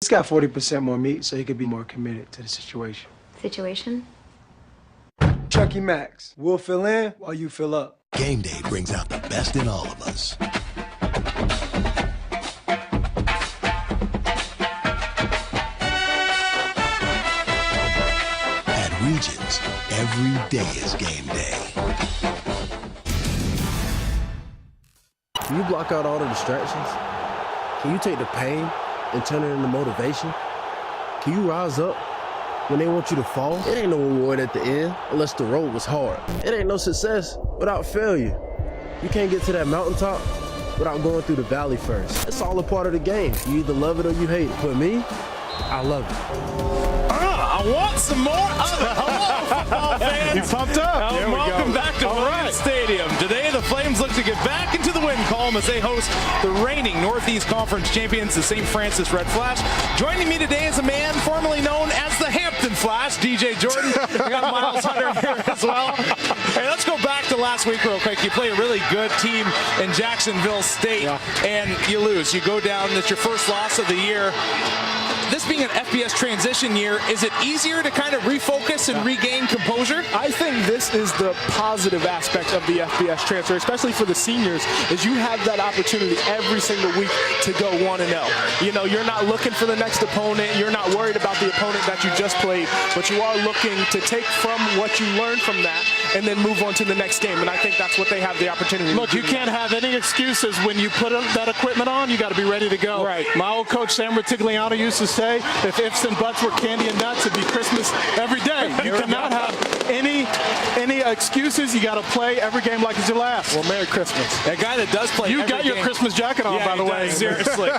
He's got 40% more meat, so he could be more committed to the situation. Situation? Chucky Max, we'll fill in while you fill up. Game day brings out the best in all of us. At Regions, every day is game day. Can you block out all the distractions? Can you take the pain and turn it into motivation? Can you rise up when they want you to fall? It ain't no reward at the end unless the road was hard. It ain't no success without failure. You can't get to that mountaintop without going through the valley first. It's all a part of the game. You either love it or you hate it. But me, I love it. I want some more of it. Hello, football fans. You pumped up. Welcome back to Williams Stadium. Today, the Flames look to get back into the win column as they host the reigning Northeast Conference champions, the St. Francis Red Flash. Joining me today is a man formerly known as the Hampton Flash, DJ Jordan. We got Miles Hunter here as well. Hey, let's go back to last week real quick. You play a really good team in Jacksonville State, and you lose. You go down. It's your first loss of the year. This being an FBS transition year, is it easier to kind of refocus and regain composure? I think this is the positive aspect of the FBS transfer, especially for the seniors, is you have that opportunity every single week to go 1-0. You know, you're not looking for the next opponent. You're not worried about the opponent that you just played, but you are looking to take from what you learned from that and then move on to the next game. And I think that's what they have the opportunity to do. Look, you can't have any excuses when you put that equipment on. You got to be ready to go. Right. My old coach Sam Retigliano used to say, if ifs and buts were candy and nuts, it'd be Christmas every day. You cannot have any excuses. You got to play every game like it's your last. Well, Merry Christmas. A guy that does play You every got your game. Christmas jacket on, by the way. Seriously.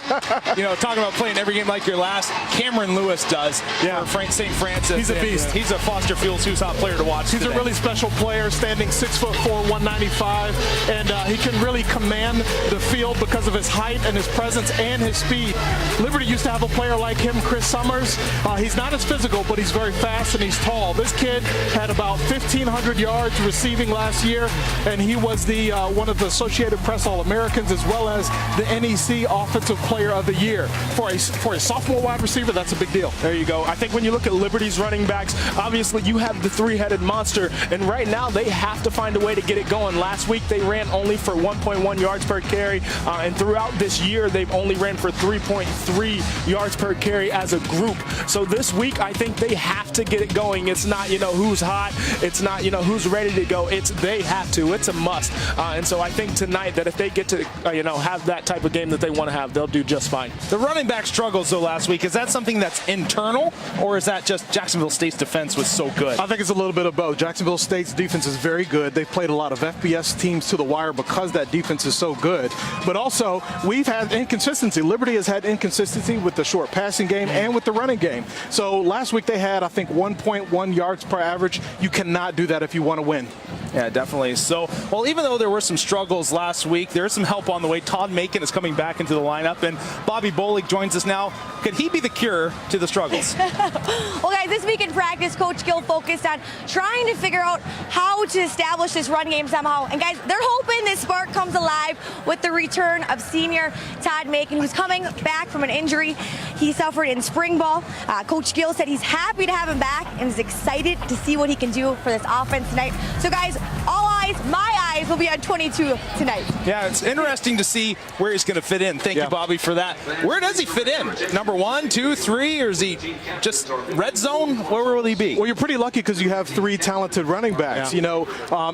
You know, talking about playing every game like your last, Cameron Lewis does for St. Francis. He's a beast. He's a Foster Fields who's hot player to watch. He's today. a really special player, standing 6'4", 195, and he can really command the field because of his height and his presence and his speed. Liberty used to have a player like him, Chris Summers. He's not as physical, but he's very fast and he's tall. This kid had about 1,500 yards receiving last year, and he was the one of the Associated Press All-Americans as well as the NEC Offensive Player of the Year. For a sophomore wide receiver, that's a big deal. There you go. I think when you look at Liberty's running backs, obviously you have the three-headed monster, and right now they have to find a way to get it going. Last week they ran only for 1.1 yards per carry, and throughout this year they've only ran for 3.3 yards per carry as a group. So this week I think they have to get it going. It's not, you know, who's hot. It's not, you know, who's ready to go. It's they have to. It's a must. And so I think tonight that if they get to, you know, have that type of game that they want to have, they'll do just fine. The running back struggles, though, last week. Is that something that's internal, or is that just Jacksonville State's defense was so good? I think it's a little bit of both. Jacksonville State's defense is very good. They've played a lot of FBS teams to the wire because that defense is so good. But also, we've had inconsistency. Liberty has had inconsistency with the short passing game and with the running game. So last week they had, I think, 1.1 yards per average. You cannot do that if you want to win. Yeah, definitely. So, well, even though there were some struggles last week, there is some help on the way. Todd Macon is coming back into the lineup, and Bobby Bolig joins us now. Could he be the cure to the struggles? Well, guys, this week in practice, Coach Gill focused on trying to figure out how to establish this run game somehow. And, guys, they're hoping this spark comes alive with the return of senior Todd Macon, who's coming back from an injury he suffered in spring ball. Coach Gill said he's happy to have him back and is excited to see what he can do for this offense tonight. So, guys, all eyes, my eyes will be on 22 tonight. Yeah, it's interesting to see where he's going to fit in. Thank you, Bobby, for that. Where does he fit in? Number 1, 2, 3, or is he just red zone? Where will he be? Well, you're pretty lucky because you have 3 talented running backs. You know,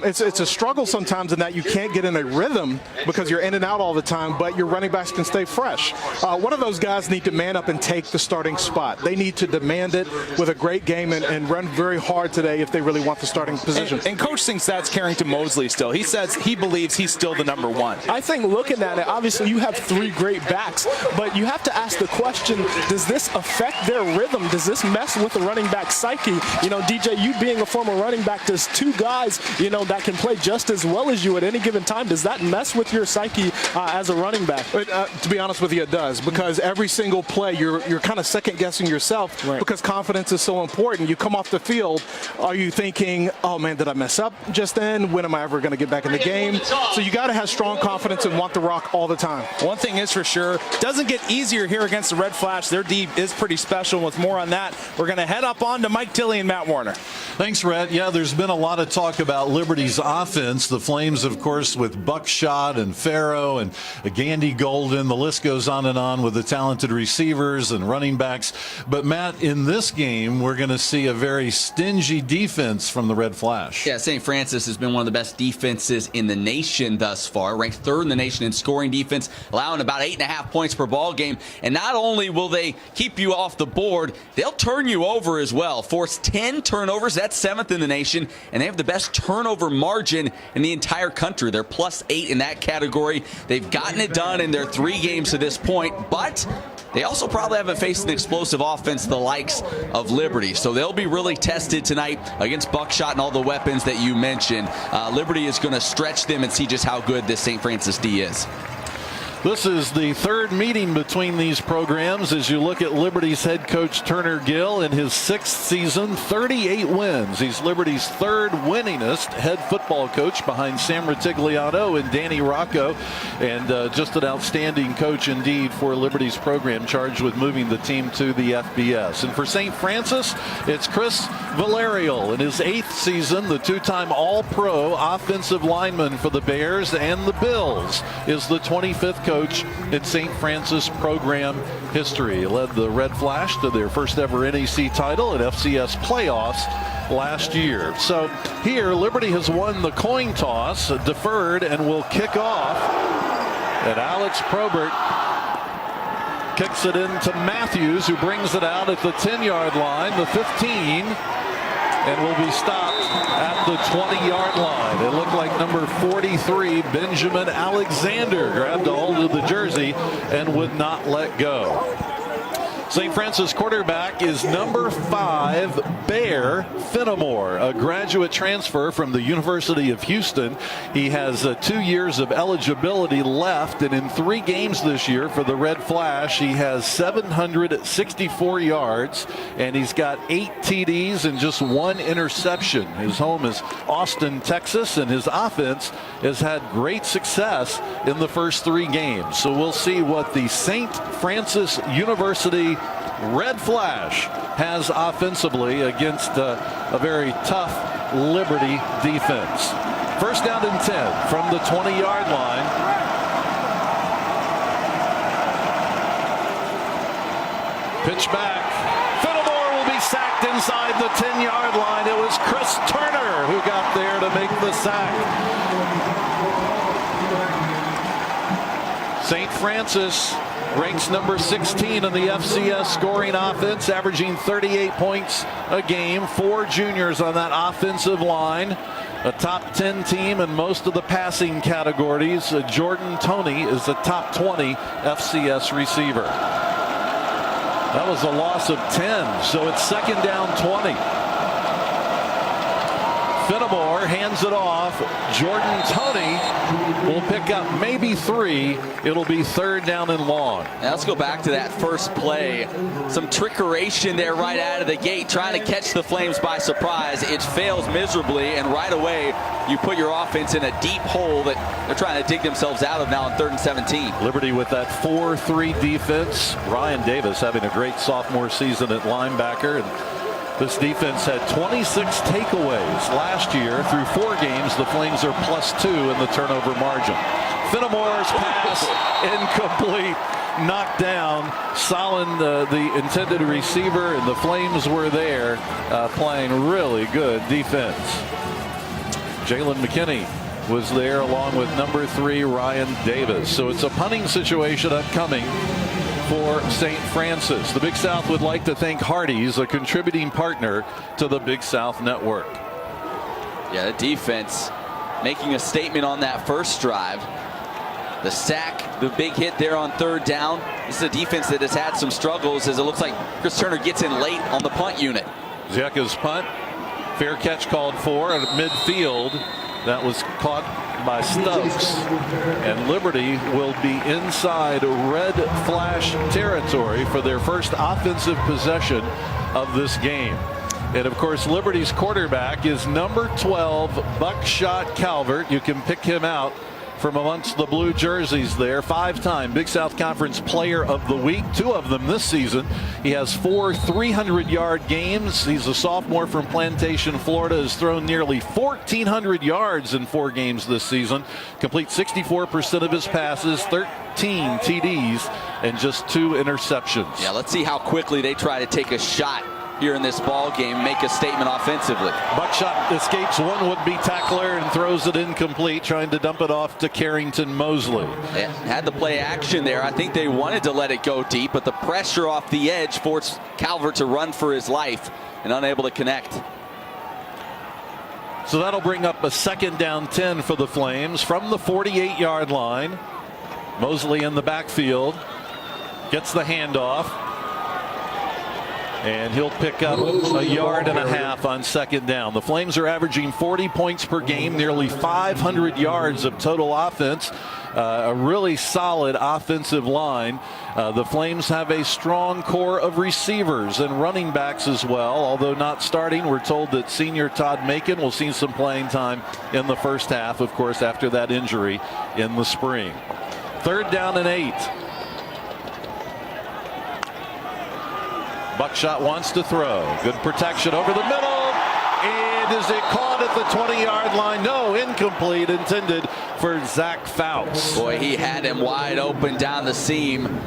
it's a struggle sometimes in that you can't get in a rhythm because you're in and out all the time, but your running backs can stay fresh. One of those guys need to man up and take the starting spot. They need to demand it with a great game and run very hard today if they really want the starting position. And Coach thinks that's Carrington Mosley still. He says he believes he's still the number 1. I think looking at it, obviously you have 3 great backs, but you have to ask the question, does this affect their rhythm? Does this mess with the running back psyche? You know, DJ, you being a former running back, there's 2 guys, you know, that can play just as well as you at any given time. Does that mess with your psyche as a running back? To be honest with you, it does, because every single play you're kind of second guessing yourself because confidence is so important. You come off the field, are you thinking, oh man, did I mess up just then? When am I ever going to get back back in the game. So you got to have strong confidence and want the rock all the time. One thing is for sure, doesn't get easier here against the Red Flash. Their D is pretty special. With more on that, we're going to head up on to Mike Tilley and Matt Warner. Thanks, Rhett. Yeah, there's been a lot of talk about Liberty's offense. The Flames, of course, with Buckshot and Farrow and Gandy Golden. The list goes on and on with the talented receivers and running backs. But, Matt, in this game, we're going to see a very stingy defense from the Red Flash. Yeah, St. Francis has been one of the best defenses in the nation thus far, ranked third in the nation in scoring defense, allowing about 8.5 points per ball game. And not only will they keep you off the board, they'll turn you over as well. Force 10 turnovers, that's 7th in the nation, and they have the best turnover margin in the entire country. They're +8 in that category. They've gotten it done in their 3 games to this point, but they also probably haven't faced an explosive offense the likes of Liberty. So they'll be really tested tonight against Buckshot and all the weapons that you mentioned. Liberty is going to stretch them and see just how good this St. Francis D is. This is the third meeting between these programs as you look at Liberty's head coach Turner Gill in his 6th season, 38 wins. He's Liberty's 3rd winningest head football coach behind Sam Rutigliano and Danny Rocco, and just an outstanding coach indeed for Liberty's program, charged with moving the team to the FBS. And for St. Francis, it's Chris Valerial in his 8th season, the 2-time All-Pro offensive lineman for the Bears and the Bills, is the 25th coach in St. Francis program history. He led the Red Flash to their first ever NEC title at FCS playoffs last year. So here, Liberty has won the coin toss, deferred, and will kick off. And Alex Probert kicks it into Matthews, who brings it out at the 10-yard line, the 15, and will be stopped at the 20-yard line. It looked like number 43, Benjamin Alexander, grabbed a hold of the jersey and would not let go. St. Francis quarterback is number 5, Bear Fenimore, a graduate transfer from the University of Houston. He has 2 years of eligibility left, and in 3 games this year for the Red Flash, he has 764 yards, and he's got 8 TDs and just 1 interception. His home is Austin, Texas, and his offense has had great success in the first 3 games. So we'll see what the St. Francis University Red Flash has offensively against a very tough Liberty defense. First down and 10 from the 20-yard line. Pitch back. Fenimore will be sacked inside the 10-yard line. It was Chris Turner who got there to make the sack. St. Francis ranks number 16 in the FCS scoring offense, averaging 38 points a game. 4 juniors on that offensive line. A top 10 team in most of the passing categories. Jordan Toney is the top 20 FCS receiver. That was a loss of 10, so it's second down 20. Fenimore hands it off. Jordan Toney will pick up maybe 3. It'll be third down and long. Now let's go back to that first play. Some trickeration there right out of the gate, trying to catch the Flames by surprise. It fails miserably, and right away you put your offense in a deep hole that they're trying to dig themselves out of now on 3rd and 17. Liberty with that 4-3 defense. Ryan Davis having a great sophomore season at linebacker. And this defense had 26 takeaways last year. Through 4 games, the Flames are +2 in the turnover margin. Fenimore's pass incomplete, knocked down. Solon, the intended receiver, and the Flames were there playing really good defense. Jalen McKinney was there along with number 3, Ryan Davis. So it's a punting situation upcoming for St. Francis. The Big South would like to thank Hardee's, a contributing partner to the Big South Network. Yeah, the defense making a statement on that first drive. The sack, the big hit there on 3rd down. This is a defense that has had some struggles, as it looks like Chris Turner gets in late on the punt unit. Zieka's punt, fair catch called for at midfield. That was caught by Stokes, and Liberty will be inside Red Flash territory for their first offensive possession of this game. And of course, Liberty's quarterback is number 12, Buckshot Calvert. You can pick him out from amongst the blue jerseys there. 5-time Big South Conference Player of the Week, 2 of them this season. He has 4 300-yard games. He's a sophomore from Plantation, Florida. Has thrown nearly 1,400 yards in 4 games this season. Completes 64% of his passes, 13 TDs, and just 2 interceptions. Yeah, let's see how quickly they try to take a shot here in this ball game, make a statement offensively. Buckshot escapes one would-be tackler and throws it incomplete, trying to dump it off to Carrington Mosley. Yeah, had the play action there. I think they wanted to let it go deep, but the pressure off the edge forced Calvert to run for his life and unable to connect. So that'll bring up a 2nd down 10 for the Flames from the 48-yard line. Mosley in the backfield gets the handoff, and he'll pick up a yard and a half on 2nd down. The Flames are averaging 40 points per game, nearly 500 yards of total offense. A really solid offensive line. The Flames have a strong core of receivers and running backs as well, although not starting. We're told that senior Todd Macon will see some playing time in the first half, of course, after that injury in the spring. 3rd down and 8. Buckshot wants to throw. Good protection over the middle. And is it caught at the 20-yard line? No, incomplete, intended for Zach Fouts. Boy, he had him wide open down the seam.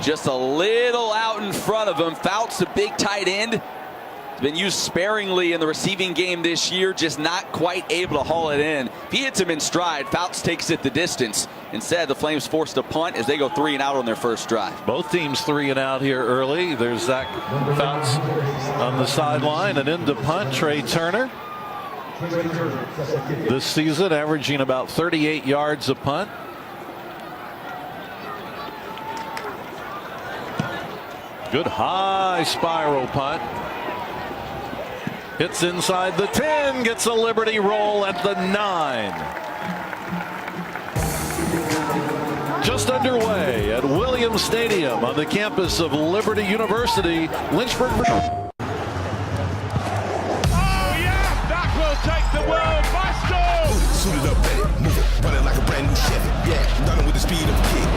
Just a little out in front of him. Fouts, the big tight end, has been used sparingly in the receiving game this year, just not quite able to haul it in. If he hits him in stride, Fouts takes it the distance. Instead, the Flames forced a punt as they go 3 and out on their first drive. Both teams 3 and out here early. There's Zach Fouts on the sideline, and into punt, Trey Turner. This season averaging about 38 yards a punt. Good high spiral punt. Hits inside the 10, gets a Liberty roll at the 9. Just underway at Williams Stadium on the campus of Liberty University, Lynchburg, Virginia. Oh yeah, that will take the world by storm. Suited up, ready, moving, running like a brand new Chevy. Yeah, running with the speed of a kid.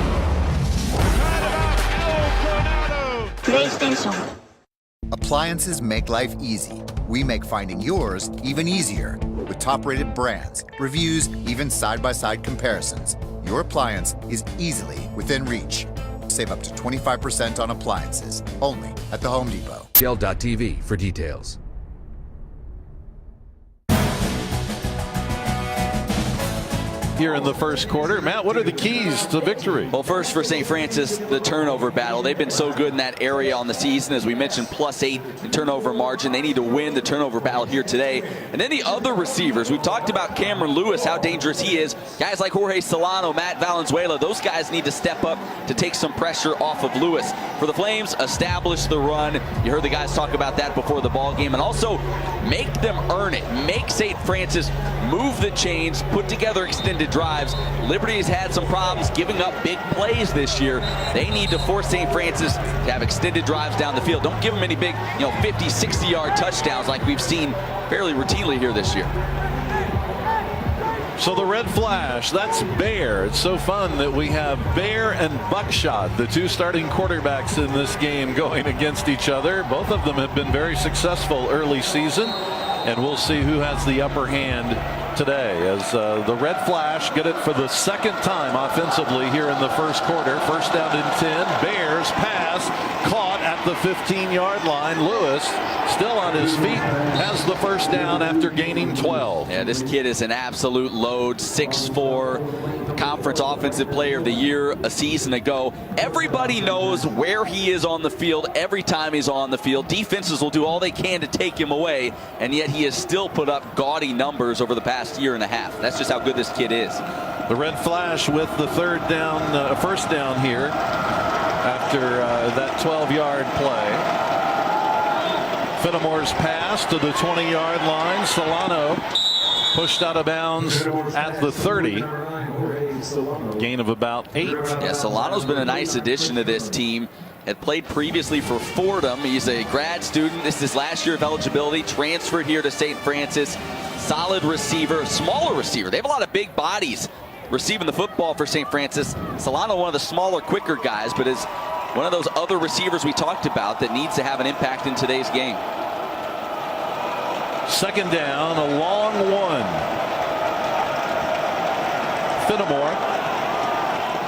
PlayStation. Appliances make life easy. We make finding yours even easier with top-rated brands, reviews, even side-by-side comparisons. Your appliance is easily within reach. Save up to 25% on appliances, only at the Home Depot. Shell.tv for details. Here in the first quarter. Matt, what are the keys to victory? Well, first for St. Francis, the turnover battle. They've been so good in that area on the season. As we mentioned, +8 in turnover margin. They need to win the turnover battle here today. And then the other receivers. We've talked about Cameron Lewis, how dangerous he is. Guys like Jorge Solano, Matt Valenzuela, those guys need to step up to take some pressure off of Lewis. For the Flames, establish the run. You heard the guys talk about that before the ball game. And also make them earn it. Make St. Francis move the chains, put together extended drives. Liberty has had some problems giving up big plays this year. They need to force St. Francis to have extended drives down the field. Don't give them any big, 50, 60-yard touchdowns like we've seen fairly routinely here this year. So the red flash, that's Bear. It's so fun that we have Bear and Buckshot, the 2 starting quarterbacks in this game, going against each other. Both of them have been very successful early season, and we'll see who has the upper hand today as the red flash get it for the 2nd time offensively here in the first quarter. First down and 10. Bears pass caught at the 15-yard line. Lewis still on his feet, has the first down after gaining 12. Yeah, this kid is an absolute load. 6'4", conference offensive player of the year a season ago. Everybody knows where he is on the field every time he's on the field. Defenses will do all they can to take him away, and yet he has still put up gaudy numbers over the past year and a half. That's just how good this kid is. The red flash with the first down here after that 12-yard play. Fenimore's pass to the 20-yard line. Solano pushed out of bounds at the 30. Gain of about 8. Yeah, Solano's been a nice addition to this team. had played previously for Fordham. He's a grad student. This is his last year of eligibility. Transferred here to St. Francis. Solid receiver, smaller receiver. They have a lot of big bodies receiving the football for St. Francis. Solano, one of the smaller, quicker guys, but is one of those other receivers we talked about that needs to have an impact in today's game. Second down, a long one. Fenimore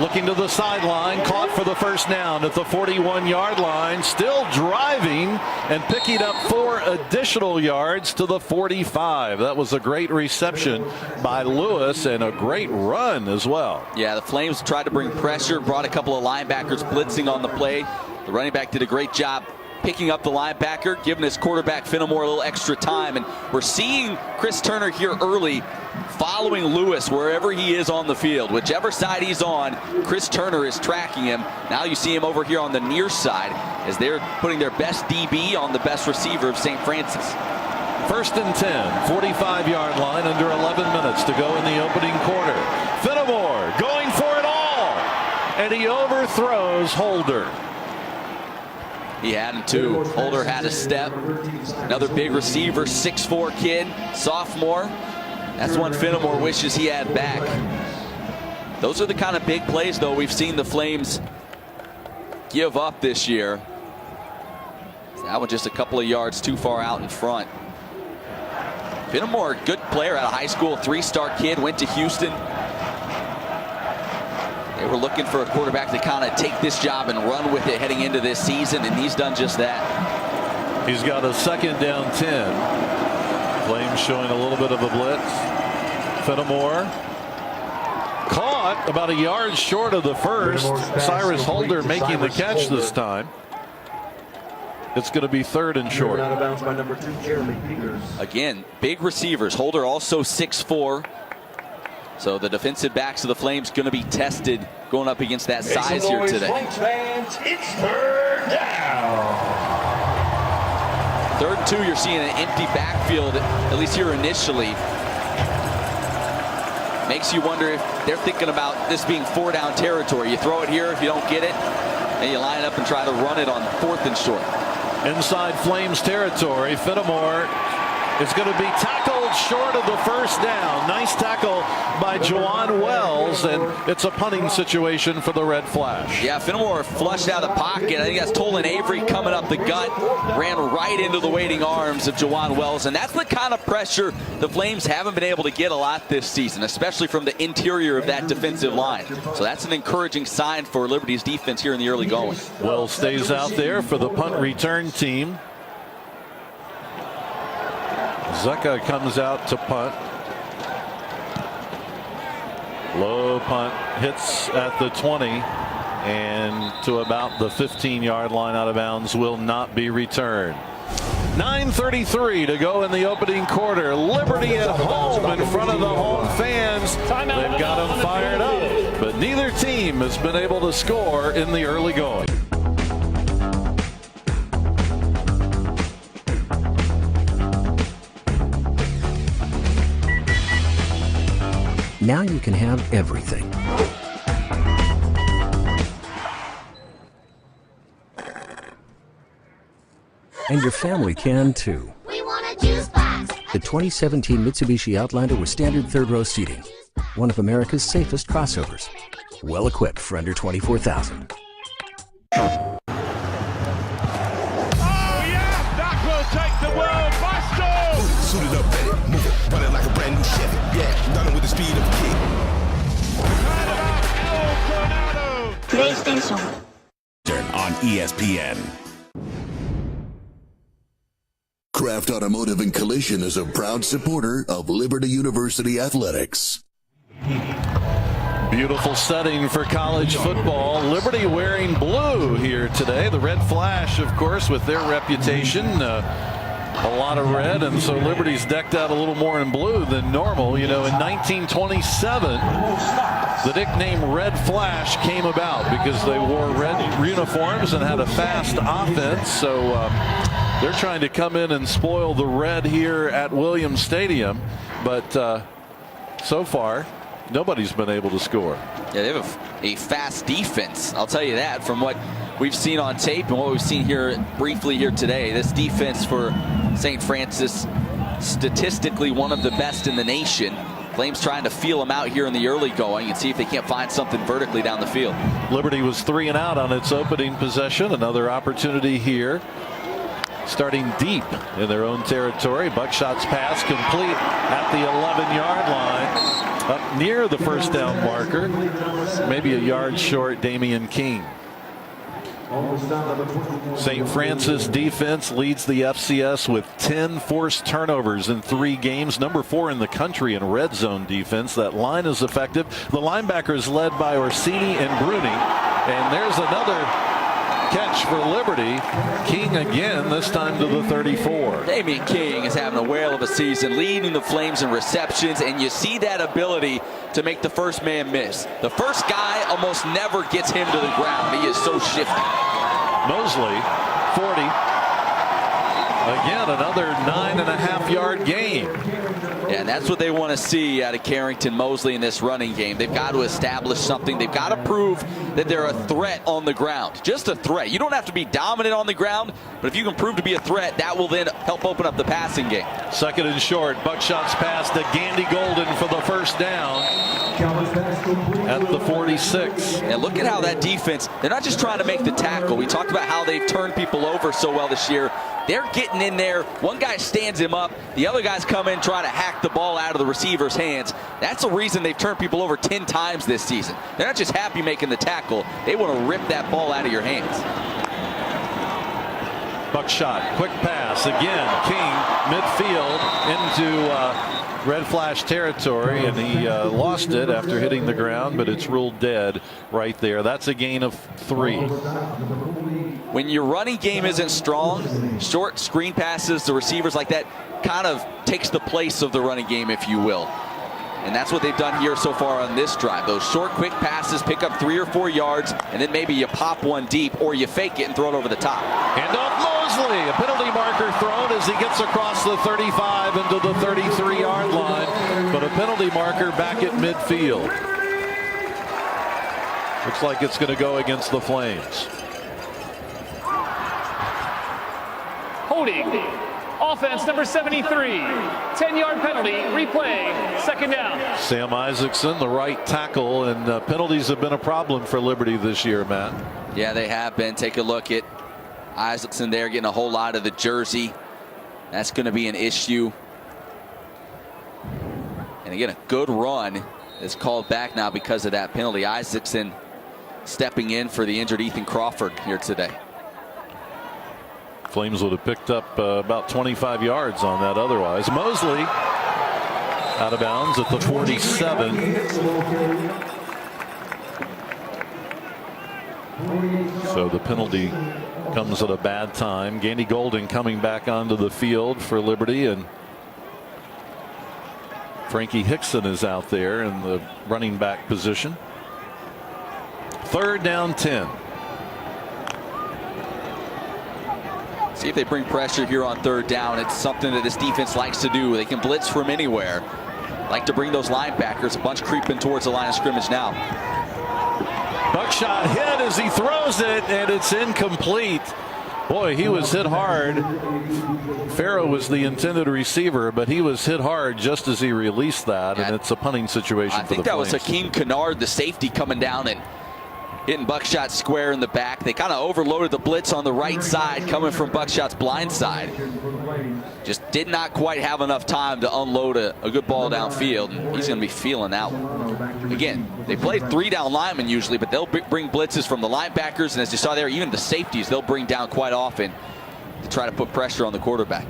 looking to the sideline, caught for the first down at the 41-yard line, still driving and picking up 4 additional yards to the 45. That was a great reception by Lewis and a great run as well. Yeah, the Flames tried to bring pressure, brought a couple of linebackers blitzing on the play. The running back did a great job picking up the linebacker, giving his quarterback Fenimore a little extra time. And we're seeing Chris Turner here early, following Lewis wherever he is on the field. Whichever side he's on, Chris Turner is tracking him. Now you see him over here on the near side as they're putting their best DB on the best receiver of St. Francis. First and 10, 45-yard line, under 11 minutes to go in the opening quarter. Fenimore going for it all, and he overthrows Holder. He had him too. Holder had a step. Another big receiver, 6'4" kid, sophomore. That's one Fenimore wishes he had back. Those are the kind of big plays, though, we've seen the Flames give up this year. That one just a couple of yards too far out in front. Fenimore, good player out of high school, 3-star kid, went to Houston. They were looking for a quarterback to kind of take this job and run with it heading into this season, and he's done just that. He's got a second down 10. Flames showing a little bit of a blitz. Fenimore caught about a yard short of the first. Cyrus Holder making the catch this time. It's going to be third and short. Again, big receivers. Holder also 6'4". So the defensive backs of the Flames going to be tested going up against that size here today. It's third down. 3rd and 2, you're seeing an empty backfield, at least here initially. Makes you wonder if they're thinking about this being 4-down territory. You throw it here, if you don't get it, and you line it up and try to run it on 4th and short. Inside Flames territory, Fenimore is going to be tackled short of the first down. Nice tackle by Juwan Wells, and it's a punting situation for the Red Flash. Yeah, Fenimore flushed out of the pocket. I think that's Tolan Avery coming up the gut, ran right into the waiting arms of Juwan Wells, and that's the kind of pressure the Flames haven't been able to get a lot this season, especially from the interior of that defensive line. So that's an encouraging sign for Liberty's defense here in the early going. Wells stays out there for the punt return team. Zeka comes out to punt. Low punt, hits at the 20 and to about the 15-yard line, out of bounds, will not be returned. 9:33 to go in the opening quarter. Liberty at home in front of the home fans. They've got them fired up, but neither team has been able to score in the early going. Now you can have everything. And your family can too. We want a juice box. The 2017 Mitsubishi Outlander with standard third-row seating. One of America's safest crossovers. Well equipped for under $24,000. Oh yeah, that will take the world by storm. Suited up, ready, move it, run it like a brand new Chevy. Yeah, done it with the speed of a kid. PlayStation. On ESPN. Kraft Automotive and Collision is a proud supporter of Liberty University Athletics. Beautiful setting for college football. Liberty wearing blue here today. The Red Flash, of course, with their reputation, a lot of red, and so Liberty's decked out a little more in blue than normal. You know, in 1927, the nickname Red Flash came about because they wore red uniforms and had a fast offense. So they're trying to come in and spoil the red here at Williams Stadium, but so far nobody's been able to score. Yeah, they have a fast defense, I'll tell you that, from what we've seen on tape and what we've seen here briefly here today, this defense for St. Francis, statistically one of the best in the nation. Flames trying to feel them out here in the early going and see if they can't find something vertically down the field. Liberty was 3 and out on its opening possession. Another opportunity here. Starting deep in their own territory. Buckshot's pass complete at the 11-yard line. Up near the first down marker. Maybe a yard short, Damian King. St. Francis defense leads the FCS with 10 forced turnovers in 3 games. Number 4 in the country in red zone defense. That line is effective. The linebackers led by Orsini and Bruni. And there's another catch for Liberty. King again, this time to the 34. Damian King is having a whale of a season, leading the Flames in receptions, and you see that ability to make the first man miss. The first guy almost never gets him to the ground. He is so shifty. Mosley, 40. Again, another 9.5-yard gain. Yeah, and that's what they want to see out of Carrington Mosley in this running game. They've got to establish something. They've got to prove that they're a threat on the ground. Just a threat. You don't have to be dominant on the ground, but if you can prove to be a threat, that will then help open up the passing game. Second and short. Buckshot's pass to Gandy Golden for the first down at the 46. And look at how that defense, they're not just trying to make the tackle. We talked about how they've turned people over so well this year. They're getting in there. One guy stands him up. The other guys come in, try to hack the ball out of the receiver's hands. That's the reason they've turned people over 10 times this season. They're not just happy making the tackle. They want to rip that ball out of your hands. Buckshot, quick pass again. King midfield into red flash territory, and he lost it after hitting the ground, but it's ruled dead right there. That's a gain of 3. When your running game isn't strong, short screen passes to receivers like that kind of takes the place of the running game, if you will. And that's what they've done here so far on this drive. Those short, quick passes, pick up 3 or 4 yards, and then maybe you pop one deep, or you fake it and throw it over the top. Hand off Mosley. A penalty marker thrown as he gets across the 35 into the 33-yard line. But a penalty marker back at midfield. Looks like it's going to go against the Flames. Holding. Offense number 73. 10-yard penalty. Replay. Second down. Sam Isaacson, the right tackle, and penalties have been a problem for Liberty this year, Matt. Yeah, they have been. Take a look at Isaacson there getting a whole lot of the jersey. That's going to be an issue. And again, a good run is called back now because of that penalty. Isaacson stepping in for the injured Ethan Crawford here today. Flames would have picked up about 25 yards on that otherwise. Mosley out of bounds at the 47. So the penalty comes at a bad time. Gandy Golden coming back onto the field for Liberty, and Frankie Hickson is out there in the running back position. 3rd down 10. See if they bring pressure here on 3rd down. It's something that this defense likes to do. They can blitz from anywhere. Like to bring those linebackers. A bunch creeping towards the line of scrimmage now. Buckshot hit as he throws it, and it's incomplete. Boy, he was hit hard. Farrow was the intended receiver, but he was hit hard just as he released that, and it's a punting situation for the Flames. I think that was Hakeem Kennard, the safety, coming down and hitting Buckshot square in the back. They kind of overloaded the blitz on the right side coming from Buckshot's blind side. Just did not quite have enough time to unload a good ball downfield, and he's going to be feeling that one. Again, they play 3 down linemen usually, but they'll bring blitzes from the linebackers, and as you saw there, even the safeties they'll bring down quite often to try to put pressure on the quarterback.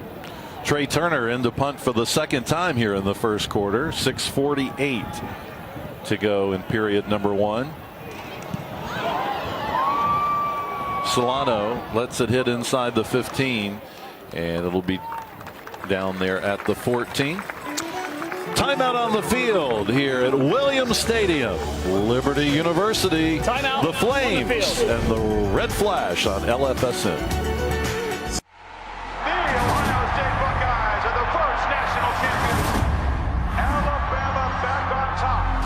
Trey Turner in to punt for the 2nd time here in the 1st quarter. 6:48 to go in period number 1. Solano lets it hit inside the 15, and it'll be down there at the 14. Timeout on the field here at Williams Stadium. Liberty University, Timeout the Flames, and the Red Flash on LFSN. The Ohio State Buckeyes are the first national champions. Alabama back on top.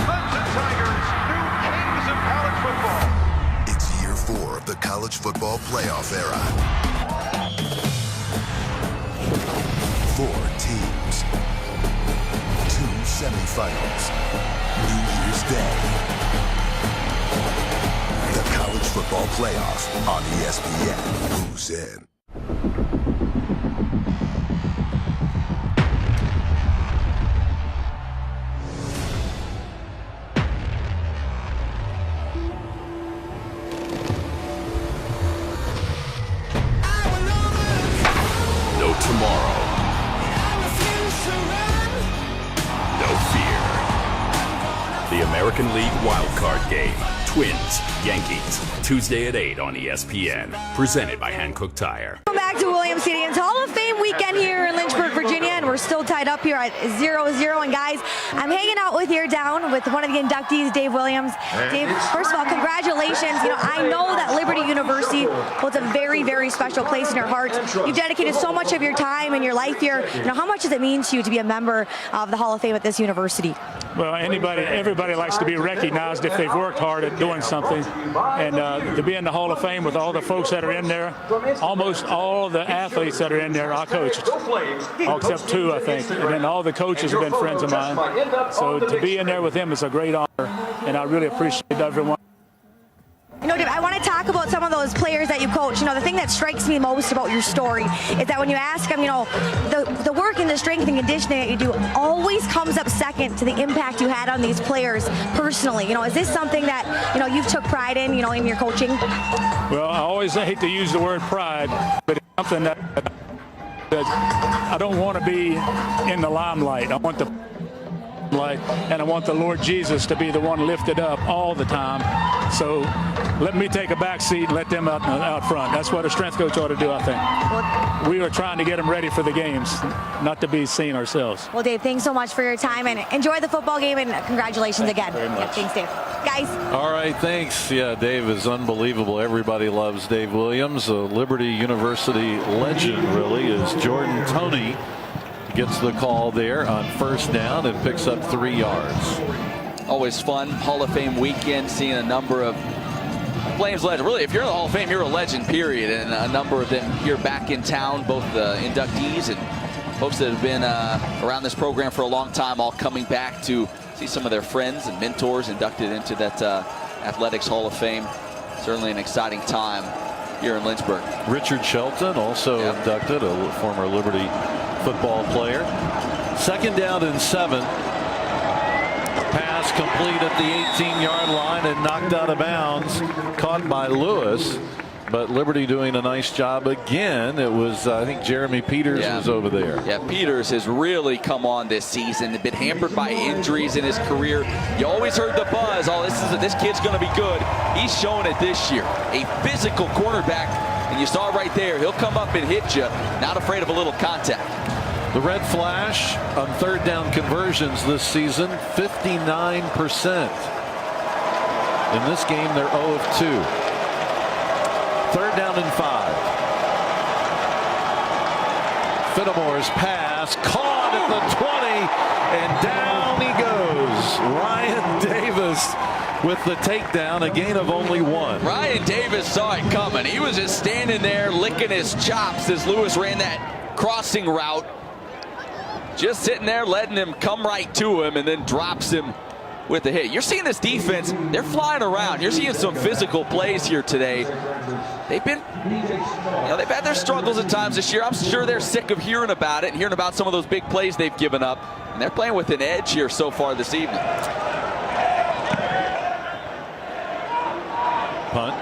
Clemson Tigers, new kings of college football. It's year 4 of the playoff on ESPN. Who's in? No tomorrow. No fear. The American League wildcard game. Twins, Yankees. Tuesday at 8 on ESPN. Presented by Hankook Tire. Welcome back to Williams Stadium's Hall of Fame weekend here in Lynchburg, Virginia, and we're still tied up here at 0-0. And guys, I'm hanging out with here down with one of the inductees, Dave Williams. Dave, first of all, congratulations. You know, I know that Liberty University holds a very, very special place in your heart. You've dedicated so much of your time and your life here. You know, how much does it mean to you to be a member of the Hall of Fame at this university? Well, everybody likes to be recognized if they've worked hard at doing something. And to be in the Hall of Fame with all the folks that are in there, almost all the athletes that are in there, I coached, except two, I think. And then all the coaches have been friends of mine. So to be in there with them is a great honor, and I really appreciate everyone. You know, Dave, I want to talk about some of those players that you coach. You know, the thing that strikes me most about your story is that when you ask them, you know, the work and the strength and conditioning that you do always comes up second to the impact you had on these players personally. You know, is this something that, you know, you've took pride in, you know, in your coaching? Well, I always hate to use the word pride, but it's something that I don't want to be in the limelight. I want the light, and I want the Lord Jesus to be the one lifted up all the time. So let me take a back seat and let them out front. That's what a strength coach ought to do, I think. We are trying to get them ready for the games, not to be seen ourselves. Well, Dave, thanks so much for your time, and enjoy the football game, and congratulations again. Very much. Yeah, thanks, Dave. Guys. All right, thanks. Yeah, Dave is unbelievable. Everybody loves Dave Williams. A Liberty University legend, really, is Jordan Toney. Gets the call there on first down and picks up 3 yards. Always fun. Hall of Fame weekend, seeing a number of Flames legends. Really, if you're in the Hall of Fame, you're a legend, period. And a number of them here back in town, both the inductees and folks that have been around this program for a long time, all coming back to see some of their friends and mentors inducted into that Athletics Hall of Fame. Certainly an exciting time here in Lynchburg. Richard Shelton also inducted, a former Liberty football player. 2nd down and 7. Pass complete at the 18-yard line and knocked out of bounds, caught by Lewis. But Liberty doing a nice job again. It was, I think, Jeremy Peters was over there. Yeah, Peters has really come on this season. Been hampered by injuries in his career. You always heard the buzz. Oh, this kid's going to be good. He's shown it this year. A physical cornerback, and you saw it right there. He'll come up and hit you. Not afraid of a little contact. The red flash on 3rd down conversions this season, 59%. In this game, they're 0 of 2. 3rd down and 5. Fillmore's pass caught at the 20, and down he goes. Ryan Davis with the takedown, a gain of only 1. Ryan Davis saw it coming. He was just standing there licking his chops as Lewis ran that crossing route. Just sitting there letting him come right to him, and then drops him with the hit. You're seeing this defense, they're flying around. You're seeing some physical plays here today. They've been, they've had their struggles at times this year. I'm sure they're sick of hearing about it and hearing about some of those big plays they've given up. And they're playing with an edge here so far this evening. Punt.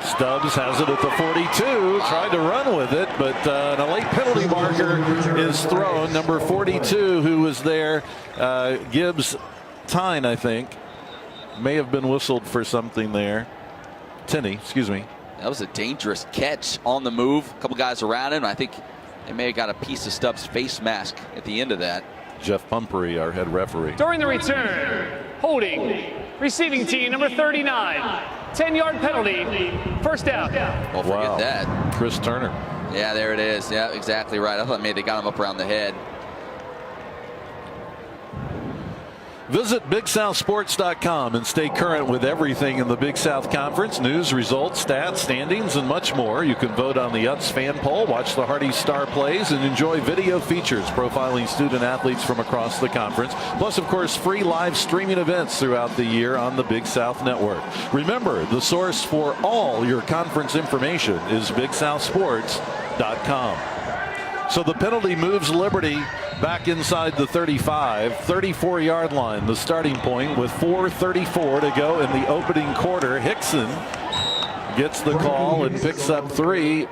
Stubbs has it at the 42, tried to run with it, but a late penalty marker is thrown. Number 42, who was there, Gibbs Tyne, I think, may have been whistled for something there. Tenney, excuse me. That was a dangerous catch on the move. A couple guys around him. I think they may have got a piece of Stubbs' face mask at the end of that. Jeff Pumphrey, our head referee. During the return, holding, receiving team number 39. 10-yard penalty, first down. Don't forget that. Chris Turner. Yeah, there it is. Yeah, exactly right. I thought maybe they got him up around the head. Visit BigSouthSports.com and stay current with everything in the Big South Conference. News, results, stats, standings, and much more. You can vote on the UTS fan poll, watch the Hardy Star plays, and enjoy video features profiling student athletes from across the conference. Plus, of course, free live streaming events throughout the year on the Big South Network. Remember, the source for all your conference information is BigSouthSports.com. So the penalty moves Liberty back inside the 35, 34-yard line, the starting point with 4:34 to go in the opening quarter. Hickson gets the call and picks up 3.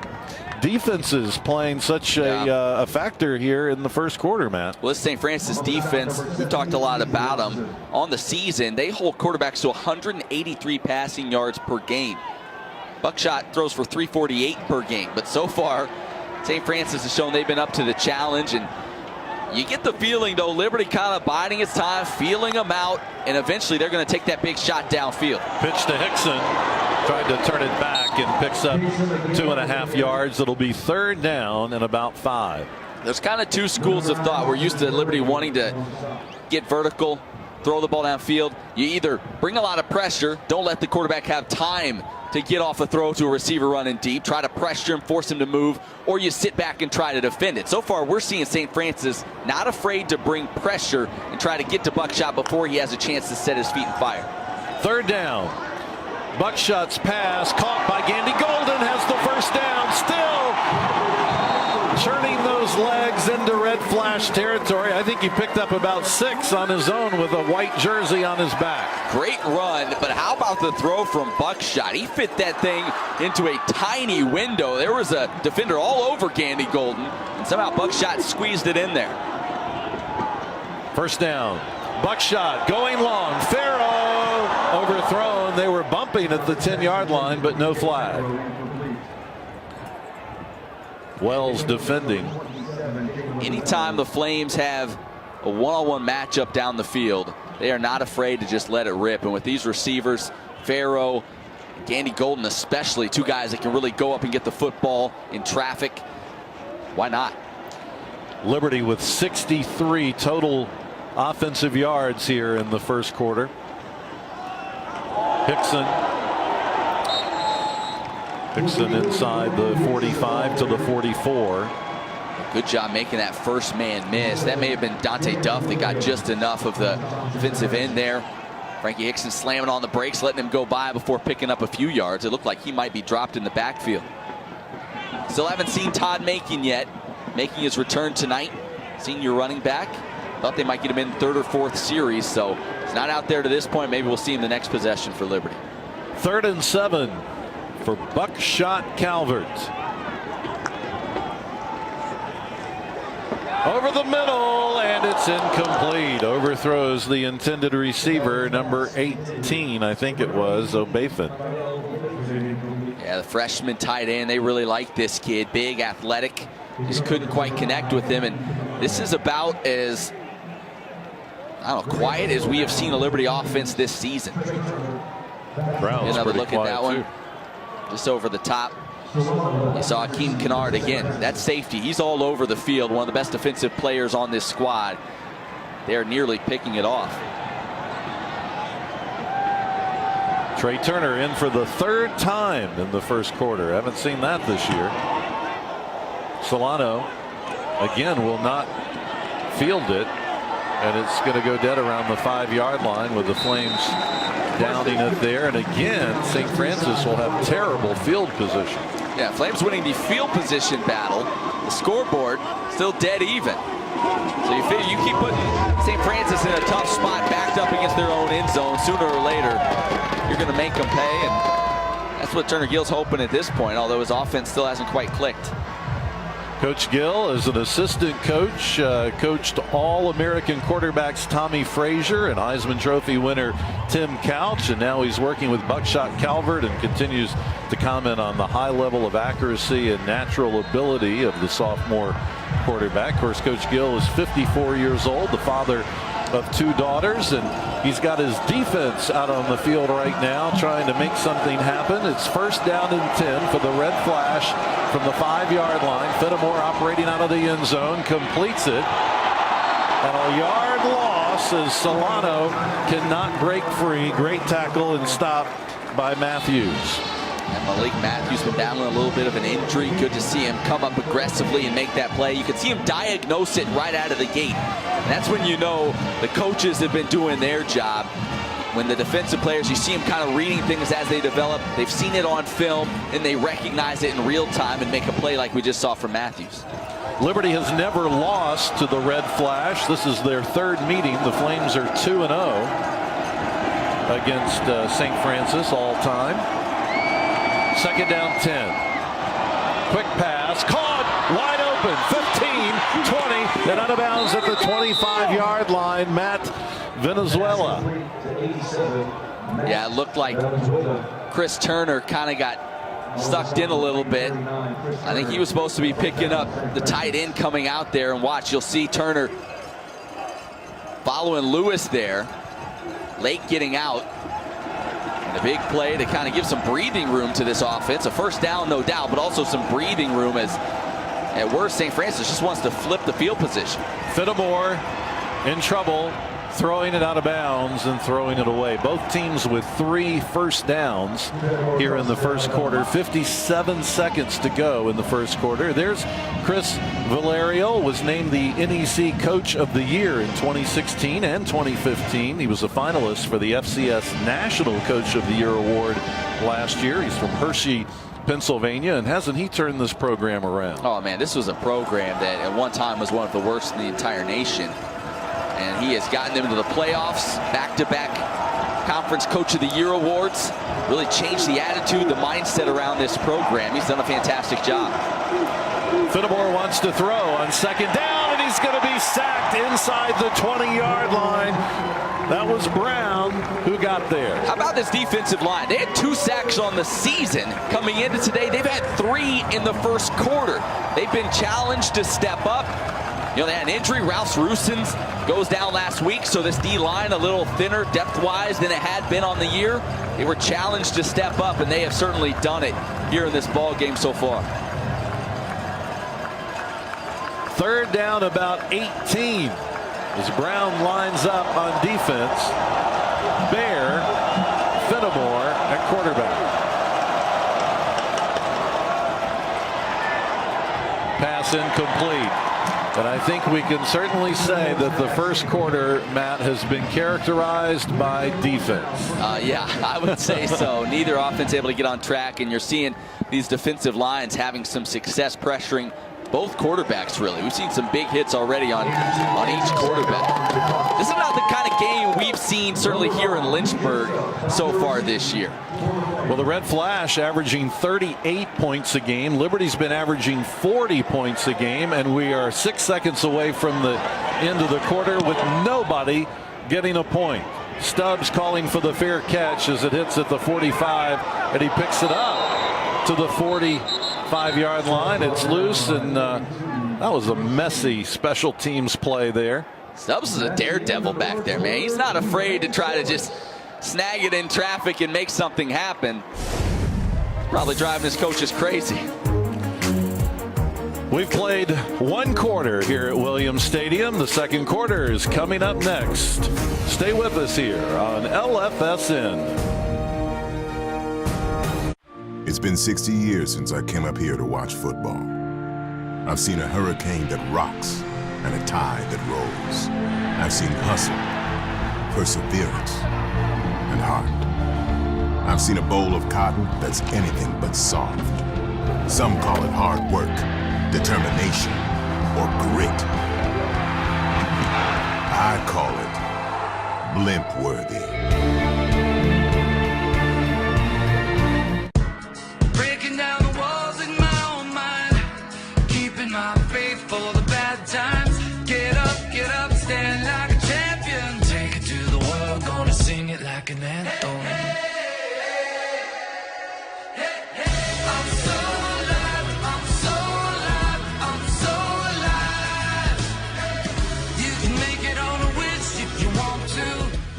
Defenses playing such a factor here in the first quarter, Matt. Well, this St. Francis defense, we've talked a lot about them. On the season, they hold quarterbacks to 183 passing yards per game. Buckshot throws for 348 per game, but so far, St. Francis has shown they've been up to the challenge, and you get the feeling, though, Liberty kind of biding its time, feeling them out, and eventually they're going to take that big shot downfield. Pitch to Hickson, tried to turn it back and picks up 2.5 yards. It'll be 3rd down and about 5. There's kind of 2 schools of thought. We're used to Liberty wanting to get vertical, throw the ball downfield. You either bring a lot of pressure, don't let the quarterback have time to get off a throw to a receiver running deep, try to pressure him, force him to move, or you sit back and try to defend it. So far, we're seeing St. Francis not afraid to bring pressure and try to get to Buckshot before he has a chance to set his feet and fire. 3rd down. Buckshot's pass caught by Gandy Golden, has the first down, still churning those legs into red flash territory. I think he picked up about 6 on his own with a white jersey on his back. Great run, but how about the throw from Buckshot? He fit that thing into a tiny window. There was a defender all over Gandy Golden, and somehow Buckshot squeezed it in there. First down. Buckshot going long. Farrow overthrown. They were bumping at the 10-yard line, but no flag. Wells defending. Anytime the Flames have a one-on-one matchup down the field, they are not afraid to just let it rip. And with these receivers, Farrow, Gandy Golden especially, 2 guys that can really go up and get the football in traffic, why not? Liberty with 63 total offensive yards here in the first quarter. Hickson inside the 45 to the 44. Good job making that first man miss. That may have been Dante Duff that got just enough of the defensive end there. Frankie Hickson slamming on the brakes, letting him go by before picking up a few yards. It looked like he might be dropped in the backfield. Still haven't seen Todd Making yet, making his return tonight. Senior running back. Thought they might get him in 3rd or 4th series, so he's not out there to this point. Maybe we'll see him the next possession for Liberty. 3rd and 7 for Buckshot Calvert. Over the middle, and it's incomplete. Overthrows the intended receiver, number 18, I think it was, Obathan. Yeah, the freshman tight end, they really like this kid. Big, athletic. Just couldn't quite connect with him, and this is about as, I don't know, quiet as we have seen a Liberty offense this season. Brown's another pretty look at that one. too. Just over the top. You saw Akeem Kennard again. That safety, he's all over the field. One of the best defensive players on this squad. They're nearly picking it off. Trey Turner in for the 3rd time in the first quarter. Haven't seen that this year. Solano again will not field it, and it's going to go dead around the 5-yard line with the Flames downing it there. And again, St. Francis will have terrible field position. Yeah, Flames winning the field position battle. The scoreboard still dead even. So you figure you keep putting St. Francis in a tough spot, backed up against their own end zone. Sooner or later, you're going to make them pay, and that's what Turner Gill's hoping at this point, although his offense still hasn't quite clicked. Coach Gill, as an assistant coach, coached All-American quarterbacks Tommy Frazier and Heisman Trophy winner Tim Couch, and now he's working with Buckshot Calvert and continues to comment on the high level of accuracy and natural ability of the sophomore quarterback. Of course, Coach Gill is 54 years old, the father of 2 daughters, and he's got his defense out on the field right now trying to make something happen. It's 1st down and 10 for the red flash from the 5-yard line. Fenimore operating out of the end zone, completes it. And a yard loss as Solano cannot break free. Great tackle and stop by Matthews. And Malik Matthews been battling a little bit of an injury. Good to see him come up aggressively and make that play. You can see him diagnose it right out of the gate. And that's when you know the coaches have been doing their job. When the defensive players, you see them kind of reading things as they develop. They've seen it on film, and they recognize it in real time and make a play like we just saw from Matthews. Liberty has never lost to the Red Flash. This is their third meeting. The Flames are 2-0 against St. Francis all time. Second down 10. Quick pass, caught, wide open, 15, 20, and out of bounds at the 25-yard line. Matt Venezuela. Yeah, it looked like Chris Turner kind of got stuck in a little bit. I think he was supposed to be picking up the tight end coming out there, and watch, you'll see Turner following Lewis there. Late getting out. And a big play to kind of give some breathing room to this offense. A first down, no doubt, but also some breathing room as at worst St. Francis just wants to flip the field position. Fittimore in trouble, throwing it out of bounds and throwing it away. Both teams with 3 first downs here in the first quarter. 57 seconds to go in the first quarter. There's Chris Valerio, was named the NEC Coach of the Year in 2016 and 2015. He was a finalist for the FCS National Coach of the Year award last year. He's from Hershey, Pennsylvania, and hasn't he turned this program around? Oh man, this was a program that at one time was one of the worst in the entire nation. And he has gotten them to the playoffs, back-to-back Conference Coach of the Year awards. Really changed the attitude, the mindset around this program. He's done a fantastic job. Fittimore wants to throw on second down, and he's going to be sacked inside the 20-yard line. That was Brown who got there. How about this defensive line? They had 2 sacks on the season coming into today. They've had 3 in the first quarter. They've been challenged to step up. You know, they had an injury. Ralph Rusens goes down last week, so this D-line a little thinner depth-wise than it had been on the year. They were challenged to step up, and they have certainly done it here in this ball game so far. Third down, about 18, as Brown lines up on defense. Bear, Fittimore at quarterback. Pass incomplete. And I think we can certainly say that the first quarter, Matt, has been characterized by defense. Yeah, I would say so. Neither offense able to get on track, and you're seeing these defensive lines having some success pressuring both quarterbacks, really. We've seen some big hits already on each quarterback. This is not the kind of game we've seen certainly here in Lynchburg so far this year. Well, the Red Flash averaging 38 points a game. Liberty's been averaging 40 points a game, and we are 6 seconds away from the end of the quarter with nobody getting a point. Stubbs calling for the fair catch as it hits at the 45, and he picks it up to the 45-yard line. It's loose, and that was a messy special teams play there. Stubbs is a daredevil back there, man. He's not afraid to try to just snag it in traffic and make something happen. Probably driving his coaches crazy. We've played 1 quarter here at Williams Stadium. The second quarter is coming up next. Stay with us here on LFSN. It's been 60 years since I came up here to watch football. I've seen a hurricane that rocks and a tide that rolls. I've seen hustle, perseverance, and heart. I've seen a bowl of cotton that's anything but soft. Some call it hard work, determination, or grit. I call it blimp-worthy. Breaking down the walls in my own mind, keeping my faith for the bad times. Get up, stand like a champion. Take it to the world, gonna sing it like an anthem.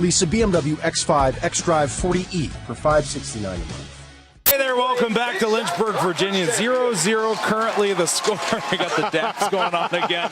Lease a BMW X5 xDrive 40e for $569 a month. Hey there, welcome Welcome back to Lynchburg, Virginia. 0-0 currently the score. We got the daps going on again.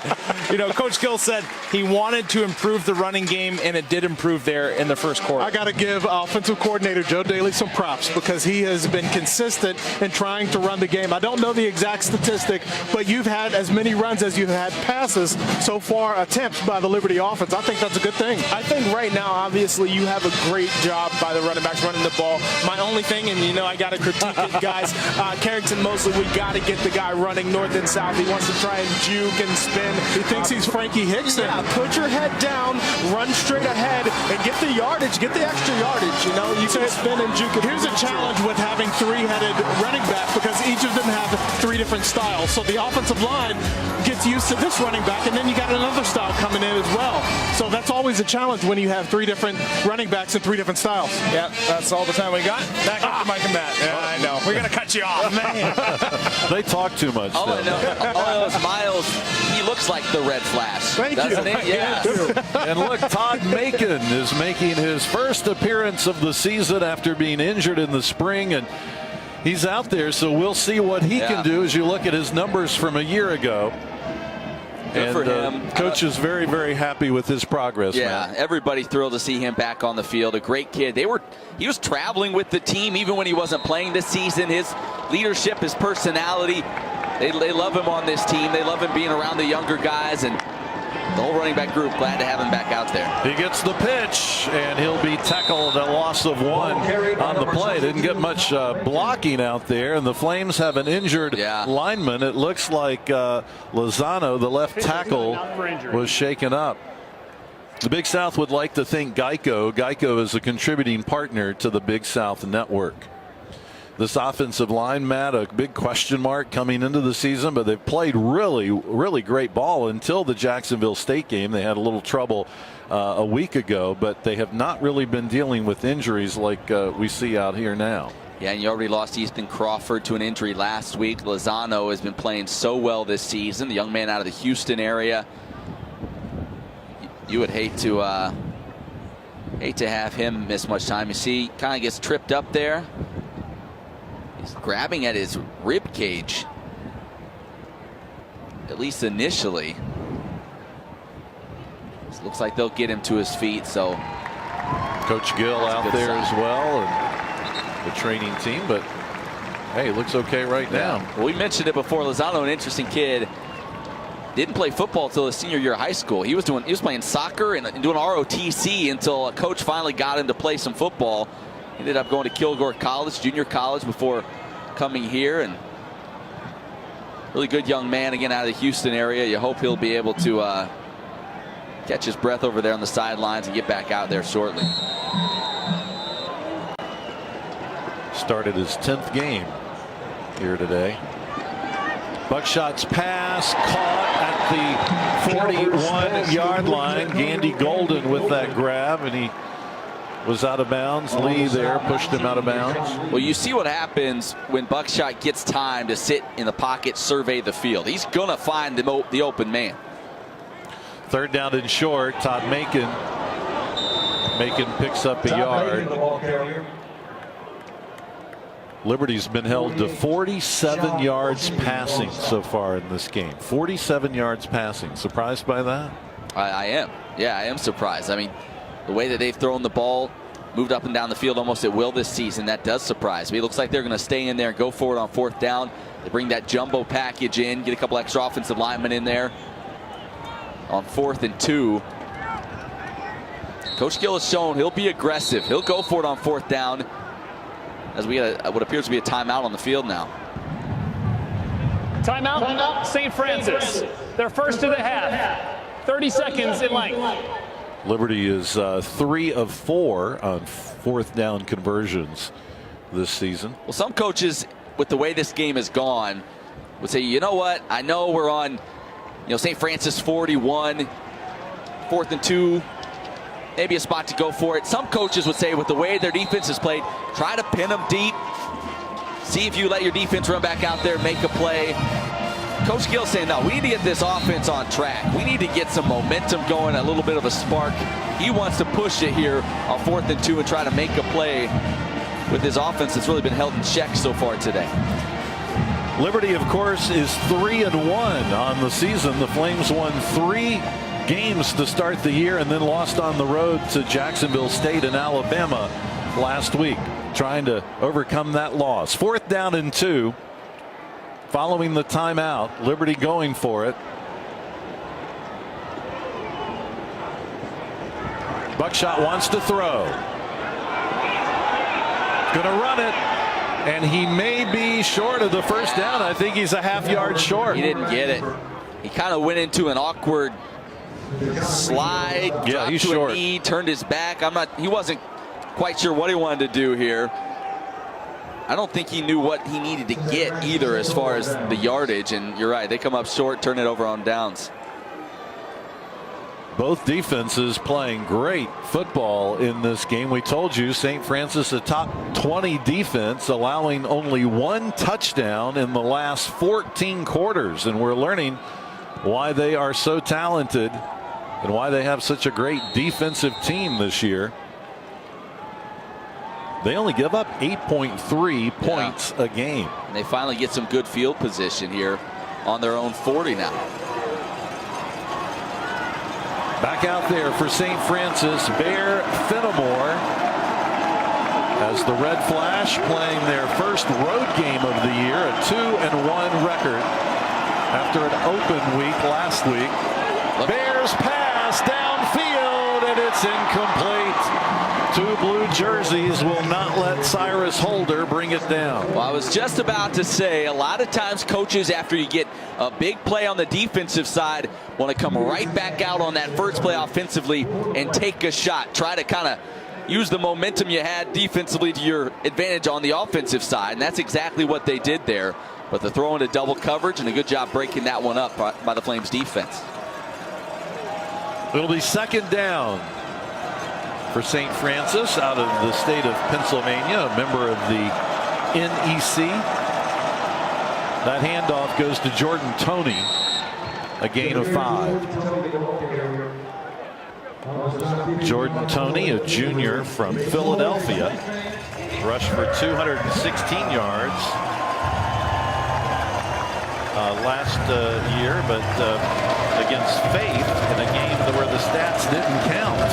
You know, Coach Gill said he wanted to improve the running game, and it did improve there in the first quarter. I got to give offensive coordinator Joe Daly some props because he has been consistent in trying to run the game. I don't know the exact statistic, but you've had as many runs as you've had passes so far, attempts by the Liberty offense. I think that's a good thing. I think right now, obviously, you have a great job by the running backs running the ball. My only thing, and you know, I got to critique it, guys. Carrington Mosley, we got to get the guy running north and south. He wants to try and juke and spin. He thinks he's Frankie Hickson. Yeah, put your head down, run straight ahead, and get the yardage, get the extra yardage. You know, you can spin and juke. Here's a challenge with having three-headed running back because each of them have three different styles. So the offensive line gets used to this running back, and then you got another style coming in as well. So that's always a challenge when you have three different running backs and three different styles. Yeah, that's all the time we got. Back up to Mike and Matt. Yeah, I know. We're going to cut you off, man. They talk too much. All I know is Miles, he looks like the red flash. Thank you. He? Yeah. And look, Todd Macon is making his first appearance of the season after being injured in the spring, and he's out there, so we'll see what he can do as you look at his numbers from a year ago. Good for him. Coach is very, very happy with his progress. Yeah, man. everybody thrilled to see him back on the field. A great kid. He was traveling with the team even when he wasn't playing this season. His leadership, his personality, they love him on this team. They love him being around the younger guys, and the whole running back group glad to have him back out there. He gets the pitch, and he'll be tackled, a loss of one on the play. Didn't get much blocking out there, and the Flames have an injured lineman. It looks like Lozano, the left tackle, was shaken up. The Big South would like to thank Geico. Geico is a contributing partner to the Big South Network. This offensive line, Matt, a big question mark coming into the season, but they've played really, really great ball until the Jacksonville State game. They had a little trouble a week ago, but they have not really been dealing with injuries like we see out here now. Yeah, and you already lost Ethan Crawford to an injury last week. Lozano has been playing so well this season, the young man out of the Houston area. You would hate to have him miss much time. You see, kind of gets tripped up there. He's grabbing at his rib cage, at least initially. It looks like they'll get him to his feet. So Coach Gill out there as well, and the training team. But hey, it looks okay right now. Well, we mentioned it before. Lozano, an interesting kid. Didn't play football until his senior year of high school. He was playing soccer and doing ROTC until a coach finally got him to play some football. He ended up going to Kilgore College, junior college, before coming here. And really good young man, again, out of the Houston area. You hope he'll be able to catch his breath over there on the sidelines and get back out there shortly. Started his 10th game here today. Buckshot's pass caught at the 41-yard line. Gandy Golden with that grab, and he was out of bounds. Lee there pushed him out of bounds. Well, you see what happens when Buckshot gets time to sit in the pocket, survey the field. He's going to find the open man. Third down and short. Todd Macon. Macon picks up a yard. Liberty's been held to 47 yards passing so far in this game. 47 yards passing. Surprised by that? I am. Yeah, I am surprised. I mean, the way that they've thrown the ball, moved up and down the field almost at will this season, that does surprise me. It looks like they're going to stay in there and go for it on fourth down. They bring that jumbo package in, get a couple extra offensive linemen in there on 4th and 2. Coach Gill has shown he'll be aggressive. He'll go for it on fourth down, as we get what appears to be a timeout on the field now. Timeout, St. Francis. Their first of the half. 30 seconds in length. Liberty is 3 of 4 on fourth down conversions this season. Well, some coaches, with the way this game has gone, would say, you know what? I know we're on, St. Francis 41, 4th and 2. Maybe a spot to go for it. Some coaches would say, with the way their defense is played, try to pin them deep. See if you let your defense run back out there, make a play. Coach Gill saying, no, we need to get this offense on track. We need to get some momentum going, a little bit of a spark. He wants to push it here on 4th and 2 and try to make a play with his offense that's really been held in check so far today. Liberty, of course, is 3-1 on the season. The Flames won 3 games to start the year and then lost on the road to Jacksonville State and Alabama last week, trying to overcome that loss. 4th down and 2 following the timeout. Liberty going for it. Buckshot wants to throw. Going to run it. And he may be short of the first down. I think he's a half-yard short. He didn't get it. He kind of went into an awkward slide. Yeah, he's to short. A knee, turned his back. He wasn't quite sure what he wanted to do here. I don't think he knew what he needed to get either as far as the yardage. And you're right, they come up short, turn it over on downs. Both defenses playing great football in this game. We told you St. Francis a top 20 defense, allowing only 1 touchdown in the last 14 quarters. And we're learning why they are so talented and why they have such a great defensive team this year. They only give up 8.3 points a game. And they finally get some good field position here on their own 40 now. Back out there for St. Francis, Bear Fenimore as the Red Flash playing their first road game of the year, a 2-1 record after an open week last week. Bears pass downfield and it's incomplete. 2 blue jerseys will not let Cyrus Holder bring it down. Well, I was just about to say, a lot of times coaches, after you get a big play on the defensive side, want to come right back out on that first play offensively and take a shot. Try to kind of use the momentum you had defensively to your advantage on the offensive side. And that's exactly what they did there. But the throw into double coverage and a good job breaking that one up by the Flames defense. It'll be 2nd down for St. Francis out of the state of Pennsylvania, a member of the NEC. That handoff goes to Jordan Toney, a gain of 5. Jordan Toney, a junior from Philadelphia, rushed for 216 yards last year, but against Faith in a game where the stats didn't count.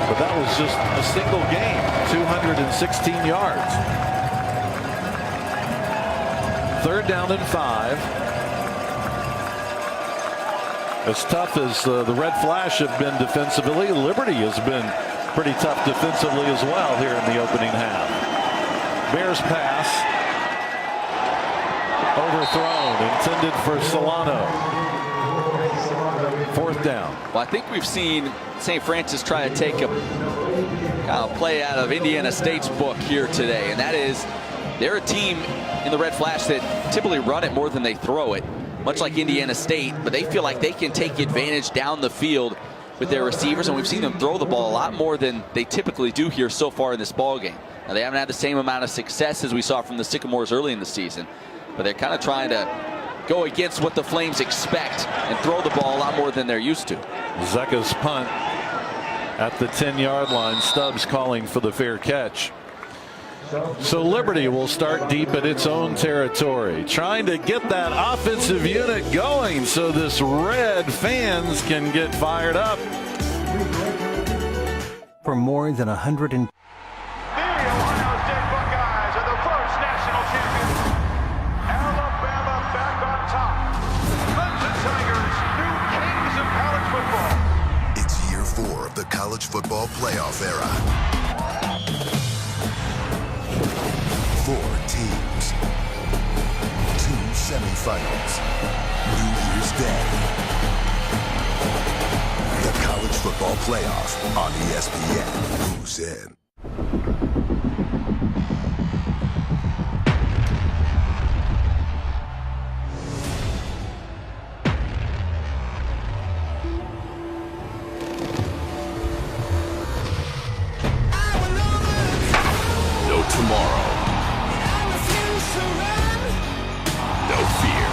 But that was just a single game, 216 yards. 3rd down and 5. As tough as the Red Flash have been defensively, Liberty has been pretty tough defensively as well here in the opening half. Bears pass. Overthrown, intended for Solano. 4th down. Well, I think we've seen St. Francis try to take a play out of Indiana State's book here today, and that is they're a team in the Red Flash that typically run it more than they throw it, much like Indiana State, but they feel like they can take advantage down the field with their receivers, and we've seen them throw the ball a lot more than they typically do here so far in this ball game. Now, they haven't had the same amount of success as we saw from the Sycamores early in the season, but they're kind of trying to go against what the Flames expect and throw the ball a lot more than they're used to. Zeka's punt at the 10-yard line. Stubbs calling for the fair catch. So Liberty will start deep at its own territory, trying to get that offensive unit going so this Red fans can get fired up. For more than 100 and The college football playoff era. 4 teams, 2 semifinals, New Year's Day. The college football playoff on ESPN. Who's in? Tomorrow. No fear.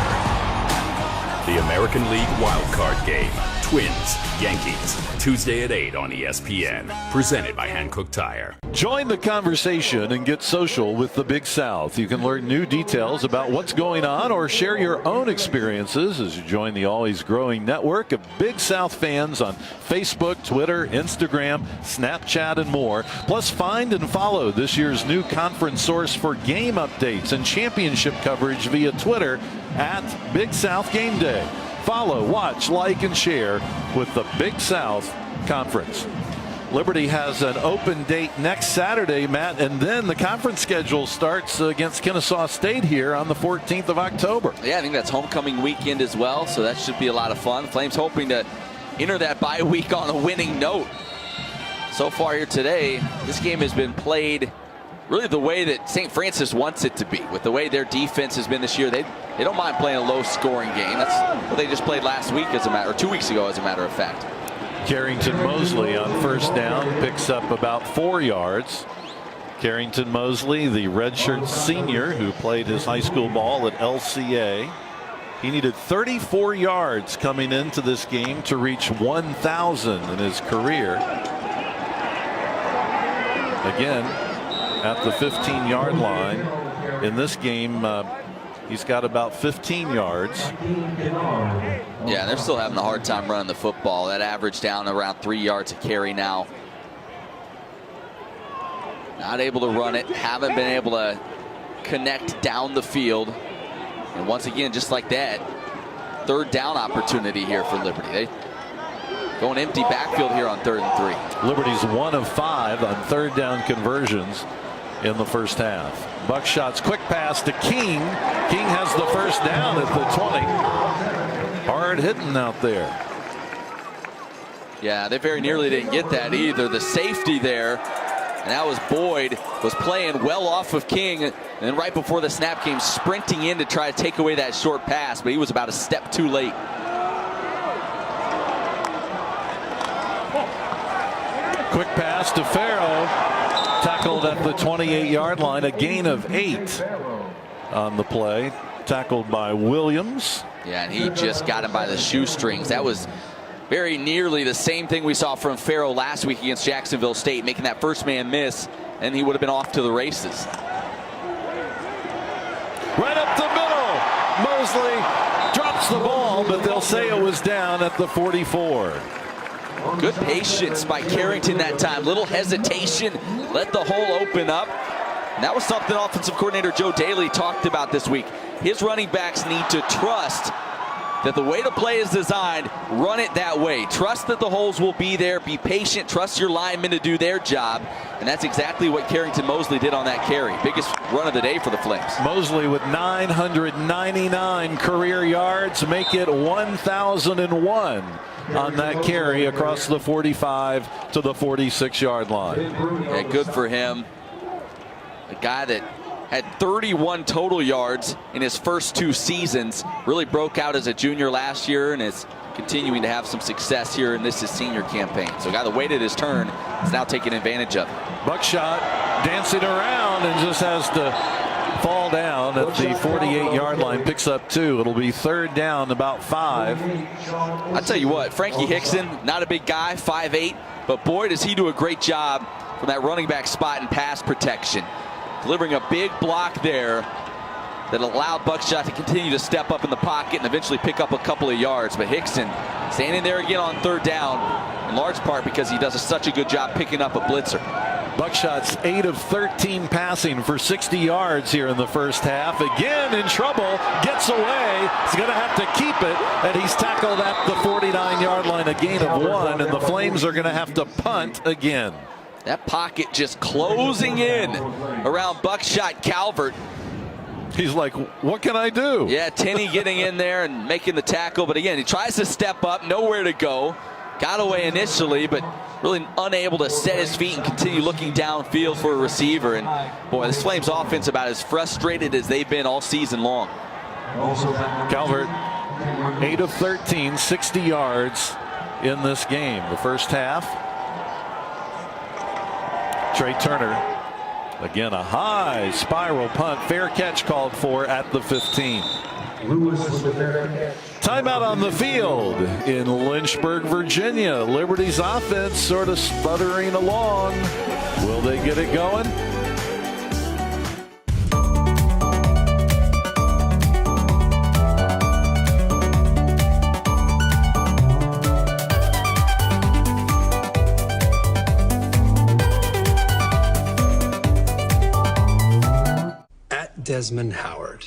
The American League wildcard game, Twins, Yankees, Tuesday at 8 on ESPN. Presented by Hankook Tire. Join the conversation and get social with the Big South. You can learn new details about what's going on or share your own experiences as you join the always growing network of Big South fans on Facebook, Twitter, Instagram, Snapchat, and more. Plus, find and follow this year's new conference source for game updates and championship coverage via Twitter at Big South Game Day. Follow, watch, like, and share with the Big South Conference. Liberty has an open date next Saturday, Matt, and then the conference schedule starts against Kennesaw State here on the 14th of October. Yeah, I think that's homecoming weekend as well, so that should be a lot of fun. Flames hoping to enter that bye week on a winning note. So far here today, this game has been played really the way that St. Francis wants it to be. With the way their defense has been this year, they don't mind playing a low-scoring game. That's what they just played last week, or 2 weeks ago, as a matter of fact. Carrington Mosley on first down picks up about 4 yards. Carrington Mosley, the redshirt senior who played his high school ball at LCA. He needed 34 yards coming into this game to reach 1,000 in his career. Again, at the 15-yard line. In this game, he's got about 15 yards. Yeah, they're still having a hard time running the football. That average down around 3 yards a carry now. Not able to run it. Haven't been able to connect down the field. And once again, just like that, third down opportunity here for Liberty. They going empty backfield here on 3rd and 3. Liberty's 1 of 5 on third down conversions in the first half. Buckshot's quick pass to King. King has the first down at the 20. Hard hitting out there. Yeah, they very nearly didn't get that either. The safety there, and that was Boyd, was playing well off of King, and then right before the snap came sprinting in to try to take away that short pass, but he was about a step too late. Quick pass to Farrow. Tackled at the 28-yard line. A gain of 8 on the play. Tackled by Williams. Yeah, and he just got him by the shoestrings. That was very nearly the same thing we saw from Farrow last week against Jacksonville State, making that first man miss, and he would have been off to the races. Right up the middle. Mosley drops the ball, but they'll say it was down at the 44. Good patience by Carrington that time. Little hesitation. Let the hole open up. And that was something offensive coordinator Joe Daly talked about this week. His running backs need to trust that the way the play is designed, run it that way. Trust that the holes will be there. Be patient. Trust your linemen to do their job. And that's exactly what Carrington Mosley did on that carry. Biggest run of the day for the Flames. Mosley with 999 career yards, make it 1,001 on that carry across the 45 to the 46-yard line. Yeah, good for him. A guy that had 31 total yards in his first 2 seasons. Really broke out as a junior last year and is continuing to have some success here in this his senior campaign. So a guy that waited his turn is now taking advantage of it. Buckshot dancing around and just has to fall down at the 48-yard line. Picks up 2. It'll be third down, about 5. I tell you what, Frankie Hickson, not a big guy, 5'8", but boy does he do a great job from that running back spot in pass protection. Delivering a big block there that allowed Buckshot to continue to step up in the pocket and eventually pick up a couple of yards. But Hickson standing there again on third down, in large part because he does such a good job picking up a blitzer. Buckshot's 8 of 13 passing for 60 yards here in the first half. Again in trouble, gets away. He's going to have to keep it, and he's tackled at the 49-yard line, a gain of 1, and the Flames are going to have to punt again. That pocket just closing in around Buckshot Calvert. He's like, what can I do? Yeah, Tenney getting in there and making the tackle, but again, he tries to step up, nowhere to go. Got away initially, but really unable to set his feet and continue looking downfield for a receiver. And boy, this Flames offense about as frustrated as they've been all season long. Calvert, 8 of 13, 60 yards in this game. The first half. Trey Turner, again a high spiral punt, fair catch called for at the 15. Timeout on the field in Lynchburg, Virginia. Liberty's offense sort of sputtering along. Will they get it going? Desmond Howard.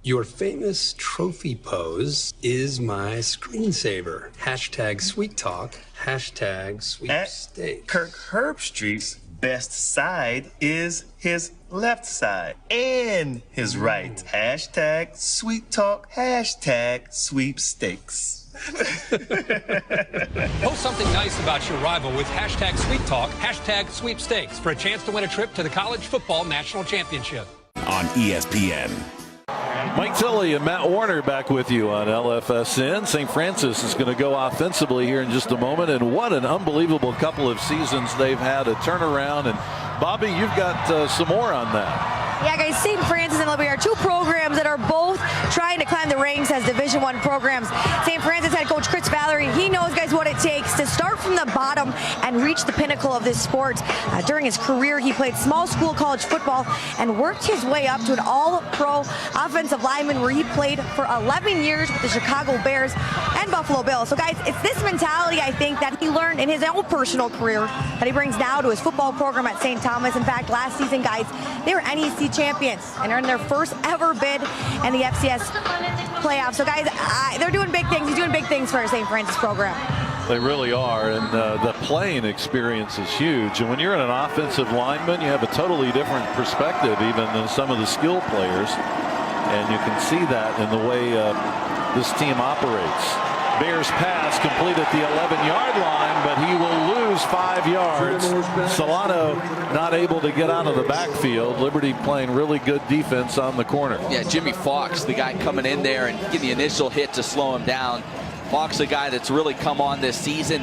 Your famous trophy pose is my screensaver. Hashtag sweet talk, hashtag sweepstakes. Kirk Herbstreit's best side is his left side and his right. Hashtag sweet talk, hashtag sweepstakes. Post something nice about your rival with hashtag sweet talk, hashtag sweepstakes for a chance to win a trip to the College Football National Championship. On ESPN. Mike Tilley and Matt Warner back with you on LFSN. St. Francis is going to go offensively here in just a moment, and what an unbelievable couple of seasons they've had, a turnaround. And Bobby, you've got some more on that. Yeah, guys, St. Francis and Liberty are two programs that are both trying to climb the ranks as Division I programs. St. Francis head coach Chris Valerie, he knows, guys, what it takes to start from the bottom and reach the pinnacle of this sport. During his career, he played small school college football and worked his way up to an all-pro offensive lineman where he played for 11 years with the Chicago Bears and Buffalo Bills. So, guys, it's this mentality, I think, that he learned in his own personal career that he brings now to his football program at St. Thomas. In fact, last season, guys, they were NEC champions and earned their first ever bid in the FCS playoffs. So, guys, they're doing big things. He's doing big things for our St. Francis program. They really are, and the playing experience is huge. And when you're an offensive lineman, you have a totally different perspective even than some of the skill players. And you can see that in the way this team operates. Bears pass complete at the 11-yard line, but he will lose 5 yards. Solano not able to get out of the backfield. Liberty playing really good defense on the corner. Yeah, Jimmy Fox, the guy coming in there and getting the initial hit to slow him down. Fox, a guy that's really come on this season.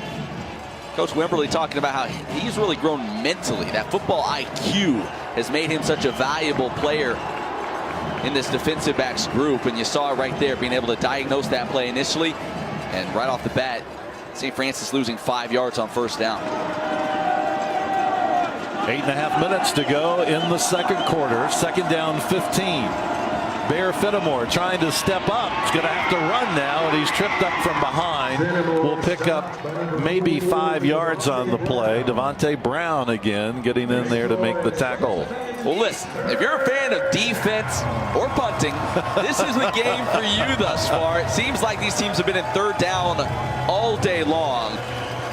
Coach Wimberly talking about how he's really grown mentally. That football IQ has made him such a valuable player in this defensive backs group. And you saw it right there, being able to diagnose that play initially. And right off the bat, St. Francis losing 5 yards on first down. 8.5 minutes to go in the second quarter. Second down, 15. Bear Fenimore trying to step up. He's going to have to run now, and he's tripped up from behind. Will pick up maybe 5 yards on the play. Devontae Brown again getting in there to make the tackle. Well, listen, if you're a fan of defense or punting, this is the game for you thus far. It seems like these teams have been in third down all day long.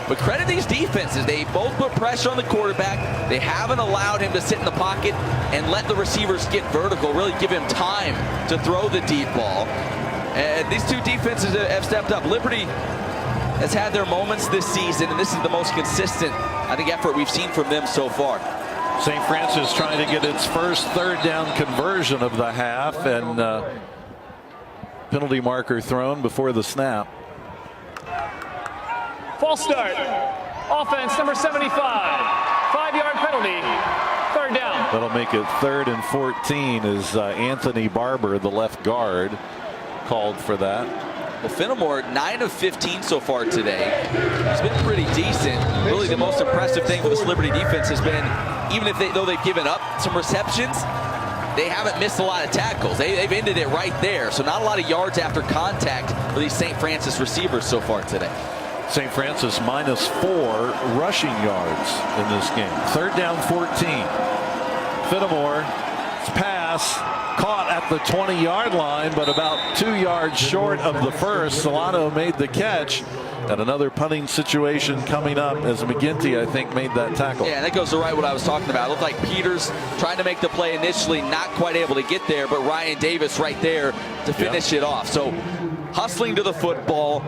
But credit these defenses. They both put pressure on the quarterback. They haven't allowed him to sit in the pocket and let the receivers get vertical, really give him time to throw the deep ball. And these two defenses have stepped up. Liberty has had their moments this season, and this is the most consistent, I think, effort we've seen from them so far. St. Francis trying to get its first third down conversion of the half, and penalty marker thrown before the snap. False start. Offense number 75. 5-yard penalty. Third down. That'll make it 3rd and 14 as Anthony Barber, the left guard, called for that. Well, Fenimore, 9 of 15 so far today. He's been pretty decent. Really the most impressive thing for this Liberty defense has been, even if though they've given up some receptions, they haven't missed a lot of tackles. They've ended it right there. So not a lot of yards after contact for these St. Francis receivers so far today. St. Francis -4 rushing yards in this game. Third down, 14. Fenimore's pass caught at the 20-yard line, but about 2 yards short of the first. Solano made the catch. And another punting situation coming up as McGinty, I think, made that tackle. Yeah, that goes to right what I was talking about. It looked like Peters trying to make the play initially, not quite able to get there, but Ryan Davis right there to finish it off. So hustling to the football.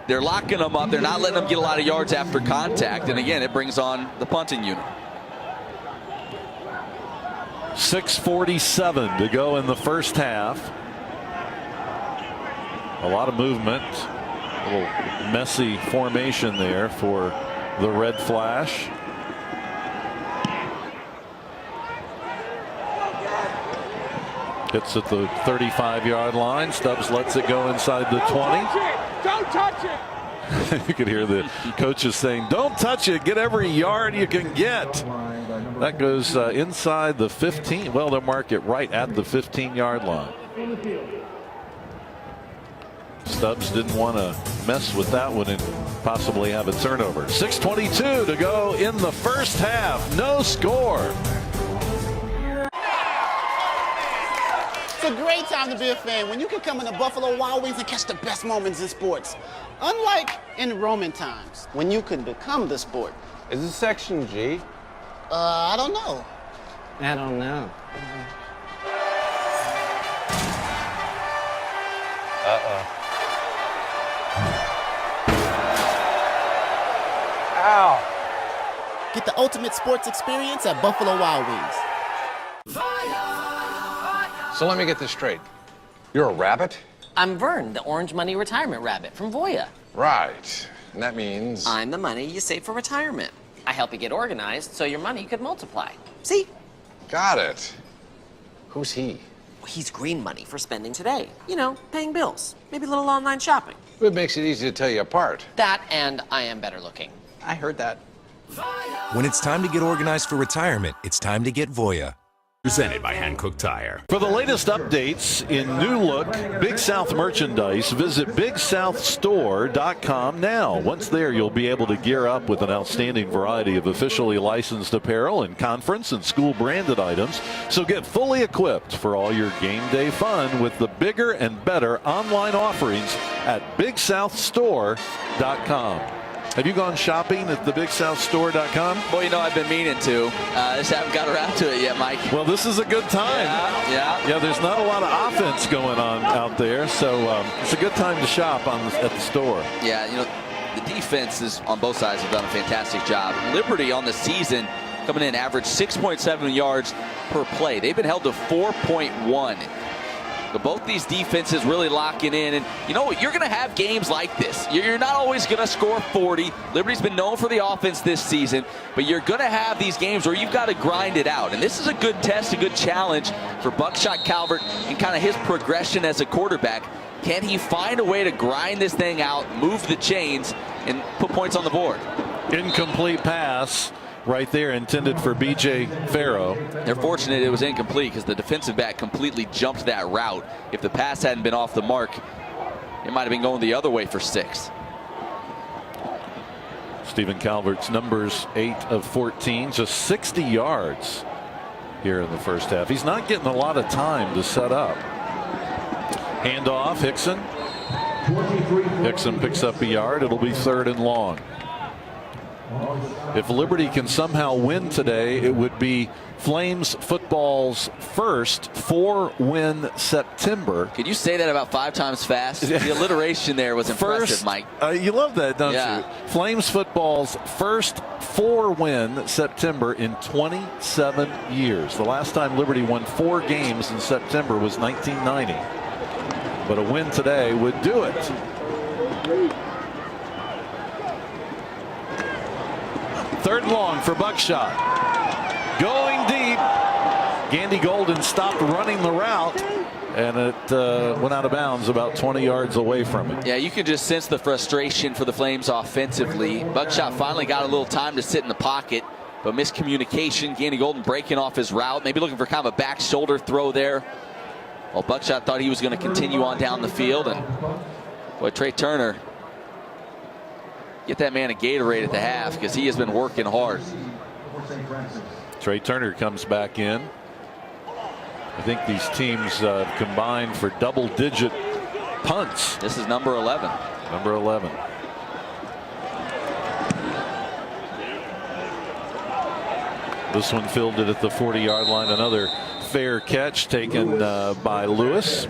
They're locking them up. They're not letting them get a lot of yards after contact. And again, it brings on the punting unit. 6:47 to go in the first half. A lot of movement. A little messy formation there for the Red Flash. Hits at the 35-yard line. Stubbs lets it go inside the 20. Don't touch it! You could hear the coaches saying, don't touch it. Get every yard you can get. That goes inside the 15. Well, they'll mark it right at the 15-yard line. Stubbs didn't want to mess with that one and possibly have a turnover. 6:22 to go in the first half. No score. It's a great time to be a fan when you can come into Buffalo Wild Wings and catch the best moments in sports. Unlike in Roman times, when you could become the sport. Is this Section G? I don't know. I don't know. Uh-oh. Ow. Get the ultimate sports experience at Buffalo Wild Wings. So let me get this straight. You're a rabbit? I'm Vern, the Orange Money Retirement Rabbit from Voya. Right. And that means... I'm the money you save for retirement. I help you get organized so your money could multiply. See? Got it. Who's he? He's green money for spending today. You know, paying bills. Maybe a little online shopping. What makes it easy to tell you apart? That and I am better looking. I heard that. When it's time to get organized for retirement, it's time to get Voya. Presented by Hankook Tire. For the latest updates in new look Big South merchandise, visit BigSouthStore.com now. Once there, you'll be able to gear up with an outstanding variety of officially licensed apparel and conference and school branded items. So get fully equipped for all your game day fun with the bigger and better online offerings at BigSouthStore.com. Have you gone shopping at the BigSouthStore.com? Well, you know, I've been meaning to. Just haven't got around to it yet, Mike. Well, this is a good time. Yeah, there's not a lot of offense going on out there, so it's a good time to shop at the store. Yeah, you know, the defenses on both sides have done a fantastic job. Liberty on the season coming in average 6.7 yards per play. They've been held to 4.1. But both these defenses really locking in. And you know what? You're going to have games like this. You're not always going to score 40. Liberty's been known for the offense this season. But you're going to have these games where you've got to grind it out. And this is a good test, a good challenge for Buckshot Calvert and kind of his progression as a quarterback. Can he find a way to grind this thing out, move the chains, and put points on the board? Incomplete pass. Right there, intended for B.J. Farrow. They're fortunate it was incomplete because the defensive back completely jumped that route. If the pass hadn't been off the mark, it might have been going the other way for 6. Stephen Calvert's numbers 8 of 14, just 60 yards here in the first half. He's not getting a lot of time to set up. Handoff, Hickson. Hickson picks up a yard. It'll be 3rd and long. If Liberty can somehow win today, it would be Flames football's first 4-win September. Could you say that about 5 times fast? The alliteration there was impressive, Mike. You love that, don't you? Flames football's first 4-win September in 27 years. The last time Liberty won 4 games in September was 1990. But a win today would do it. Third and long for Buckshot. Going deep. Gandy Golden stopped running the route, and it went out of bounds about 20 yards away from it. Yeah, you can just sense the frustration for the Flames offensively. Buckshot finally got a little time to sit in the pocket, but miscommunication. Gandy Golden breaking off his route, maybe looking for kind of a back shoulder throw there. Well, Buckshot thought he was going to continue on down the field, and boy, Trey Turner, get that man a Gatorade at the half because he has been working hard. Trey Turner comes back in. I think these teams combined for double-digit punts. This is number 11. Number 11. This one fielded at the 40-yard line. Another fair catch taken by Lewis.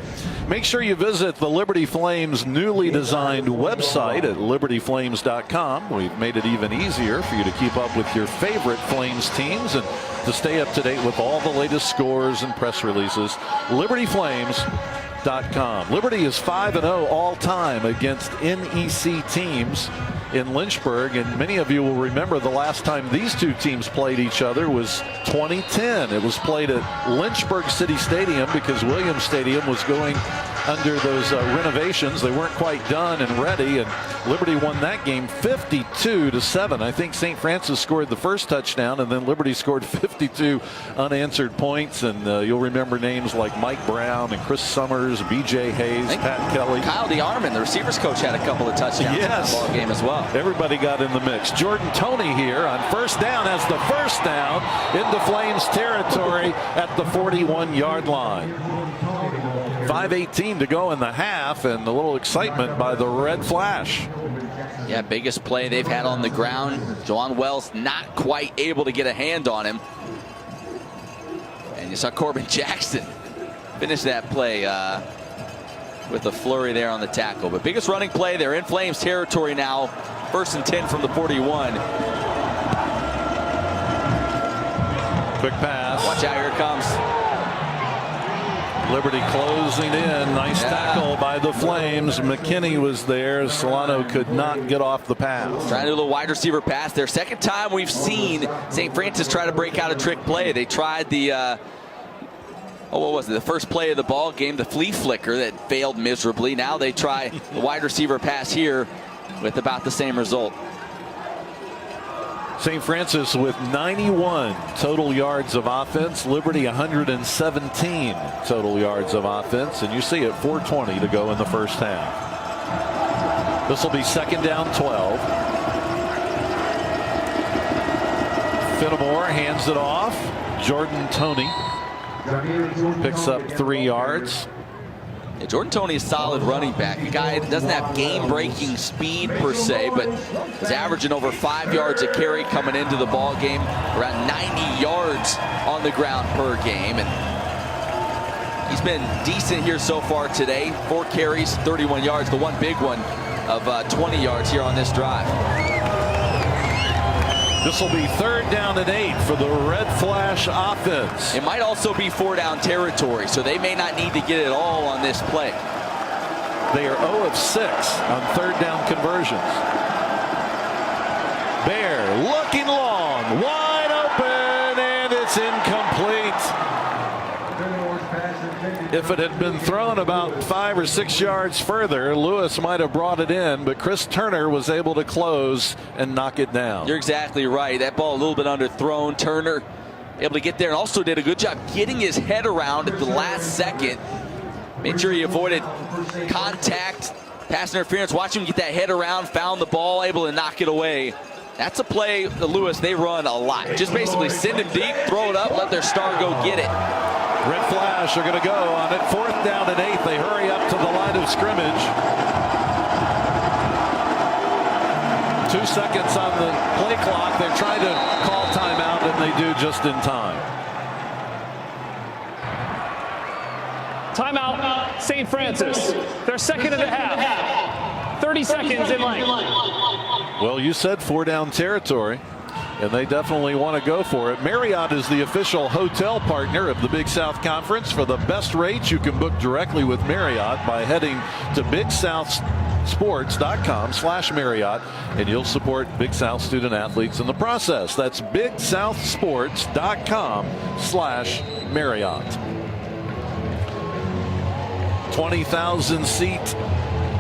Make sure you visit the Liberty Flames newly designed website at libertyflames.com. We've made it even easier for you to keep up with your favorite Flames teams and to stay up to date with all the latest scores and press releases. libertyflames.com. Liberty is 5-0 all time against NEC teams. in Lynchburg. And many of you will remember the last time these two teams played each other was 2010. It was played at Lynchburg City Stadium because Williams Stadium was going under those renovations. They weren't quite done and ready, and Liberty won that game 52-7. I think St. Francis scored the first touchdown, and then Liberty scored 52 unanswered points. And you'll remember names like Mike Brown and Chris Summers, B.J. Hayes, Pat Kelly. Kyle DeArmond, the receivers coach, had a couple of touchdowns in the ball game as well. Everybody got in the mix. Jordan Toney here on first down has the first down into Flames territory at the 41-yard line. 5:18 to go in the half, and a little excitement by the Red Flash. Yeah, biggest play they've had on the ground. Juwan Wells not quite able to get a hand on him. And you saw Corbin Jackson finish that play with a flurry there on the tackle. But biggest running play, they're in Flames territory now. 1st and 10 from the 41. Quick pass. Watch out, here it comes. Liberty closing in. Nice tackle by the Flames. McKinney was there. Solano could not get off the pass. Trying to do a little wide receiver pass there. Second time we've seen St. Francis try to break out a trick play. They tried the what was it? The first play of the ball game, the flea flicker that failed miserably. Now they try the wide receiver pass here with about the same result. St. Francis with 91 total yards of offense. Liberty 117 total yards of offense. And you see it, 4:20 to go in the first half. This will be 2nd down 12. Fenimore hands it off. Jordan Toney picks up 3 yards. Yeah, Jordan Toney is a solid running back. A guy that doesn't have game-breaking speed per se, but is averaging over 5 yards a carry coming into the ball game, around 90 yards on the ground per game. And he's been decent here so far today. 4 carries, 31 yards. The one big one of 20 yards here on this drive. This will be 3rd down and 8 for the Red Flash offense. It might also be 4-down territory, so they may not need to get it all on this play. They are 0 of 6 on 3rd down conversions. Bear looking long, wide open, and it's incomplete. If it had been thrown about 5 or 6 yards further, Lewis might have brought it in, but Chris Turner was able to close and knock it down. You're exactly right. That ball a little bit underthrown. Turner able to get there and also did a good job getting his head around at the last second. Made sure he avoided contact, pass interference. Watch him get that head around, found the ball, able to knock it away. That's a play that Lewis, they run a lot. Just basically send him deep, throw it up, let their star go get it. Red Flash are going to go on it. 4th down and 8. They hurry up to the line of scrimmage. 2 seconds on the play clock. They're trying to call timeout, and they do just in time. Timeout, St. Francis. Their 2nd of the half. 30 seconds in length. Well, you said 4-down territory, and they definitely want to go for it. Marriott is the official hotel partner of the Big South Conference. For the best rates, you can book directly with Marriott by heading to BigSouthSports.com/Marriott, and you'll support Big South student athletes in the process. That's BigSouthSports.com/Marriott. 20,000 seat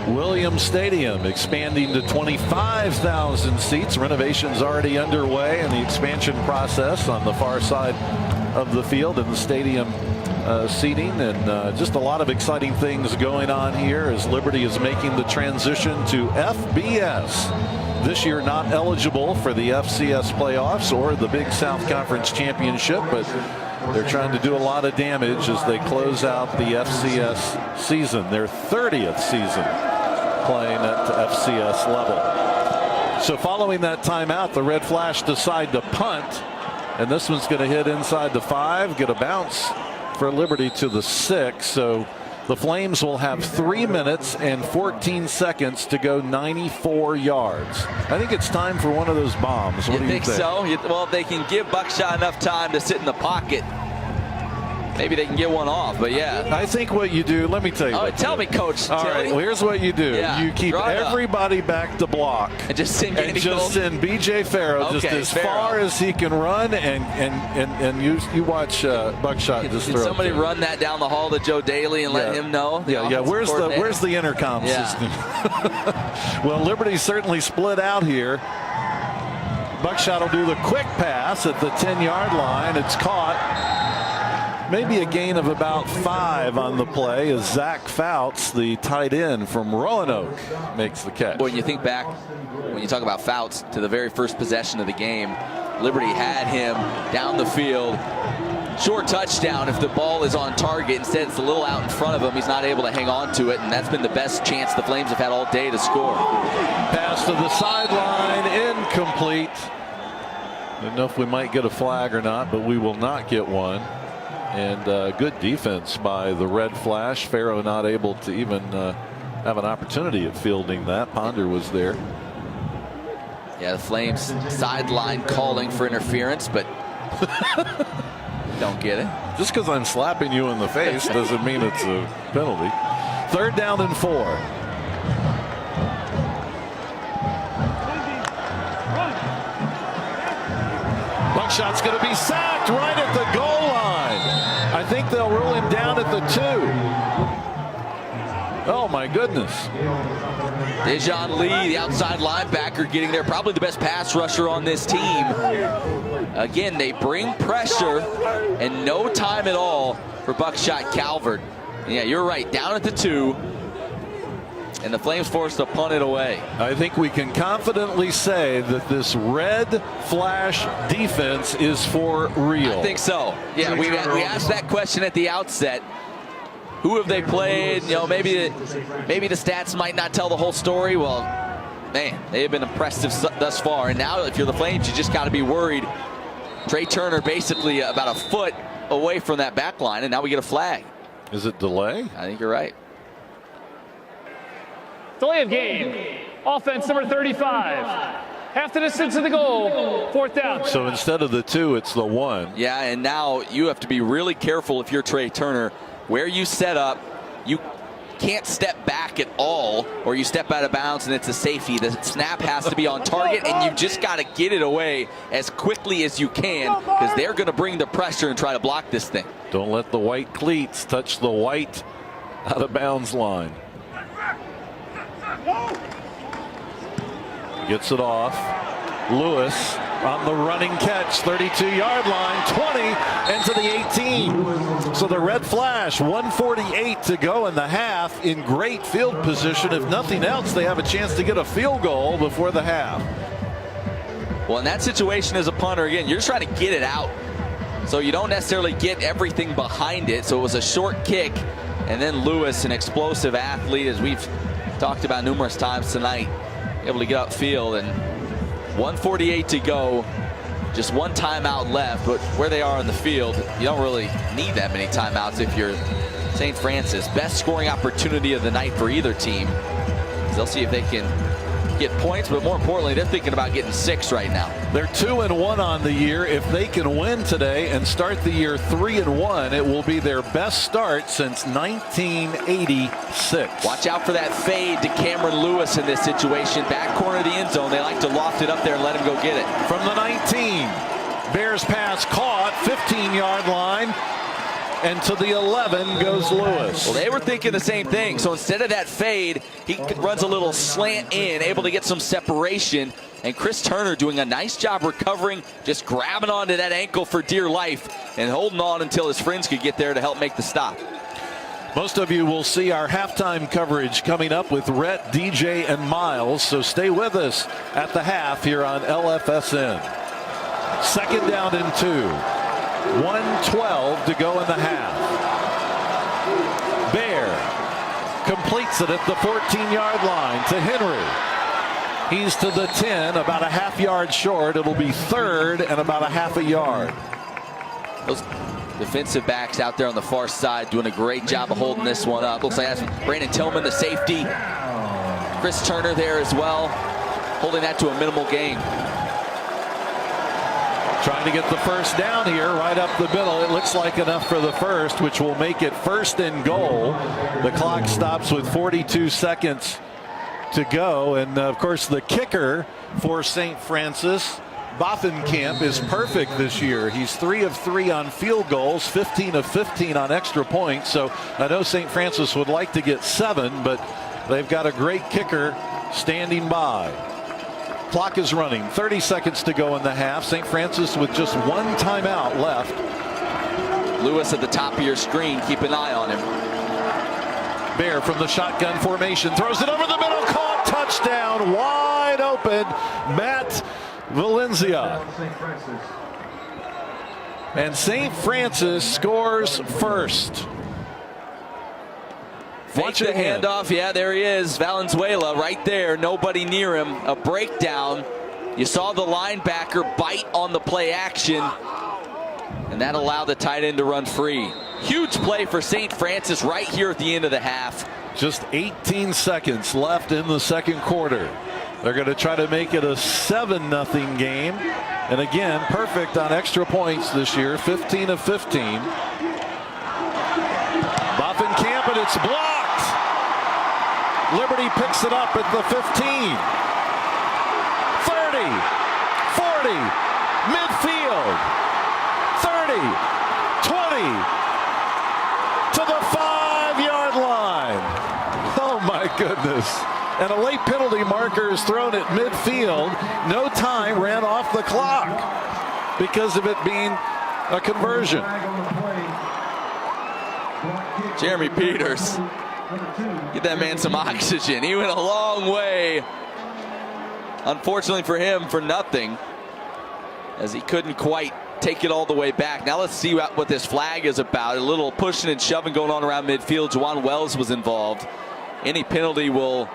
Williams Stadium expanding to 25,000 seats. Renovations already underway, and the expansion process on the far side of the field and the stadium seating, and just a lot of exciting things going on here as Liberty is making the transition to FBS. This year not eligible for the FCS playoffs or the Big South Conference Championship, but they're trying to do a lot of damage as they close out the FCS season, their 30th season playing at the FCS level. So following that timeout, the Red Flash decide to punt, and this one's going to hit inside the 5, get a bounce for Liberty to the 6. So the Flames will have 3 minutes and 14 seconds to go 94 yards. I think it's time for one of those bombs. What do you think? So? Well, if they can give Buckshot enough time to sit in the pocket, maybe they can get one off. But yeah, I think what you do, let me tell you. Oh, tell me, Coach. All right, well, here's what you do. Yeah, you keep everybody back to block. And just send B.J. Farrow just as far as he can run, and you watch Buckshot just throw. Somebody run that down the hall to Joe Daly and let him know. Yeah. Where's the intercom system? Well, Liberty certainly split out here. Buckshot will do the quick pass at the 10-yard line. It's caught. Maybe a gain of about 5 on the play as Zach Fouts, the tight end from Roanoke, makes the catch. When you think back, when you talk about Fouts, to the very first possession of the game, Liberty had him down the field. Short touchdown if the ball is on target. Instead, it's a little out in front of him. He's not able to hang on to it, and that's been the best chance the Flames have had all day to score. Pass to the sideline, incomplete. Don't know if we might get a flag or not, but we will not get one. And good defense by the Red Flash. Farrow not able to even have an opportunity at fielding that. Ponder was there. Yeah, the Flames sideline calling for interference, but don't get it. Just because I'm slapping you in the face doesn't mean it's a penalty. 3rd down and 4. Buckshot's going to be sacked right at the goal line. I think they'll rule him down at the 2. Oh my goodness. Dejon Lee, the outside linebacker, getting there, probably the best pass rusher on this team. Again, they bring pressure and no time at all for Buckshot Calvert. Yeah, you're right, down at the 2. And the Flames forced to punt it away. I think we can confidently say that this Red Flash defense is for real. I think so. Yeah, we asked that question at the outset. Who have they played? You know, maybe the stats might not tell the whole story. Well, man, they have been impressive thus far. And now, if you're the Flames, you just got to be worried. Trey Turner basically about a foot away from that back line, and now we get a flag. Is it delay? I think you're right. Delay of game. Offense number 35. Half the distance to the goal. 4th down. So instead of the 2, it's the 1. Yeah, and now you have to be really careful if you're Trey Turner. Where you set up, you can't step back at all, or you step out of bounds and it's a safety. The snap has to be on target, and you just got to get it away as quickly as you can, because they're going to bring the pressure and try to block this thing. Don't let the white cleats touch the white out of bounds line. Gets it off. Lewis on the running catch, 32-yard line, 20 into the 18. So the Red Flash, 1:48 to go in the half, in great field position. If nothing else, they have a chance to get a field goal before the half. Well, in that situation as a punter, again, you're just trying to get it out. So you don't necessarily get everything behind it. So it was a short kick, and then Lewis, an explosive athlete, as we've talked about numerous times tonight, able to get upfield, and 1:48 to go, just one timeout left. But where they are on the field, you don't really need that many timeouts if you're St. Francis. Best scoring opportunity of the night for either team. They'll see if they can get points, but more importantly, they're thinking about getting 6 right now. They're 2-1 on the year. If they can win today and start the year 3-1, it will be their best start since 1986. Watch out for that fade to Cameron Lewis in this situation. Back corner of the end zone. They like to loft it up there and let him go get it. From the 19, Bears pass caught, 15-yard line. And to the 11 goes Lewis. Well, they were thinking the same thing. So instead of that fade, he runs a little slant in, able to get some separation. And Chris Turner doing a nice job recovering, just grabbing onto that ankle for dear life and holding on until his friends could get there to help make the stop. Most of you will see our halftime coverage coming up with Rhett, DJ, and Miles. So stay with us at the half here on LFSN. 2nd down and 2. 1:12 to go in the half. Bear completes it at the 14-yard line to Henry. He's to the 10, about a half-yard short. It'll be 3rd and about a half a yard. Those defensive backs out there on the far side doing a great job of holding this one up. Looks like that's Brandon Tillman, the safety. Chris Turner there as well, holding that to a minimal gain. Trying to get the first down here right up the middle. It looks like enough for the first, which will make it 1st and goal. The clock stops with 42 seconds to go. And of course, the kicker for St. Francis, Bothenkamp, is perfect this year. He's 3 of 3 on field goals, 15 of 15 on extra points. So I know St. Francis would like to get 7, but they've got a great kicker standing by. Clock is running. 30 seconds to go in the half. St. Francis with just 1 timeout left. Lewis at the top of your screen. Keep an eye on him. Bear from the shotgun formation. Throws it over the middle. Caught. Touchdown. Wide open. Matt Valencia. And St. Francis scores first. Fake the handoff. Yeah, there he is. Valenzuela right there. Nobody near him. A breakdown. You saw the linebacker bite on the play action. And that allowed the tight end to run free. Huge play for St. Francis right here at the end of the half. Just 18 seconds left in the second quarter. They're going to try to make it a 7-0 game. And again, perfect on extra points this year. 15 of 15. Bothenkamp, and it's blocked. Liberty picks it up at the 15. 30, 40, midfield. 30, 20, to the 5-yard line. Oh my goodness. And a late penalty marker is thrown at midfield. No time ran off the clock because of it being a conversion. Jeremy Peters, get that man some oxygen. He went a long way. Unfortunately for him, for nothing, as he couldn't quite take it all the way back. Now let's see what this flag is about. A little pushing and shoving going on around midfield. Juwan Wells was involved. Any penalty will,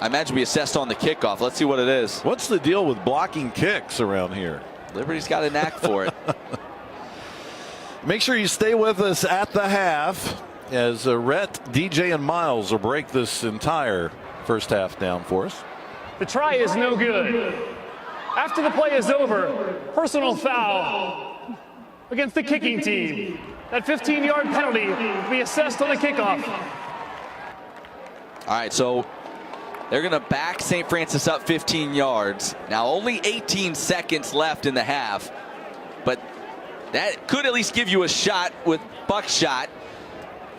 I imagine, be assessed on the kickoff. Let's see what it is. What's the deal with blocking kicks around here? Liberty's got a knack for it. Make sure you stay with us at the half as Rhett, DJ, and Miles will break this entire first half down for us. The try is no good. After the play is over, personal foul against the kicking team. That 15-yard penalty will be assessed on the kickoff. All right, so they're going to back St. Francis up 15 yards. Now only 18 seconds left in the half, but that could at least give you a shot with buckshot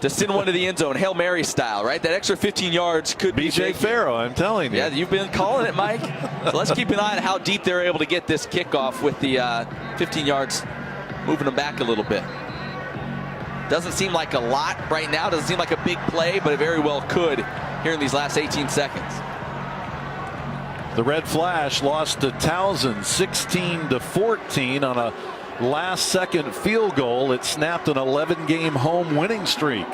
to send one to the end zone, Hail Mary style, right? That extra 15 yards could be BJ Farrow, I'm telling you. Yeah, you've been calling it, Mike. So let's keep an eye on how deep they're able to get this kickoff with the 15 yards, moving them back a little bit. Doesn't seem like a lot right now. Doesn't seem like a big play, but it very well could here in these last 18 seconds. The Red Flash lost to Towson 16-14 on a last-second field goal. It snapped an 11-game home winning streak